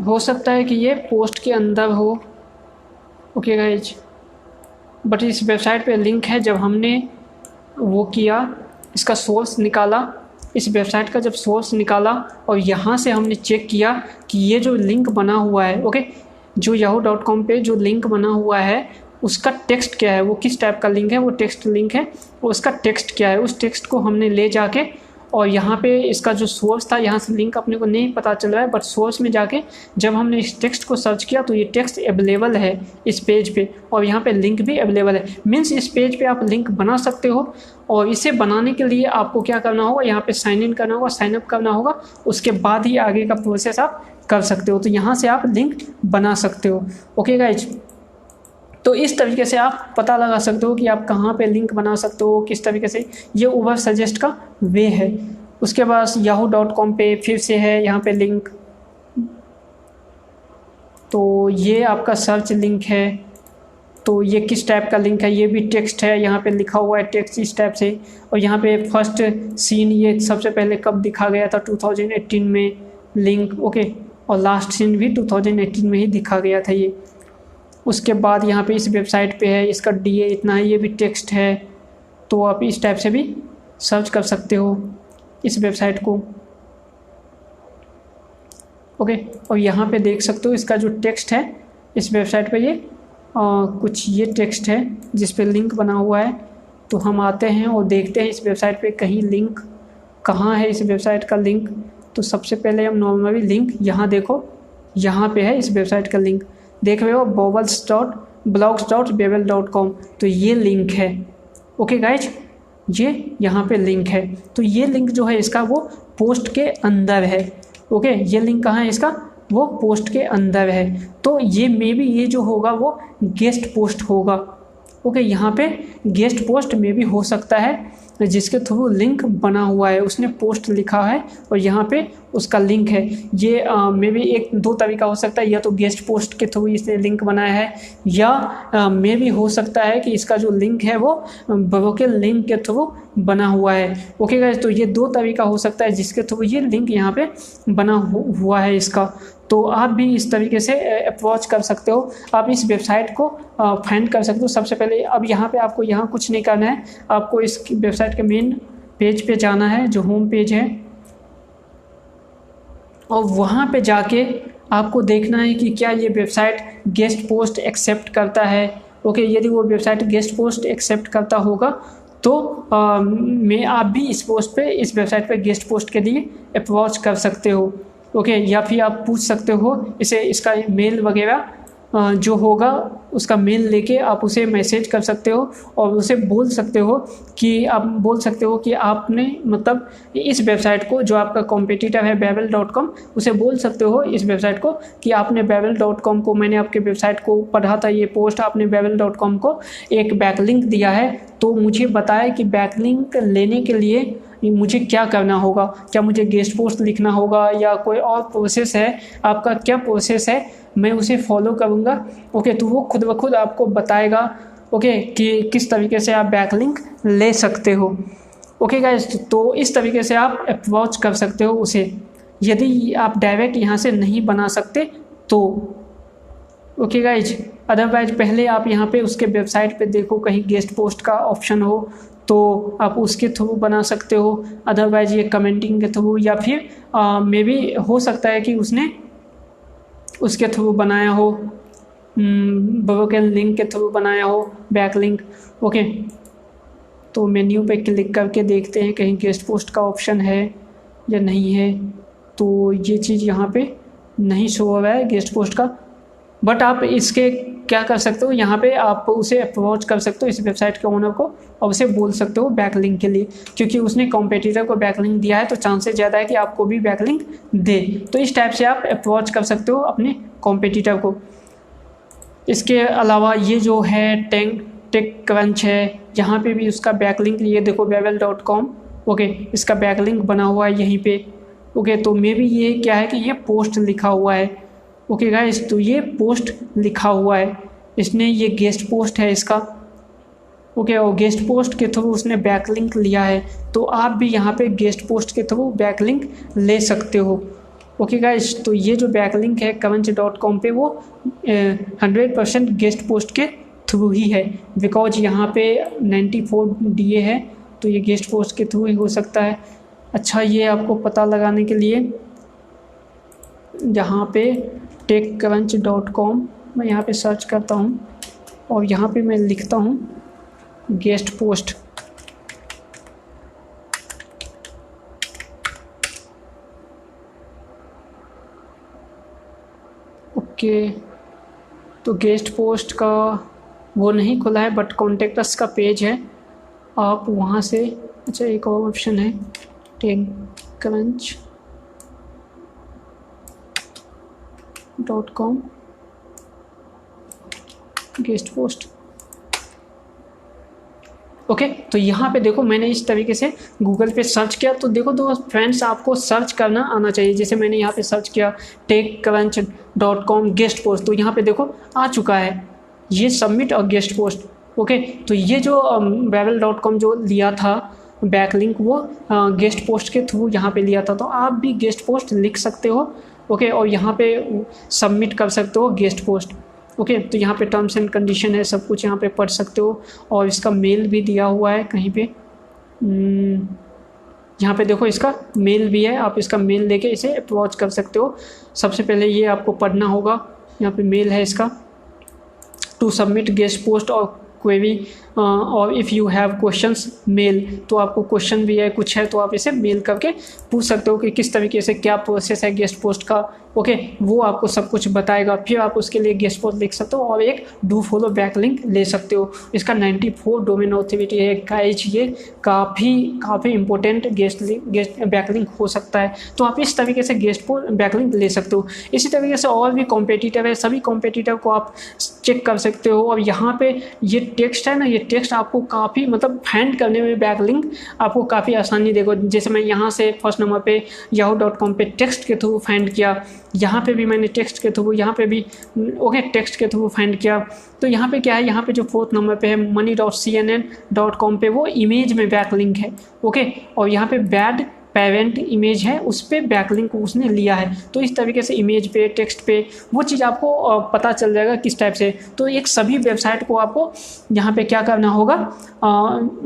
हो सकता है कि ये पोस्ट के अंदर हो। ओके गाइज, बट इस वेबसाइट पे लिंक है। जब हमने वो किया, इसका सोर्स निकाला, इस वेबसाइट का जब सोर्स निकाला और यहाँ से हमने चेक किया कि ये जो लिंक बना हुआ है, ओके, जो yahoo.com पे जो लिंक बना हुआ है उसका टेक्स्ट क्या है, वो किस टाइप का लिंक है, वो टेक्स्ट लिंक है, और उसका टेक्स्ट क्या है, उस टेक्स्ट को हमने ले जाके और यहाँ पे इसका जो सोर्स था यहाँ से लिंक अपने को नहीं पता चल रहा है, बट सोर्स में जाके जब हमने इस टेक्स्ट को सर्च किया तो ये टेक्स्ट अवेलेबल है इस पेज पे, और यहाँ पे लिंक भी अवेलेबल है। मीन्स इस पेज पे आप लिंक बना सकते हो, और इसे बनाने के लिए आपको क्या करना होगा, यहाँ पे साइन इन करना होगा, साइन अप करना होगा, उसके बाद ही आगे का प्रोसेस आप कर सकते हो। तो यहाँ से आप लिंक बना सकते हो। ओके गाइज, तो इस तरीके से आप पता लगा सकते हो कि आप कहाँ पे लिंक बना सकते हो, किस तरीके से। ये उबर सजेस्ट का वे है। उसके बाद yahoo.com पे फिर से है यहाँ पे लिंक, तो ये आपका सर्च लिंक है। तो ये किस टाइप का लिंक है, ये भी टेक्स्ट है, यहाँ पे लिखा हुआ है टेक्स्ट इस टाइप से। और यहाँ पे फर्स्ट सीन ये सबसे पहले कब दिखा गया था, 2018 में लिंक। ओके, और लास्ट सीन भी 2018 में ही दिखा गया था ये। उसके बाद यहाँ पे इस वेबसाइट पे है, इसका DA इतना है, ये भी टेक्स्ट है। तो आप इस टाइप से भी सर्च कर सकते हो इस वेबसाइट को। ओके, और यहाँ पे देख सकते हो इसका जो टेक्स्ट है इस वेबसाइट पे, ये कुछ ये टेक्स्ट है जिस पे लिंक बना हुआ है। तो हम आते हैं और देखते हैं इस वेबसाइट पे कहीं लिंक कहाँ है, इस वेबसाइट का लिंक। तो सबसे पहले हम नॉर्मली लिंक यहाँ देखो, यहाँ पे है इस वेबसाइट का लिंक, देख रहे हो bobbles.blogs.babel.com। तो ये लिंक है। ओके गाइज, ये यहाँ पे लिंक है। तो ये लिंक जो है इसका वो पोस्ट के अंदर है। ओके, ये लिंक कहाँ है इसका, वो पोस्ट के अंदर है। तो ये मे बी ये जो होगा वो गेस्ट पोस्ट होगा। ओके, यहाँ पे गेस्ट पोस्ट मे बी हो सकता है जिसके थ्रू लिंक बना हुआ है, उसने पोस्ट लिखा है और यहाँ पे उसका लिंक है। ये मे बी एक दो तरीका हो सकता है, या तो गेस्ट पोस्ट के थ्रू इसने लिंक बनाया है, या मे बी हो सकता है कि इसका जो लिंक है वो ब्रोकन लिंक के थ्रू बना हुआ है। ओके गाइस, तो ये दो तरीका हो सकता है जिसके थ्रू ये लिंक यहाँ पे बना हुआ है इसका। तो आप भी इस तरीके से अप्रोच कर सकते हो, आप इस वेबसाइट को फाइंड कर सकते हो। सबसे पहले अब यहाँ पे आपको यहाँ कुछ नहीं करना है, आपको इस वेबसाइट के मेन पेज पे जाना है जो होम पेज है, और वहाँ पे जाके आपको देखना है कि क्या ये वेबसाइट गेस्ट पोस्ट एक्सेप्ट करता है। ओके, यदि वो वेबसाइट गेस्ट पोस्ट एक्सेप्ट करता होगा तो मैं आप भी इस वेबसाइट पे गेस्ट पोस्ट के लिए अप्रोच कर सकते हो। ओके, या फिर आप पूछ सकते हो इसे, इसका मेल वगैरह जो होगा उसका मेल लेके आप उसे मैसेज कर सकते हो, और उसे बोल सकते हो कि आपने मतलब इस वेबसाइट को, जो आपका कॉम्पिटिटर है babel.com, उसे बोल सकते हो इस वेबसाइट को कि आपने babel.com को, मैंने आपके वेबसाइट को पढ़ा था, ये पोस्ट आपने babel.com को एक बैकलिंक दिया है, तो मुझे बताया कि बैकलिंक लेने के लिए मुझे क्या करना होगा, क्या मुझे गेस्ट पोस्ट लिखना होगा या कोई और प्रोसेस है, आपका क्या प्रोसेस है, मैं उसे फॉलो करूँगा। ओके, तो वो खुद ब खुद आपको बताएगा ओके कि किस तरीके से आप बैकलिंक ले सकते हो। ओके गाइस, तो इस तरीके से आप अप्रोच कर सकते हो उसे, यदि आप डायरेक्ट यहाँ से नहीं बना सकते तो। ओके गाइज, अदरवाइज पहले आप यहाँ पे उसके वेबसाइट पे देखो कहीं गेस्ट पोस्ट का ऑप्शन हो तो आप उसके थ्रू बना सकते हो, अदरवाइज ये कमेंटिंग के थ्रू, या फिर मे बी हो सकता है कि उसने उसके थ्रू बनाया हो, ब्रोकन लिंक के थ्रू बनाया हो बैक लिंक। ओके, तो मेन्यू पे क्लिक करके देखते हैं कहीं गेस्ट पोस्ट का ऑप्शन है या नहीं है। तो ये चीज़ यहाँ पे नहीं शो हो रहा है गेस्ट पोस्ट का, बट आप इसके क्या कर सकते हो, यहाँ पे आप उसे अप्रोच कर सकते हो इस वेबसाइट के ओनर को, और उसे बोल सकते हो बैकलिंक के लिए, क्योंकि उसने कॉम्पिटिटर को बैकलिंक दिया है तो चांसेस ज़्यादा है कि आपको भी बैकलिंक दे। तो इस टाइप से आप अप्रोच कर सकते हो अपने कॉम्पिटिटर को। इसके अलावा ये जो है टेक क्रंच है, यहाँ पे भी उसका बैकलिंक, ये देखो babel.com। ओके, इसका बैकलिंक बना हुआ है यहीं पे। ओके, तो मे बी ये क्या है कि ये पोस्ट लिखा हुआ है। ओके गाइस, तो ये पोस्ट लिखा हुआ है, इसने ये गेस्ट पोस्ट है इसका। ओके, और गेस्ट पोस्ट के थ्रू उसने बैकलिंक लिया है, तो आप भी यहाँ पे गेस्ट पोस्ट के थ्रू बैकलिंक ले सकते हो। ओके गाइस, तो ये जो बैकलिंक है क्रंच.com पे वो 100% गेस्ट पोस्ट के थ्रू ही है, बिकॉज यहाँ पे 94 DA है, तो ये गेस्ट पोस्ट के थ्रू ही हो सकता है। अच्छा, ये आपको पता लगाने के लिए यहाँ पे techcrunch.com मैं यहाँ पे सर्च करता हूँ, और यहाँ पे मैं लिखता हूँ गेस्ट पोस्ट। ओके, तो गेस्ट पोस्ट का वो नहीं खुला है, बट कॉन्टेक्ट अस का पेज है, आप वहाँ से। अच्छा, एक और ऑप्शन है techcrunch.com गेस्ट पोस्ट। ओके, तो यहाँ पे देखो मैंने इस तरीके से गूगल पे सर्च किया, तो देखो दोस्त फ्रेंड्स, आपको सर्च करना आना चाहिए। जैसे मैंने यहाँ पे सर्च किया techcrunch.com गेस्ट पोस्ट, तो यहाँ पे देखो आ चुका है ये सबमिट और गेस्ट पोस्ट। ओके, तो ये जो babel.com जो लिया था बैकलिंक, वो गेस्ट पोस्ट के थ्रू यहाँ पे लिया था, तो आप भी गेस्ट पोस्ट लिख सकते हो। ओके, और यहाँ पे सबमिट कर सकते हो गेस्ट पोस्ट। ओके, तो यहाँ पे टर्म्स एंड कंडीशन है, सब कुछ यहाँ पे पढ़ सकते हो, और इसका मेल भी दिया हुआ है कहीं पे। यहाँ पे देखो इसका मेल भी है, आप इसका मेल लेके इसे अप्रोच कर सकते हो। सबसे पहले ये आपको पढ़ना होगा, यहाँ पे मेल है इसका, टू सबमिट गेस्ट पोस्ट और क्वेरी और if you have questions mail, तो आपको क्वेश्चन भी है कुछ है, तो आप इसे मेल करके पूछ सकते हो कि किस तरीके से क्या प्रोसेस है गेस्ट पोस्ट का। ओके, वो आपको सब कुछ बताएगा, फिर आप उसके लिए गेस्ट पोस्ट लिख सकते हो और एक डू फॉलो बैकलिंक ले सकते हो। इसका 94 डोमेन ऑथोरिटी है गाइज, ये काफ़ी इंपॉर्टेंट गेस्ट बैकलिंक हो सकता है, तो आप इस तरीके से गेस्ट पोस्ट बैकलिंक ले सकते हो। इसी तरीके से और भी कॉम्पिटिटिव है, सभी कॉम्पिटिटिव को आप चेक कर सकते हो। और यहाँ पे ये टेक्स्ट है ना, ये टेक्स्ट आपको काफ़ी मतलब फाइंड करने में बैकलिंक आपको काफ़ी आसानी देगा। जैसे मैं यहाँ से फर्स्ट नंबर पे yahoo.com पे टेक्स्ट के थ्रू फाइंड किया, यहाँ पे भी मैंने टेक्स्ट के थ्रू, यहाँ पे भी ओके टेक्स्ट के थ्रू फाइंड किया। तो यहाँ पे क्या है, यहाँ पे जो फोर्थ नंबर पे है money.cnn.com पे वो इमेज में बैकलिंक है। ओके, और यहाँ पे बैड पेरेंट इमेज है, उस पर बैकलिंक उसने लिया है। तो इस तरीके से इमेज पे, टेक्स्ट पे वो चीज़ आपको पता चल जाएगा किस टाइप से। तो एक सभी वेबसाइट को आपको यहाँ पे क्या करना होगा,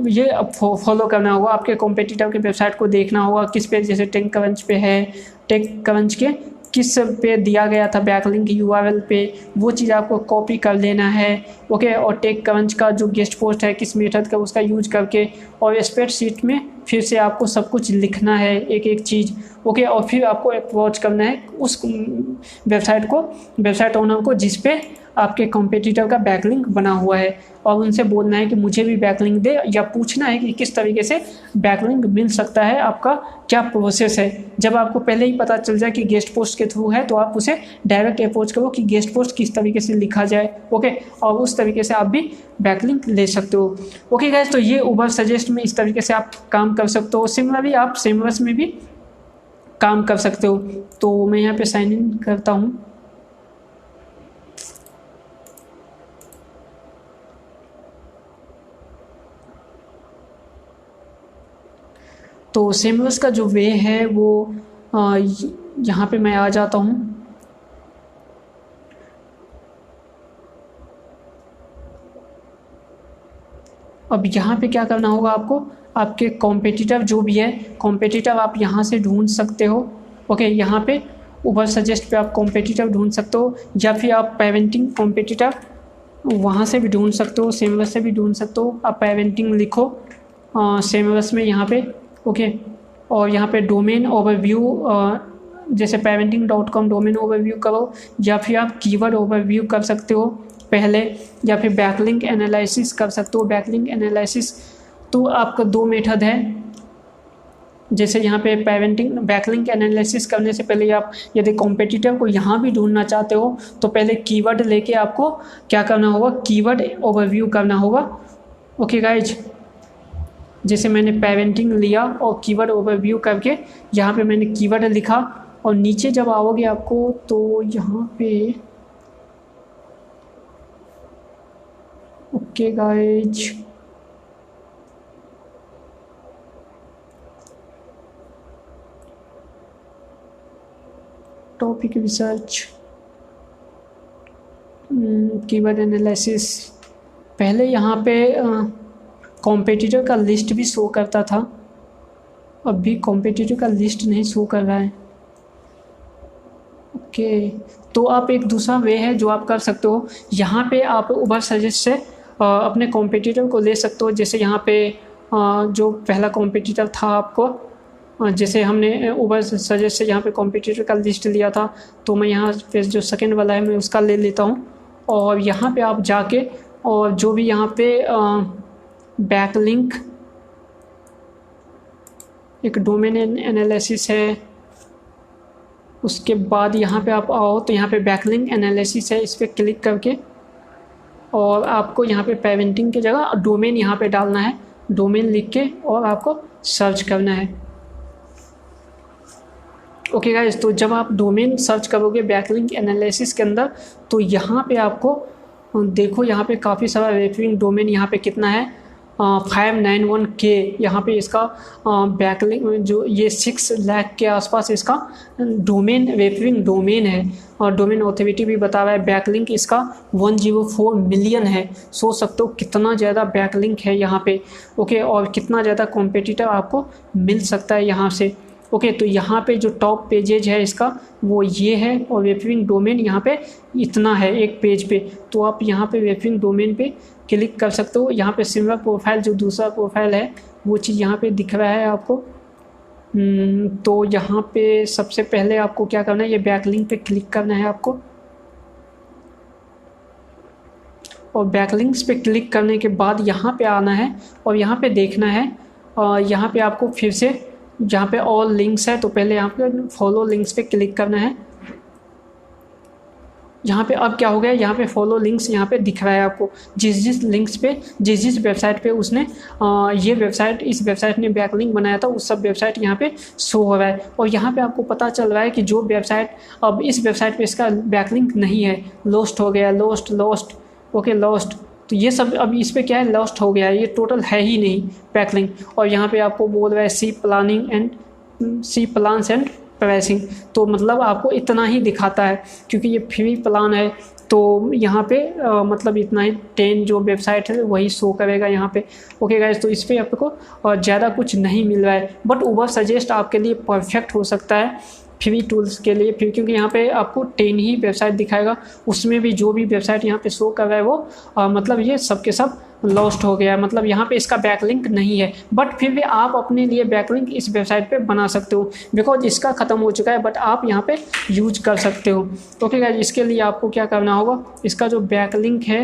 ये फॉलो करना होगा, आपके कॉम्पिटिटर के वेबसाइट को देखना होगा किस पे, जैसे टेकक्रंच पे है, टेकक्रंच के किस पे दिया गया था बैकलिंक URL पे, वो चीज़ आपको कॉपी कर लेना है। ओके, और टेकक्रंच का जो गेस्ट पोस्ट है किस मेथड का उसका यूज करके, और स्प्रेडशीट में फिर से आपको सब कुछ लिखना है एक एक चीज़। ओके, और फिर आपको अप्रोच करना है उस वेबसाइट ओनर को जिस पे आपके कॉम्पिटिटर का बैकलिंक बना हुआ है, और उनसे बोलना है कि मुझे भी बैकलिंक दे, या पूछना है कि किस तरीके से बैकलिंक मिल सकता है, आपका क्या प्रोसेस है। जब आपको पहले ही पता चल जाए कि गेस्ट पोस्ट के थ्रू है, तो आप उसे डायरेक्ट अप्रोच करो कि गेस्ट पोस्ट किस तरीके से लिखा जाए। ओके, और उस तरीके से आप भी बैकलिंक ले सकते हो। ओके गाइस, तो ये उबर सजेस्ट में इस तरीके से आप काम कर सकते हो। सिमिलरली आप सेमरस में भी काम कर सकते हो। तो मैं यहाँ पे साइन इन करता हूँ। तो सेमरस का जो वे है वो यहाँ पे मैं आ जाता हूँ। अब यहाँ पे क्या करना होगा आपको, आपके कॉम्पिटिटर जो भी है, कॉम्पिटिटर आप यहाँ से ढूंढ सकते हो। ओके, यहाँ पे उबर सजेस्ट पे आप कॉम्पिटिटर ढूंढ सकते हो, या फिर आप पेरेंटिंग कॉम्पिटिटर वहाँ से भी ढूंढ सकते हो, सेमरस से भी ढूंढ सकते हो। आप पेरेंटिंग लिखो सेमरस में यहाँ पे। ओके, और यहाँ पे डोमेन ओवरव्यू, जैसे parenting.com डोमेन ओवरव्यू करो, या फिर आप कीवर्ड ओवरव्यू कर सकते हो पहले, या फिर बैकलिंक एनालिसिस कर सकते हो। बैकलिंक एनालिसिस तो आपका दो मेथड है। जैसे यहाँ पे बैकलिंक एनालिसिस करने से पहले आप यदि कॉम्पिटिटर को यहाँ भी ढूंढना चाहते हो, तो पहले कीवर्ड लेके आपको क्या करना होगा, कीवर्ड ओवरव्यू करना होगा। ओके गाइज, जैसे मैंने पेरेंटिंग लिया और कीवर्ड ओवरव्यू करके यहाँ पे मैंने कीवर्ड लिखा, और नीचे जब आओगे आपको तो यहाँ पे okay guys, topic research, keyword analysis, पहले यहाँ पे कॉम्पिटिटर का लिस्ट भी शो करता था, अब भी कॉम्पिटिटर का लिस्ट नहीं शो कर रहा है। ओके, तो आप एक दूसरा वे है जो आप कर सकते हो, यहाँ पे आप उबर सजेस्ट से अपने कॉम्पिटिटर को ले सकते हो। जैसे यहाँ पे जो पहला कॉम्पिटिटर था आपको जैसे हमने उबर सजेस्ट से यहाँ पे कॉम्पिटिटर का लिस्ट लिया था, तो मैं यहाँ पे जो सेकंड वाला है मैं उसका ले लेता हूँ। और यहाँ पे आप जाके और जो भी यहाँ पे बैकलिंक एक डोमेन एनालिसिस है, उसके बाद यहाँ पे आप आओ तो यहाँ पे बैकलिंक एनालिसिस है, इस पर क्लिक करके और आपको यहाँ पे पेवेंटिंग की जगह डोमेन यहाँ पे डालना है, डोमेन लिख के और आपको सर्च करना है। ओके गाइस, तो जब आप डोमेन सर्च करोगे बैकलिंक एनालिसिस के अंदर, तो यहाँ पे आपको देखो यहाँ पे काफ़ी सारा रेफरिंग डोमेन यहाँ पे कितना है 591K। यहाँ पे इसका बैकलिंक जो ये 6 लाख के आसपास इसका डोमेन रेफरिंग डोमेन है, और डोमेन ऑथोरिटी भी बता रहा है बैकलिंक इसका 104 मिलियन है। सोच सकते हो कितना ज़्यादा बैकलिंक है यहाँ पे। ओके, और कितना ज़्यादा कॉम्पिटिटर आपको मिल सकता है यहाँ से। ओके, तो यहाँ पे जो टॉप पेजेज है इसका वो ये है, और रेफरिंग डोमेन यहाँ पे इतना है एक पेज पे। तो आप यहाँ पे रेफरिंग डोमेन पे क्लिक कर सकते हो। यहाँ पे सिमिलर प्रोफाइल जो दूसरा प्रोफाइल है वो चीज़ यहाँ पे दिख रहा है आपको। तो यहाँ पे सबसे पहले आपको क्या करना है, ये बैकलिंक पे क्लिक करना है आपको, और बैकलिंक्स पे क्लिक करने के बाद यहाँ पे आना है और यहाँ पे देखना है। यहाँ पे आपको फिर से जहाँ पे ऑल लिंक्स है, तो पहले यहाँ पे फॉलो लिंक्स पे क्लिक करना है। यहाँ पे अब क्या हो गया, यहाँ पे फॉलो लिंक्स यहाँ पे दिख रहा है आपको। जिस लिंक्स पे जिस वेबसाइट पे उसने ये वेबसाइट इस वेबसाइट ने बैकलिंक बनाया था उस सब वेबसाइट यहाँ पे शो हो रहा है। और यहाँ पे आपको पता चल रहा है कि जो वेबसाइट अब इस वेबसाइट पे इसका बैकलिंक नहीं है, लॉस्ट हो गया, लॉस्ट। Okay, lost. तो ये सब अब इस पे क्या है, लॉस्ट हो गया है, ये टोटल है ही नहीं बैकलिंक। और यहाँ पे आपको बोल रहा है सी प्लान्स एंड प्राइसिंग, तो मतलब आपको इतना ही दिखाता है क्योंकि ये फ्री प्लान है। तो यहाँ पे मतलब इतना ही 10 जो वेबसाइट है वही शो करेगा यहाँ पे। ओके गाइस, तो इस पर आपको ज़्यादा कुछ नहीं मिल रहा है, बट उबर सजेस्ट आपके लिए परफेक्ट हो सकता है फ्री टूल्स के लिए, फिर क्योंकि यहाँ पे आपको 10 ही वेबसाइट दिखाएगा, उसमें भी जो भी वेबसाइट यहाँ पे शो कर रहा है वो मतलब ये सब के सब लॉस्ट हो गया है, मतलब यहाँ पे इसका बैकलिंक नहीं है। बट फिर भी आप अपने लिए बैकलिंक इस वेबसाइट पे बना सकते हो, बिकॉज इसका ख़त्म हो चुका है, बट आप यहाँ पे यूज कर सकते हो। ओके गाइस, इसके लिए आपको क्या करना होगा, इसका जो बैकलिंक है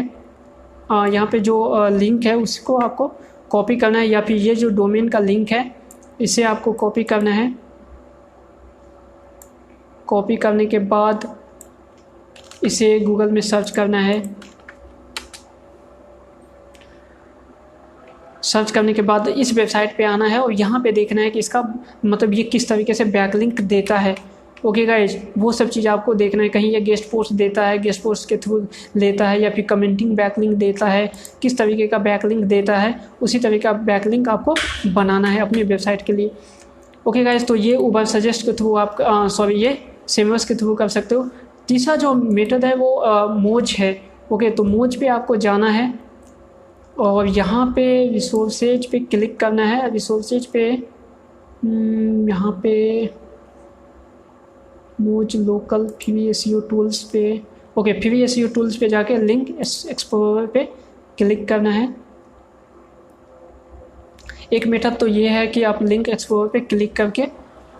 यहाँ पे जो लिंक है उसको आपको कॉपी करना है, या फिर ये जो डोमेन का लिंक है इसे आपको कॉपी करना है। कॉपी करने के बाद इसे गूगल में सर्च करना है। सर्च करने के बाद इस वेबसाइट पे आना है और यहाँ पे देखना है कि इसका मतलब ये किस तरीके से बैकलिंक देता है। ओके गाइज, वो सब चीज़ आपको देखना है, कहीं ये गेस्ट पोस्ट देता है, गेस्ट पोस्ट के थ्रू लेता है, या फिर कमेंटिंग बैकलिंक देता है, किस तरीके का बैकलिंक देता है, उसी तरीके का बैकलिंक आपको बनाना है अपनी वेबसाइट के लिए। ओके गाइज, तो ये उबर सजेस्ट के थ्रू आप ये सेमवर्स के थ्रू कर सकते हो। तीसरा जो मेथड है वो मोज है। ओके, तो मोज पे आपको जाना है और यहाँ पे रिसोर्सेज पे क्लिक करना है। रिसोर्सेज पे यहाँ पे मोज लोकल फ्री एसईओ टूल्स पे, ओके, फ्री एसईओ टूल्स पे जाके लिंक एक्सप्लोरर पे क्लिक करना है। एक मेथड तो ये है कि आप लिंक एक्सप्लोरर पे क्लिक करके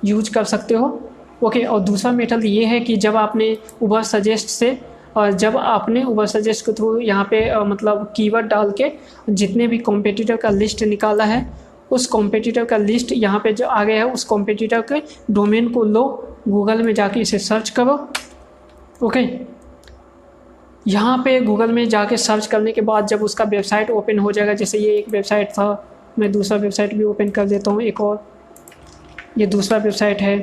यूज कर सकते हो। ओके, और दूसरा मेथड ये है कि जब आपने उबर सजेस्ट से जब आपने उबर सजेस्ट के थ्रू यहाँ पे मतलब कीवर्ड डाल के जितने भी कॉम्पिटिटर का लिस्ट निकाला है, उस कॉम्पिटिटर का लिस्ट यहाँ पे जो आ गया है, उस कॉम्पिटिटर के डोमेन को लो, गूगल में जाके इसे सर्च करो। ओके, यहाँ पे गूगल में जाके सर्च करने के बाद जब उसका वेबसाइट ओपन हो जाएगा, जैसे ये एक वेबसाइट था, मैं दूसरा वेबसाइट भी ओपन कर देता हूँ एक और, ये दूसरा वेबसाइट है।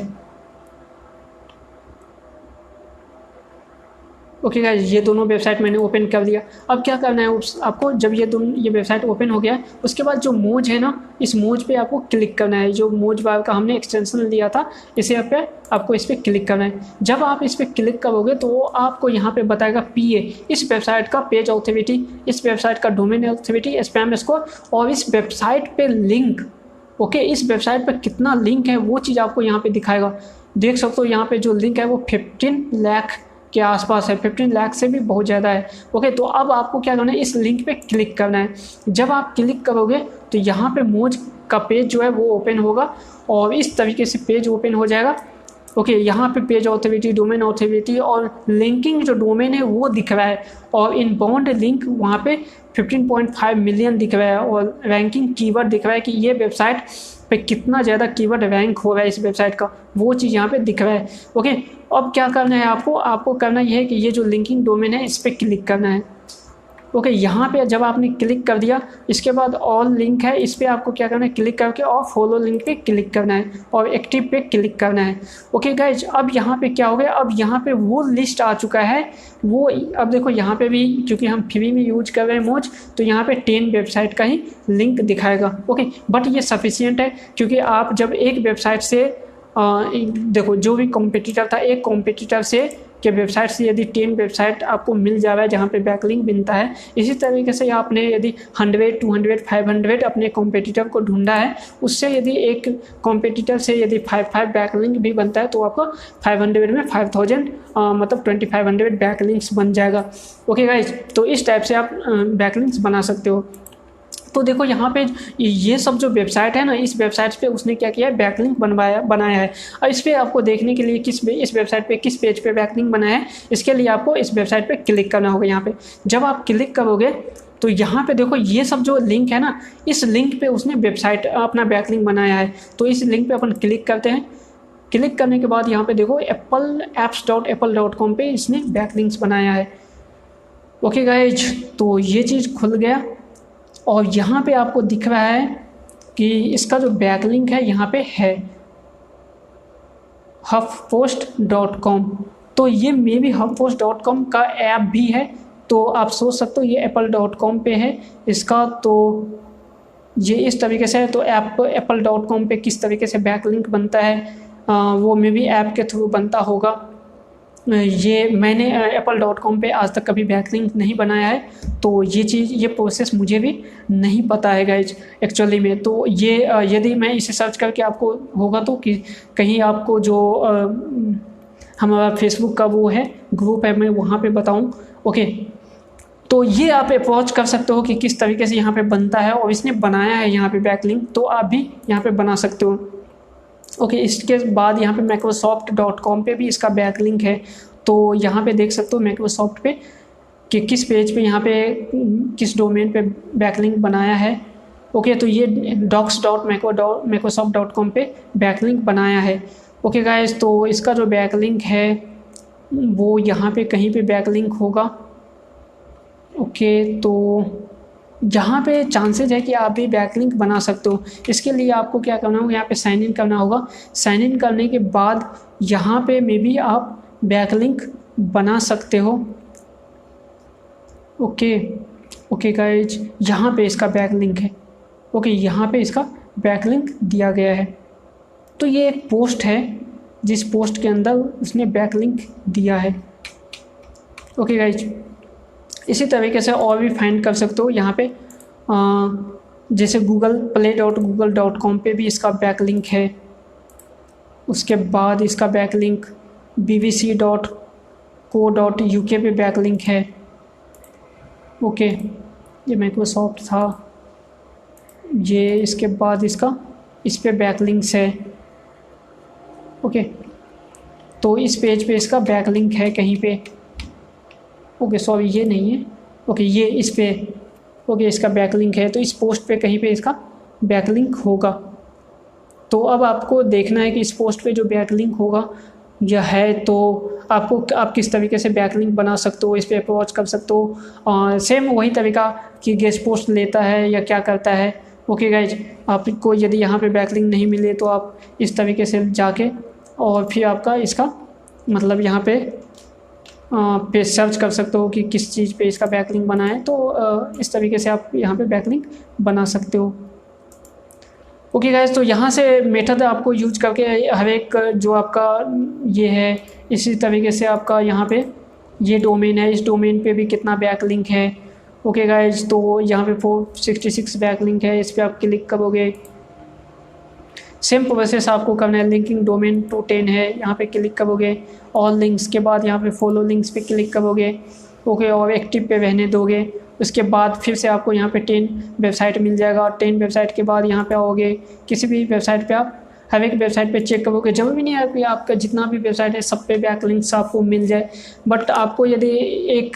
ओके गाइस, ये दोनों वेबसाइट मैंने ओपन कर दिया। अब क्या करना है आपको, जब ये वेबसाइट ओपन हो गया उसके बाद जो मोज है ना, इस मोज पे आपको क्लिक करना है। जो मोज बार का हमने एक्सटेंशन लिया था, इसे आपको इस पर क्लिक करना है। जब आप इस पर क्लिक करोगे तो वो आपको यहाँ पे बताएगा PA, इस वेबसाइट का पेज ऑथोरिटी, इस वेबसाइट का डोमेन ऑथोरिटी, स्पैम स्कोर और इस वेबसाइट पे लिंक। ओके, इस वेबसाइट पर कितना लिंक है वो चीज़ आपको यहाँ पे दिखाएगा। देख सकते हो यहाँ पे जो लिंक है वो 15 लाख के आसपास है, 15 लाख से भी बहुत ज़्यादा है। ओके, तो अब आपको क्या करना है, इस लिंक पे क्लिक करना है। जब आप क्लिक करोगे तो तो यहाँ पे मोज का पेज जो है वो ओपन होगा और इस तरीके से पेज ओपन हो जाएगा। ओके, यहाँ पे पेज ऑथोरिटी, डोमेन ऑथोरिटी और लिंकिंग जो डोमेन है वो दिख रहा है और इनबाउंड लिंक वहाँ पे 15.5 मिलियन दिख रहा है और रैंकिंग कीवर्ड दिख रहा है कि ये वेबसाइट पे कितना ज़्यादा कीवर्ड रैंक हो रहा है इस वेबसाइट का, वो चीज़ यहाँ पे दिख रहा है। ओके, अब क्या करना है आपको करना ये है कि ये जो लिंकिंग डोमेन है इस पर क्लिक करना है। ओके, यहाँ पे जब आपने क्लिक कर दिया, इसके बाद ऑल लिंक है, इस पर आपको क्या करना है, क्लिक करके और फॉलो लिंक पे क्लिक करना है और एक्टिव पे क्लिक करना है। ओके गाइज, अब यहाँ पे क्या हो गया, अब यहाँ पे वो लिस्ट आ चुका है। वो अब देखो यहाँ पे भी क्योंकि हम फ्री में यूज कर रहे हैं मोज, तो यहाँ पे 10 वेबसाइट का ही लिंक दिखाएगा। ओके, बट ये सफिशियंट है क्योंकि आप जब एक वेबसाइट से देखो जो भी कॉम्पिटिटर था, एक कॉम्पिटिटर से के वेबसाइट से यदि 10 वेबसाइट आपको मिल जा रहा है जहाँ पे बैकलिंक बनता है, इसी तरीके से आपने यदि 100, 200, 500 अपने कॉम्पिटिटर को ढूंढा है, उससे यदि एक कॉम्पिटिटर से यदि 5 बैकलिंक भी बनता है तो आपको 500 में 5000 मतलब 2500 बैकलिंक्स बन जाएगा। ओके गाइज, तो इस टाइप से आप बैकलिंक्स बना सकते हो। तो देखो यहाँ पे ये सब जो वेबसाइट है ना, इस वेबसाइट पे उसने क्या किया है, बैकलिंक बनाया है। और इस पर आपको देखने के लिए इस वेबसाइट पे किस पेज पे बैकलिंक बनाया है, इसके लिए आपको इस वेबसाइट पे क्लिक करना होगा। यहाँ पे जब आप क्लिक करोगे तो यहाँ पे देखो ये सब जो लिंक है ना, इस लिंक पे उसने वेबसाइट अपना बैकलिंक बनाया है। तो इस लिंक पे अपन क्लिक करते हैं। क्लिक करने के बाद यहाँ पे देखो apple.apple.com पे इसने बैकलिंक्स बनाया है। ओके गाइज, तो ये चीज़ खुल गया और यहाँ पे आपको दिख रहा है कि इसका जो बैकलिंक है यहाँ पे है huffpost.com। तो ये मे बी huffpost.com का ऐप भी है, तो आप सोच सकते हो ये apple.com पे है इसका। तो ये इस तरीके से है। तो apple.com पे किस तरीके से बैकलिंक बनता है वो मे बी ऐप के थ्रू बनता होगा। ये मैंने apple.com पे आज तक कभी बैकलिंक नहीं बनाया है, तो ये प्रोसेस मुझे भी नहीं पता है गाइज एक्चुअली में। तो ये यदि मैं इसे सर्च करके आपको होगा तो कि कहीं आपको जो हमारा फेसबुक का वो है ग्रुप है, मैं वहाँ पे बताऊँ। ओके, तो ये आप अप्रोच कर सकते हो कि किस तरीके से यहाँ पे बनता है और इसने बनाया है यहाँ पे बैकलिंक, तो आप भी यहाँ पे बना सकते हो। ओके, इसके बाद यहाँ पे microsoft.com पे भी इसका बैकलिंक है। तो यहाँ पे देख सकते हो माइक्रोसॉफ्ट पे कि किस पेज पे यहाँ पे किस डोमेन पे बैकलिंक बनाया है। ओके, तो ये docs.microsoft.com पे बैकलिंक बनाया है। ओके गाइस, तो इसका जो बैकलिंक है वो यहाँ पे कहीं पे बैकलिंक होगा। ओके, तो जहाँ पे चांसेज है कि आप भी बैकलिंक बना सकते हो। इसके लिए आपको क्या करना होगा, यहाँ पे साइन इन करना होगा। साइन इन करने के बाद यहाँ पे मे बी आप बैकलिंक बना सकते हो। ओके गाइज, यहाँ पे इसका बैकलिंक है। ओके, यहाँ पे इसका बैकलिंक दिया गया है। तो ये एक पोस्ट है जिस पोस्ट के अंदर उसने बैकलिंक दिया है। ओके गाइज, इसी तरीके से और भी फाइंड कर सकते हो यहाँ पे जैसे googleplay.google.com पे भी इसका बैकलिंक है। उसके बाद इसका बैकलिंक bbc.co.uk पे बैकलिंक है। ओके, ये माइक्रोसॉफ्ट था ये। इसके बाद इसका इस पे बैकलिंक्स है। ओके, तो इस पेज पे इसका बैकलिंक है कहीं पे। ओके सॉरी, ये नहीं है। ओके, ये इस पे ओके इसका बैकलिंक है। तो इस पोस्ट पे कहीं पे इसका बैकलिंक होगा। तो अब आपको देखना है कि इस पोस्ट पे जो बैकलिंक होगा या है, तो आप किस तरीके से बैकलिंक बना सकते हो, इस पे अप्रोच कर सकते हो। सेम वही तरीका कि गेस्ट पोस्ट लेता है या क्या करता है। ओके गाइज, आपको यदि यहाँ पे बैकलिंक नहीं मिले तो आप इस तरीके से जाके और फिर आपका इसका मतलब यहाँ पे सर्च कर सकते हो कि किस चीज़ पे इसका बैकलिंक बना है। तो इस तरीके से आप यहाँ पे बैकलिंक बना सकते हो। ओके गाइस, तो यहाँ से मेथड आपको यूज करके हर एक जो आपका ये है, इसी तरीके से आपका यहाँ पे ये डोमेन है, इस डोमेन पे भी कितना बैकलिंक है। ओके गाइस, तो यहाँ पे 466 बैकलिंक है। इस पर आप क्लिक करोगे, सेम प्रोसेस आपको करना है। लिंकिंग डोमेन टू 10 है, यहाँ पे क्लिक करोगे। ऑल लिंक्स के बाद यहाँ पे फॉलो लिंक्स पे क्लिक करोगे। ओके, और एक्टिव पे रहने दोगे। उसके बाद फिर से आपको यहाँ पे 10 वेबसाइट मिल जाएगा, और 10 वेबसाइट के बाद यहाँ पे आओगे, किसी भी वेबसाइट पे आप हर एक वेबसाइट पे चेक करोगे। जरूरी नहीं है कि आपका जितना भी वेबसाइट है सब पे बैकलिंक्स आपको मिल जाए, बट आपको यदि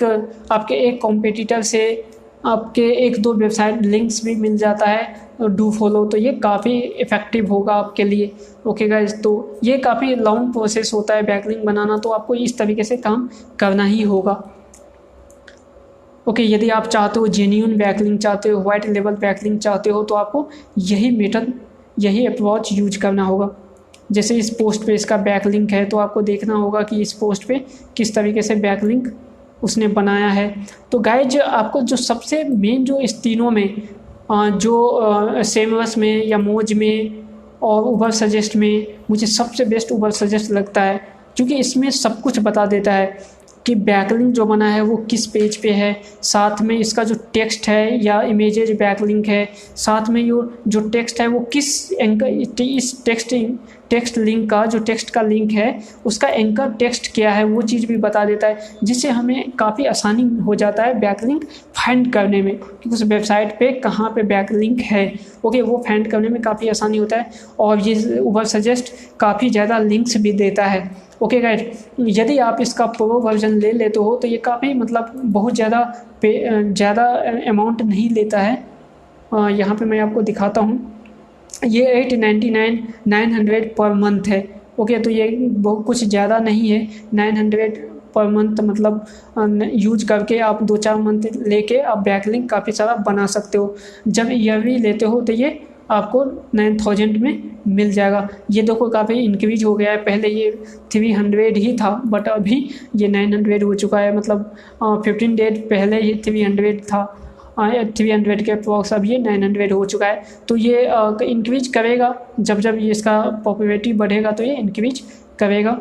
आपके एक कॉम्पिटिटर से आपके 1-2 वेबसाइट लिंक्स भी मिल जाता है डू फॉलो, तो ये काफ़ी इफ़ेक्टिव होगा आपके लिए। ओके गाइज, तो ये काफ़ी लॉन्ग प्रोसेस होता है बैकलिंक बनाना, तो आपको इस तरीके से काम करना ही होगा। ओके, यदि आप चाहते हो जेन्युइन बैकलिंक चाहते हो, वाइट लेवल बैकलिंक चाहते हो, तो आपको यही मेथड, यही अप्रोच यूज करना होगा। जैसे इस पोस्ट पे इसका बैकलिंक है, तो आपको देखना होगा कि इस पोस्ट पे किस तरीके से बैकलिंक उसने बनाया है। तो गाइज, आपको जो सबसे मेन जो इस तीनों में जो सेमरस में या मोज में और उबर सजेस्ट में मुझे सबसे बेस्ट उबर सजेस्ट लगता है, क्योंकि इसमें सब कुछ बता देता है कि बैकलिंक जो बना है वो किस पेज पे है, साथ में इसका जो टेक्स्ट है या इमेजेज बैकलिंक है, साथ में जो टेक्स्ट है वो किस एंकर, इस टेक्स्ट लिंक का जो टेक्स्ट का लिंक है उसका एंकर टेक्स्ट क्या है, वो चीज़ भी बता देता है, जिससे हमें काफ़ी आसानी हो जाता है बैकलिंक फाइंड करने में कि उस वेबसाइट पे कहाँ पे बैकलिंक है। ओके, वो फाइंड करने में काफ़ी आसानी होता है, और ये उबर सजेस्ट काफ़ी ज़्यादा लिंक्स भी देता है। ओके गाइड, यदि आप इसका प्रो वर्जन ले लेते हो तो ये काफ़ी मतलब बहुत ज़्यादा अमाउंट नहीं लेता है। यहाँ पे मैं आपको दिखाता हूँ, ये 899 900 पर मंथ है। ओके, तो ये बहुत कुछ ज़्यादा नहीं है। 900 पर मंथ मतलब यूज करके आप 2-4 मंथ लेके आप बैकलिंक काफ़ी सारा बना सकते हो। जब ईयरली लेते हो तो ये आपको 9000 में मिल जाएगा। ये देखो काफ़ी इंक्रीज हो गया है, पहले ये 300 ही था, बट अभी ये 900 हो चुका है। मतलब 15 डेज पहले ये 300 था, 300 के अप्रॉक्स, अब ये 900 हो चुका है। तो ये इंक्रीज करेगा, जब ये इसका पॉपुलैरिटी बढ़ेगा तो ये इंक्रीज करेगा।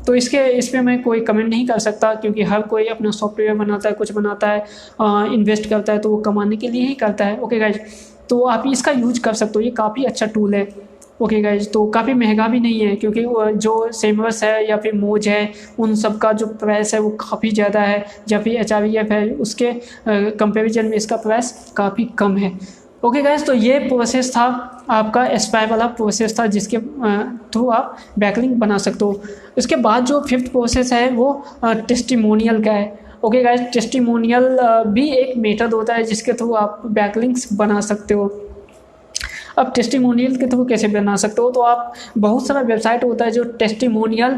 तो इस पर मैं कोई कमेंट नहीं कर सकता, क्योंकि हर कोई अपना सॉफ्टवेयर बनाता है, कुछ बनाता है, इन्वेस्ट करता है तो वो कमाने के लिए ही करता है। ओके गाइज, तो आप इसका यूज कर सकते हो, ये काफ़ी अच्छा टूल है। ओके गाइज, तो काफ़ी महंगा भी नहीं है, क्योंकि जो सेमरस है या फिर मोज है उन सब का जो प्राइस है वो काफ़ी ज़्यादा है, या फिर HREF है उसके कंपैरिजन में इसका प्राइस काफ़ी कम है। ओके गाइज, तो ये प्रोसेस था आपका एस्पायर वाला प्रोसेस था, जिसके थ्रू आप बैकलिंक बना सकते हो। उसके बाद जो 5th प्रोसेस है वो टेस्टिमोनियल का है। ओके गाइज, टेस्टिमोनियल भी एक मेथड होता है जिसके थ्रू आप बैकलिंक्स बना सकते हो। अब टेस्टिमोनियल के थ्रू कैसे बना सकते हो, तो आप बहुत सारा वेबसाइट होता है जो टेस्टिमोनियल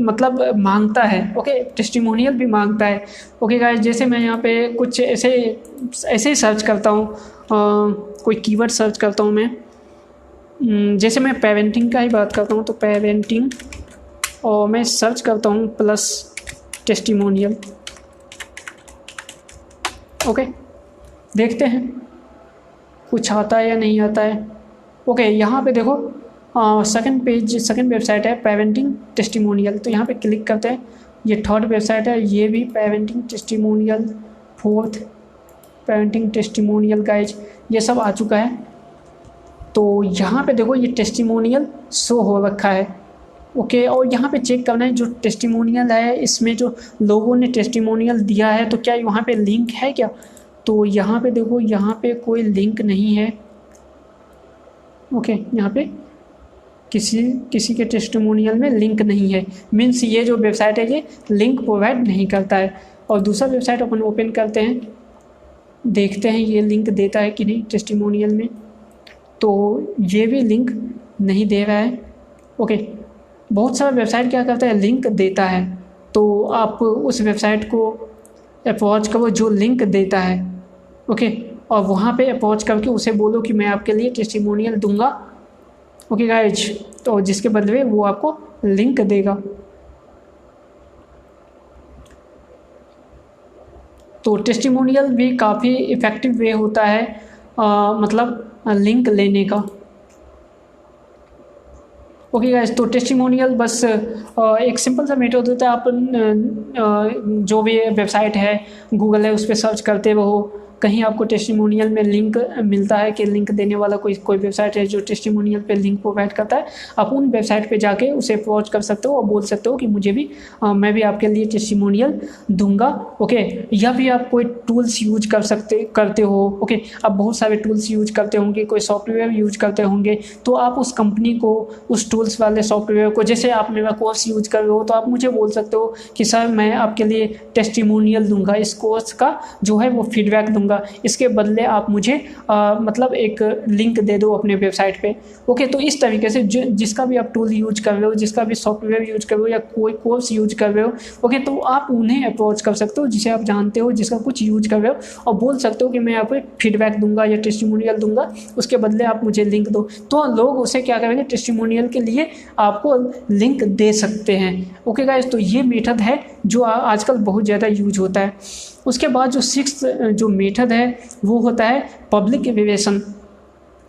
मतलब मांगता है। ओके, टेस्टिमोनियल भी मांगता है। ओके गाइस, जैसे मैं यहाँ पे कुछ ऐसे ही सर्च करता हूँ, कोई कीवर्ड सर्च करता हूँ मैं, जैसे मैं पेरेंटिंग का ही बात करता हूँ, तो पेरेंटिंग, और मैं सर्च करता हूँ प्लस टेस्टिमोनियल। ओके, देखते हैं कुछ आता है या नहीं आता है। ओके, यहाँ पे देखो सेकंड वेबसाइट है पेरेंटिंग टेस्टिमोनियल, तो यहाँ पे क्लिक करते हैं। ये 3rd वेबसाइट है, ये भी parenting testimonial. 4th parenting testimonial guys, ये सब आ चुका है। तो यहाँ पे देखो ये टेस्टिमोनियल शो हो रखा है। ओके, और यहाँ पे चेक करना है जो टेस्टिमोनियल है, इसमें जो लोगों ने टेस्टिमोनियल दिया है तो क्या वहाँ पे लिंक है क्या। तो यहाँ पे देखो, यहाँ पे कोई लिंक नहीं है। ओके, यहाँ पे किसी के टेस्टिमोनियल में लिंक नहीं है, मीन्स ये जो वेबसाइट है ये लिंक प्रोवाइड नहीं करता है। और दूसरा वेबसाइट अपन ओपन करते हैं, देखते हैं ये लिंक देता है कि नहीं टेस्टिमोनियल में। तो ये भी लिंक नहीं दे रहा है। ओके, बहुत सारा वेबसाइट क्या करता है, लिंक देता है, तो आप उस वेबसाइट को अप्रोच करो जो लिंक देता है। ओके, और वहाँ पे अप्रोच करके उसे बोलो कि मैं आपके लिए टेस्टिमोनियल दूंगा। ओके गाइज, तो जिसके बदले वो आपको लिंक देगा। तो टेस्टिमोनियल भी काफ़ी इफ़ेक्टिव वे होता है मतलब लिंक लेने का। ओके गाइस, तो टेस्टिमोनियल बस एक सिंपल सा मेथड होता है। आप जो भी वेबसाइट है, गूगल है, उस पर सर्च करते रहो, कहीं आपको टेस्टिमोनियल में लिंक मिलता है कि लिंक देने वाला कोई वेबसाइट है जो टेस्टिमोनियल पे लिंक प्रोवाइड करता है, आप उन वेबसाइट पे जाके उसे अप्रोच कर सकते हो और बोल सकते हो कि मुझे भी मैं भी आपके लिए टेस्टिमोनियल दूंगा। ओके, या फिर आप कोई टूल्स यूज करते हो। ओके, आप बहुत सारे टूल्स यूज करते होंगे, कोई सॉफ्टवेयर यूज करते होंगे, तो आप उस कंपनी को उस टूल्स वाले सॉफ्टवेयर को, जैसे आप मेरा कोर्स यूज कर रहे हो तो आप मुझे बोल सकते हो कि सर मैं आपके लिए टेस्टिमोनियल दूंगा, इस कोर्स का जो है वो फीडबैक दूंगा, इसके बदले आप मुझे मतलब एक लिंक दे दो अपने वेबसाइट पे। ओके, तो इस तरीके से जिसका भी आप टूल यूज कर रहे हो, जिसका भी सॉफ्टवेयर यूज कर रहे हो या कोई कोर्स यूज कर रहे हो, ओके, तो आप उन्हें अप्रोच कर सकते हो जिसे आप जानते हो, जिसका कुछ यूज कर रहे हो, और बोल सकते हो कि मैं आपको फीडबैक दूंगा या टेस्टिमोनियल दूंगा, उसके बदले आप मुझे लिंक दो। तो लोग उसे क्या करेंगे, टेस्टिमोनियल के लिए आपको लिंक दे सकते हैं। ओके गाइस, तो ये मेथड है जो आजकल बहुत ज़्यादा यूज होता है। उसके बाद जो 6th जो मेथड है वो होता है पब्लिक रिलेशन।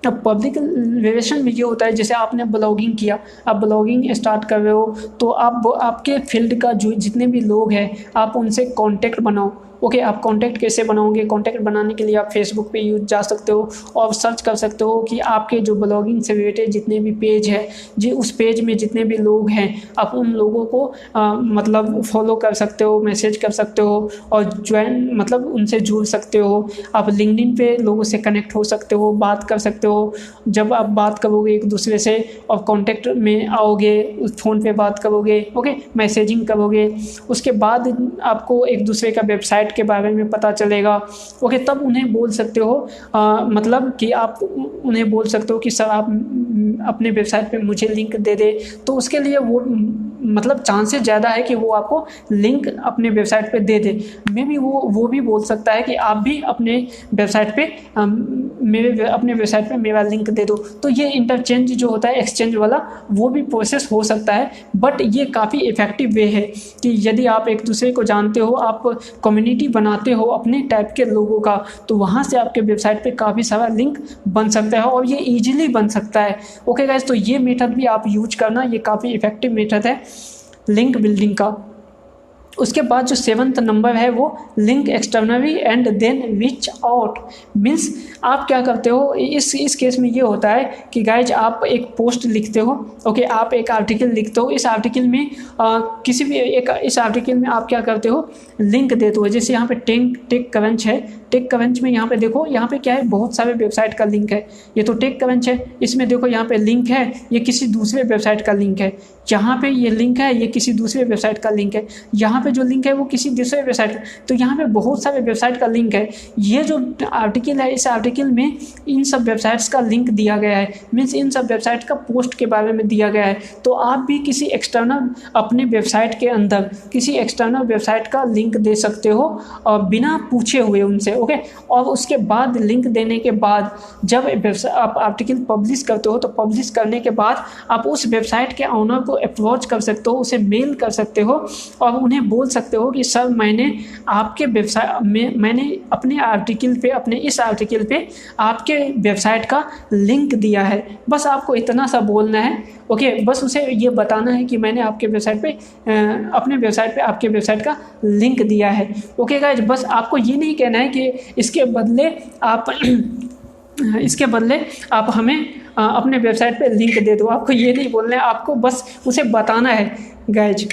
अब पब्लिक रिलेशन में ये होता है, जैसे आपने ब्लॉगिंग किया, आप ब्लॉगिंग स्टार्ट कर रहे हो, तो आप आपके फील्ड का जो जितने भी लोग हैं आप उनसे कांटेक्ट बनाओ। ओके, आप कांटेक्ट कैसे बनाओगे, कांटेक्ट बनाने के लिए आप फेसबुक पे यूज जा सकते हो और सर्च कर सकते हो कि आपके जो ब्लॉगिंग से रिलेटेड जितने भी पेज है, जी उस पेज में जितने भी लोग हैं आप उन लोगों को मतलब फॉलो कर सकते हो, मैसेज कर सकते हो और ज्वाइन मतलब उनसे जुड़ सकते हो। आप लिंक्डइन पे लोगों से कनेक्ट हो सकते हो, बात कर सकते हो। जब आप बात करोगे एक दूसरे से और कॉन्टेक्ट में आओगे, उस फ़ोन पे बात करोगे, ओके, मैसेजिंग करोगे, उसके बाद आपको एक दूसरे का वेबसाइट के बारे में पता चलेगा। ओके, तब उन्हें बोल सकते हो मतलब कि आप उन्हें बोल सकते हो कि सर आप अपने वेबसाइट पे मुझे लिंक दे दे, तो उसके लिए वो मतलब चांसेस ज़्यादा है कि वो आपको लिंक अपने वेबसाइट पे दे दे। मे भी वो भी बोल सकता है कि आप भी अपने वेबसाइट पे अपने वेबसाइट पे मेरा लिंक दे दो। तो ये इंटरचेंज जो होता है, एक्सचेंज वाला, वो भी प्रोसेस हो सकता है। बट ये काफ़ी इफ़ेक्टिव वे है कि यदि आप एक दूसरे को जानते हो, आप कम्युनिटी बनाते हो अपने टाइप के लोगों का, तो वहाँ से आपके वेबसाइट पे काफ़ी सारा लिंक बन सकता है और ये ईजिली बन सकता है। ओके गाइस, तो ये मेथड भी आप यूज करना, ये काफ़ी इफ़ेक्टिव मेथड है लिंक बिल्डिंग का। उसके बाद जो 7th नंबर है वो link externally and then reach out. Means आप क्या करते हो, इस केस में ये होता है कि गाइज आप एक पोस्ट लिखते हो, ओके, आप एक आर्टिकल लिखते हो, इस आर्टिकल में किसी भी इस आर्टिकल में आप क्या करते हो, लिंक देते हो। जैसे यहाँ पे टेक क्रंच है, टेक क्रंच में यहाँ पे देखो, यहाँ पे क्या है, बहुत सारे वेबसाइट का लिंक है। ये तो टेक क्रंच है, इसमें देखो यहाँ पे लिंक है, ये किसी दूसरे वेबसाइट का लिंक है। यहाँ पे ये लिंक है, ये किसी दूसरे वेबसाइट का लिंक है। यहाँ पे जो लिंक है वो किसी दूसरे वेबसाइट, तो यहाँ पे बहुत सारे वेबसाइट का लिंक है। ये जो आर्टिकल है, इस आर्टिकल में इन सब वेबसाइट्स का लिंक दिया गया है, मीन्स इन सब वेबसाइट का पोस्ट के बारे में दिया गया है। तो आप भी किसी एक्सटर्नल अपने वेबसाइट के अंदर किसी एक्सटर्नल वेबसाइट का लिंक दे सकते हो और बिना पूछे हुए उनसे, ओके। और उसके बाद लिंक देने के बाद जब आप आर्टिकल पब्लिश करते हो, तो पब्लिश करने के बाद आप उस वेबसाइट के ऑनर को अप्रोच कर सकते हो, उसे मेल कर सकते हो और उन्हें बोल सकते हो कि सर मैंने आपके वेबसाइट में, मैंने अपने आर्टिकल पे, अपने इस आर्टिकल पे आपके वेबसाइट का लिंक दिया है। बस आपको इतना सा बोलना है, ओके। बस उसे ये बताना है कि मैंने आपके वेबसाइट पे अपने वेबसाइट पे आपके वेबसाइट का लिंक दिया है, ओके गाइज। बस आपको ये नहीं कहना है कि इसके बदले आप हमें अपने वेबसाइट पे लिंक दे दो, आपको ये नहीं बोलना है, आपको बस उसे बताना है गाइज।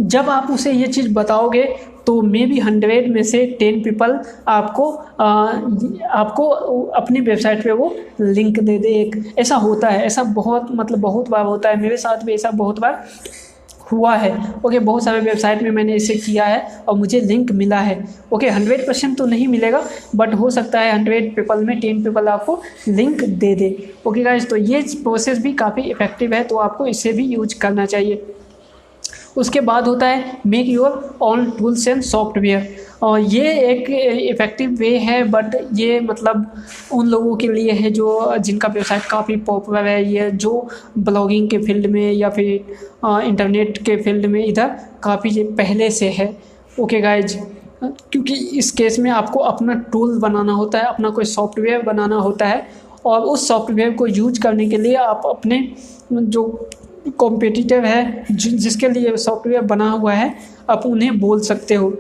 जब आप उसे ये चीज़ बताओगे तो मे बी 100 में से 10 पीपल आपको अपनी वेबसाइट पे वो लिंक दे दे। एक ऐसा होता है, ऐसा बहुत बार होता है, मेरे साथ भी ऐसा बहुत बार हुआ है, ओके। बहुत सारे वेबसाइट में मैंने इसे किया है और मुझे लिंक मिला है, ओके। 100% तो नहीं मिलेगा, बट हो सकता है 100 पीपल में 10 पीपल आपको लिंक दे दे, ओके गाइज। तो ये प्रोसेस भी काफ़ी इफेक्टिव है, तो आपको इसे भी यूज करना चाहिए। उसके बाद होता है make your own tools and software, और ये एक इफ़ेक्टिव वे है, बट ये मतलब उन लोगों के लिए है जो जिनका वेबसाइट काफ़ी पॉपुलर है, ये जो ब्लॉगिंग के फील्ड में या फिर इंटरनेट के फील्ड में इधर काफ़ी पहले से है, ओके गाइज। क्योंकि इस केस में आपको अपना टूल बनाना होता है, अपना कोई सॉफ्टवेयर बनाना होता है, और उस सॉफ्टवेयर को यूज करने के लिए आप अपने जो कॉम्पिटिटिव है, जिसके लिए सॉफ्टवेयर बना हुआ है, आप उन्हें बोल सकते हो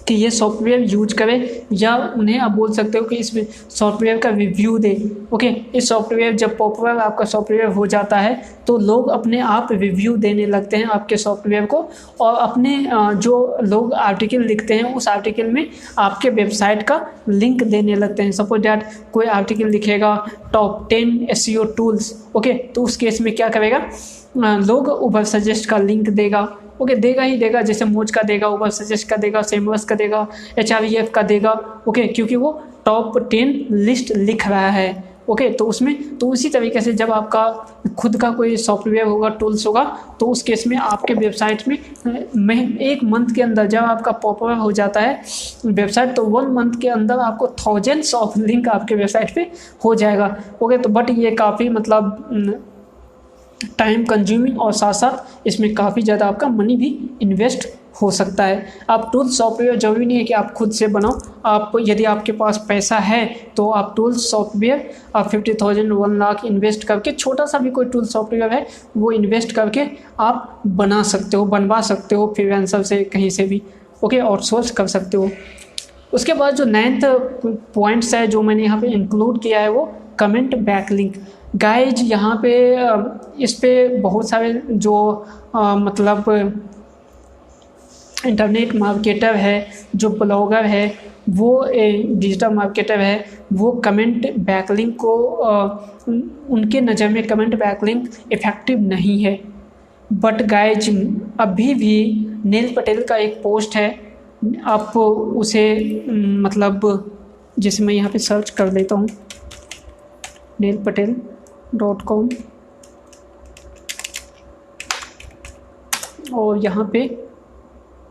कि ये सॉफ्टवेयर यूज करें, या उन्हें आप बोल सकते हो कि इस सॉफ्टवेयर का रिव्यू दे। ओके, इस सॉफ्टवेयर जब पॉपुलर आपका सॉफ्टवेयर हो जाता है तो लोग अपने आप रिव्यू देने लगते हैं आपके सॉफ्टवेयर को, और अपने जो लोग आर्टिकल लिखते हैं उस आर्टिकल में आपके वेबसाइट का लिंक देने लगते हैं। सपोज डैट कोई आर्टिकल लिखेगा टॉप 10 SEO टूल्स, ओके, तो उस केस में क्या करेगा, लोग उबर सजेस्ट का लिंक देगा। ओके, देगा ही देगा, जैसे मोज का देगा, उबर सजेस्ट का देगा, सेमवर्स का देगा, HREF का देगा। ओके, क्योंकि वो टॉप 10 लिस्ट लिख रहा है। ओके, तो उसमें तो उसी तरीके से जब आपका खुद का कोई सॉफ्टवेयर होगा, टूल्स होगा, तो उस केस में आपके वेबसाइट में एक मंथ के अंदर जब आपका पॉपुलर हो जाता है वेबसाइट, तो 1 मंथ के अंदर आपको थाउजेंड्स ऑफ लिंक आपके वेबसाइट पे हो जाएगा। ओके, तो बट ये काफ़ी मतलब टाइम कंज्यूमिंग और साथ साथ इसमें काफ़ी ज़्यादा आपका मनी भी इन्वेस्ट हो सकता है। आप टूल्स सॉफ्टवेयर ज़रूरी नहीं है कि आप खुद से बनाओ, आप यदि आपके पास पैसा है तो आप टूल्स सॉफ्टवेयर आप 50,000 1 लाख इन्वेस्ट करके, छोटा सा भी कोई टूल सॉफ्टवेयर है वो इन्वेस्ट करके आप बना सकते हो, बनवा सकते हो फ्रीलांसर से, कहीं से भी। ओके, आउटसोर्स कर सकते हो। उसके बाद जो 9th पॉइंट्स है जो मैंने यहाँ पे इंक्लूड किया है वो कमेंट बैकलिंक। गाइज यहाँ पे इस पे बहुत सारे जो मतलब इंटरनेट मार्केटर है, जो ब्लॉगर है, वो डिजिटल मार्केटर है, वो कमेंट बैकलिंक को उनके नज़र में कमेंट बैकलिंक इफ़ेक्टिव नहीं है। बट गाइज अभी भी नील पटेल का एक पोस्ट है, आप उसे मतलब जैसे मैं यहाँ पे सर्च कर देता हूँ neelpatel.com, और यहाँ पे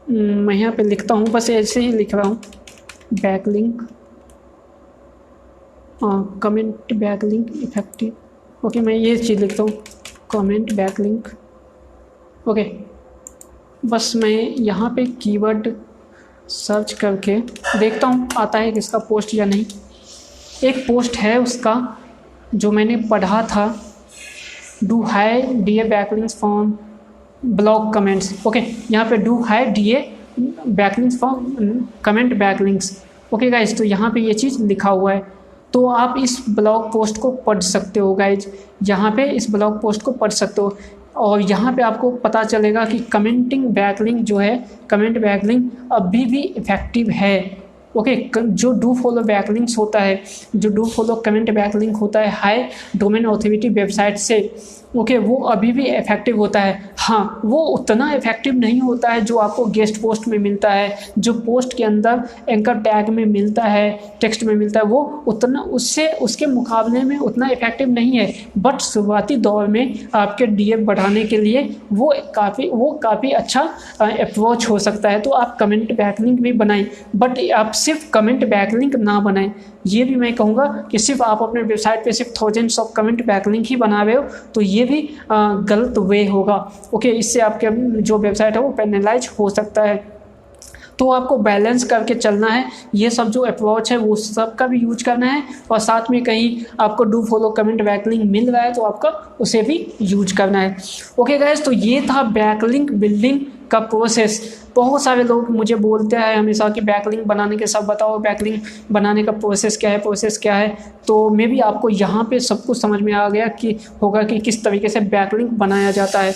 मैं यहाँ पे लिखता हूँ, बस ऐसे ही लिख रहा हूँ, backlink comment backlink effective. Okay, मैं ये चीज़ लिखता हूँ, कमेंट बैकलिंक। ओके, बस मैं यहाँ पे कीवर्ड सर्च करके देखता हूँ आता है किसका पोस्ट या नहीं। एक पोस्ट है उसका जो मैंने पढ़ा था, do high DA backlinks from blog comments. Okay, यहाँ पे do high DA backlinks from comment backlinks. Okay guys, तो यहाँ पे ये चीज़ लिखा हुआ है, तो आप इस ब्लॉग पोस्ट को पढ़ सकते हो गाइज, यहाँ पे इस ब्लॉग पोस्ट को पढ़ सकते हो, और यहाँ पे आपको पता चलेगा कि कमेंटिंग बैकलिंक जो है, कमेंट बैकलिंक अभी भी इफ़ेक्टिव है। ओके, जो डू फॉलो बैकलिंक्स होता है, जो डू फॉलो कमेंट बैकलिंक होता है हाई डोमेन ऑथोरिटी वेबसाइट से, ओके, वो अभी भी इफेक्टिव होता है। हाँ, वो उतना इफेक्टिव नहीं होता है जो आपको गेस्ट पोस्ट में मिलता है, जो पोस्ट के अंदर एंकर टैग में मिलता है, टेक्स्ट में मिलता है, वो उतना उसके मुकाबले में उतना इफेक्टिव नहीं है। बट शुरुआती दौर में आपके DA बढ़ाने के लिए वो काफ़ी अच्छा अप्रोच हो सकता है। तो आप कमेंट बैकलिंक भी बनाएं, बट आप सिर्फ कमेंट बैकलिंक ना बनाएं। ये भी मैं कहूँगा कि सिर्फ आप अपने वेबसाइट पे सिर्फ थाउजेंड्स ऑफ कमेंट बैकलिंक ही बना रहे हो तो ये भी गलत वे होगा। ओके, इससे आपके जो वेबसाइट है वो पेनलाइज हो सकता है। तो आपको बैलेंस करके चलना है, ये सब जो अप्रोच है वो सब का भी यूज करना है, और साथ में कहीं आपको डू फॉलो कमेंट बैकलिंक मिल रहा है तो आपका उसे भी यूज करना है। ओके गाइस, तो ये था बैकलिंक बिल्डिंग का प्रोसेस। बहुत सारे लोग मुझे बोलते हैं हमेशा कि बैकलिंक बनाने के सब बताओ, बैकलिंक बनाने का प्रोसेस क्या है। तो मे भी आपको यहाँ पे सब कुछ समझ में आ गया कि होगा कि किस तरीके से बैकलिंक बनाया जाता है।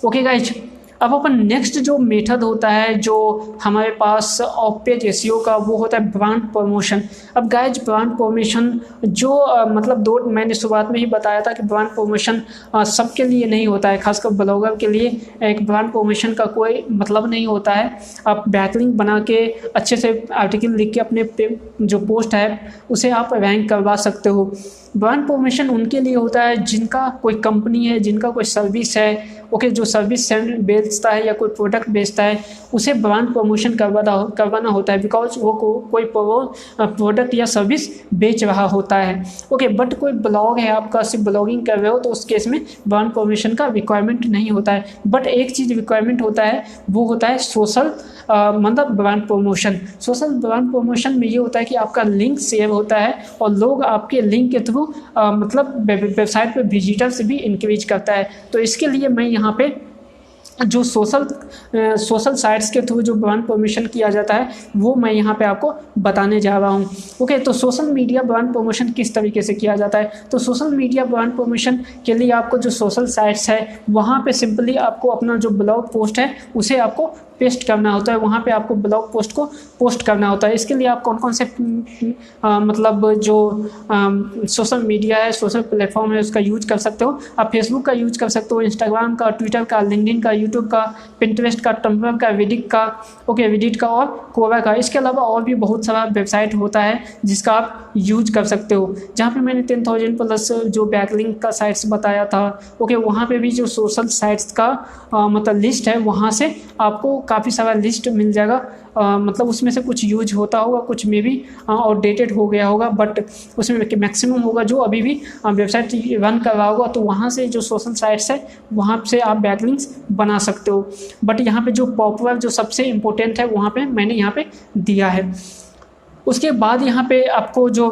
ओके गाइज, अब अपन नेक्स्ट जो मेथड होता है जो हमारे पास ऑफ पेज एसईओ का, वो होता है ब्रांड प्रमोशन। अब गाइज ब्रांड प्रमोशन जो मतलब मैंने शुरुआत में ही बताया था कि ब्रांड प्रमोशन सबके लिए नहीं होता है, खासकर ब्लॉगर के लिए एक ब्रांड प्रमोशन का कोई मतलब नहीं होता है। आप बैकलिंक बना के अच्छे से आर्टिकल लिख के अपने जो पोस्ट है उसे आप रैंक करवा सकते हो। ब्रांड प्रमोशन उनके लिए होता है जिनका कोई कंपनी है, जिनका कोई सर्विस है, ओके, जो सर्विस बेचता है या कोई प्रोडक्ट बेचता है उसे ब्रांड प्रमोशन करवाना होता है, बिकॉज वो कोई प्रोडक्ट या सर्विस बेच रहा होता है। ओके, बट कोई ब्लॉग है, आपका सिर्फ ब्लॉगिंग कर रहे हो, तो उस केस में ब्रांड प्रमोशन का रिक्वायरमेंट नहीं होता है। बट एक चीज़ रिक्वायरमेंट होता है, वो होता है सोशल मतलब brand promotion. Social brand promotion में ये होता है कि आपका लिंक शेयर होता है और लोग आपके लिंक के थ्रू मतलब वेबसाइट पे विजिटर्स भी इंक्रीज करता है। तो इसके लिए मैं यहाँ पे जो सोशल साइट्स के थ्रू जो ब्रांड प्रमोशन किया जाता है वो मैं यहाँ पे आपको बताने जा रहा हूँ। ओके, तो सोशल मीडिया ब्रांड प्रमोशन किस तरीके से किया जाता है। तो सोशल मीडिया ब्रांड प्रमोशन के लिए आपको जो सोशल साइट्स है वहाँ पे सिंपली आपको अपना जो ब्लॉग पोस्ट है उसे आपको पेस्ट करना होता है, वहाँ पे आपको ब्लॉग पोस्ट को पोस्ट करना होता है। इसके लिए आप कौन कौन से मतलब जो सोशल मीडिया है, सोशल प्लेटफॉर्म है, उसका यूज कर सकते हो। आप फेसबुक का यूज कर सकते हो, इंस्टाग्राम का, ट्विटर का, लिंक्डइन का, यूट्यूब का, पिंटरेस्ट का, टम्बलर का, विडिट का, ओके विडिट का और कोवा का। इसके अलावा और भी बहुत सारा वेबसाइट होता है जिसका आप यूज कर सकते हो। जहाँ पे मैंने 10,000 प्लस जो बैकलिंक का साइट्स बताया था, ओके वहाँ पे भी जो सोशल साइट्स का मतलब लिस्ट है, वहाँ से आपको काफ़ी सारा लिस्ट मिल जाएगा। मतलब उसमें से कुछ यूज होता होगा, कुछ में भी आउटडेटेड हो गया होगा, बट उसमें मैक्सिमम होगा जो अभी भी वेबसाइट रन कर रहा होगा। तो वहाँ से जो सोशल साइट्स है वहाँ से आप बैकलिंक्स बना सकते हो। बट यहाँ पे जो पॉपुलर जो सबसे इम्पोर्टेंट है वहाँ पे मैंने यहाँ पे दिया है। उसके बाद यहाँ पे आपको जो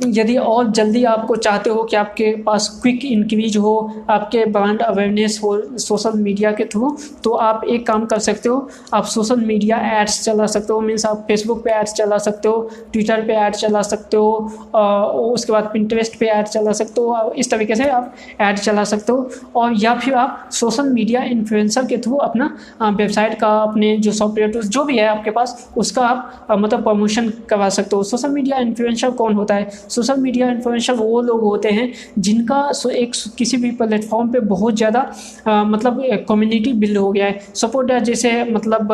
यदि और जल्दी आपको चाहते हो कि आपके पास क्विक इंक्रीज हो, आपके ब्रांड अवेयरनेस हो सोशल मीडिया के थ्रू, तो आप एक काम कर सकते हो, आप सोशल मीडिया एड्स चला सकते हो। मीन्स आप फेसबुक पे एड्स चला सकते हो, ट्विटर पे एड्स चला सकते हो, उसके बाद पिंटरेस्ट पे एड चला सकते हो। इस तरीके से आप ऐड चला सकते हो। और या फिर आप सोशल मीडिया इन्फ्लुएंसर के थ्रू अपना वेबसाइट का, अपने जो सॉफ्टवेयर टूल्स जो भी है आपके पास, उसका आप मतलब प्रमोशन करवा सकते हो। सोशल मीडिया इन्फ्लुएंसर कौन होता है? सोशल मीडिया इन्फ्लुएंसर वो लोग होते हैं जिनका एक किसी भी प्लेटफॉर्म पे बहुत ज़्यादा मतलब कम्युनिटी बिल्ड हो गया है। सपोर्ट जैसे मतलब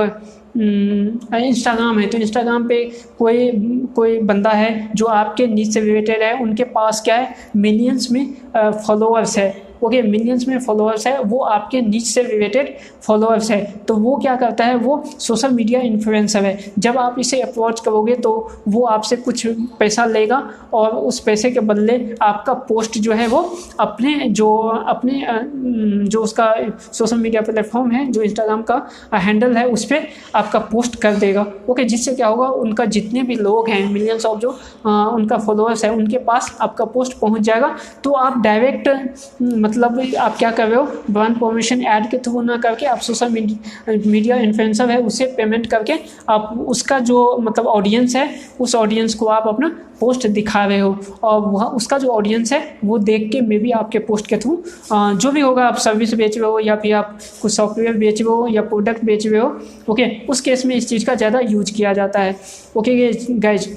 इंस्टाग्राम है, तो इंस्टाग्राम पे कोई बंदा है जो आपके नीच से रिलेटेड है, उनके पास क्या है, मिलियंस में फॉलोअर्स है। ओके, मिलियंस में फॉलोअर्स है, वो आपके नीच से रिलेटेड फॉलोअर्स है। तो वो क्या करता है, वो सोशल मीडिया इन्फ्लुएंसर है। जब आप इसे अप्रोच करोगे तो वो आपसे कुछ पैसा लेगा और उस पैसे के बदले आपका पोस्ट जो है वो अपने जो उसका सोशल मीडिया प्लेटफॉर्म है, जो इंस्टाग्राम का हैंडल है, उस पर आपका पोस्ट कर देगा। ओके, जिससे क्या होगा, उनका जितने भी लोग हैं, मिलियंस ऑफ जो उनका फॉलोअर्स है, उनके पास आपका पोस्ट पहुंच जाएगा। तो आप डायरेक्ट मतलब आप क्या कर रहे हो, ब्रांड प्रमोशन ऐड के थ्रू ना करके आप सोशल मीडिया इन्फ्लुएंसर है उसे पेमेंट करके आप उसका जो मतलब ऑडियंस है, उस ऑडियंस को आप अपना पोस्ट दिखा रहे हो, और वह उसका जो ऑडियंस है वो देख के मे बी आपके पोस्ट के थ्रू जो भी होगा, आप सर्विस बेच रहे हो या फिर आप कुछ सॉफ्टवेयर बेच रहे हो या प्रोडक्ट बेच रहे हो, ओके, उस केस में इस चीज़ का ज़्यादा यूज किया जाता है। ओके गाइज,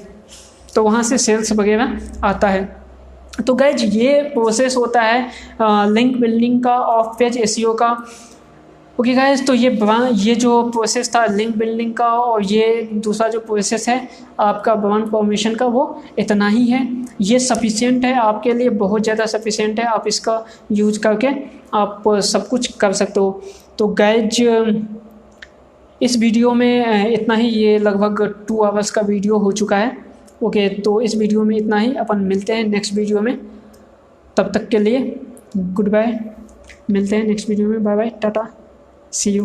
तो वहाँ से सेल्स वगैरह आता है। तो गाइज ये प्रोसेस होता है लिंक बिल्डिंग का, ऑफ पेज एसईओ का। ओके गाइज, तो ये जो प्रोसेस था लिंक बिल्डिंग का, और ये दूसरा जो प्रोसेस है आपका ब्रांड प्रमोशन का, वो इतना ही है। ये सफिशिएंट है आपके लिए, बहुत ज़्यादा सफिशिएंट है। आप इसका यूज करके आप सब कुछ कर सकते हो। तो गाइज इस वीडियो में इतना ही, ये लगभग 2 आवर्स का वीडियो हो चुका है। ओके, तो इस वीडियो में इतना ही, अपन मिलते हैं नेक्स्ट वीडियो में। तब तक के लिए गुड बाय, मिलते हैं नेक्स्ट वीडियो में। Bye bye, tata, see you.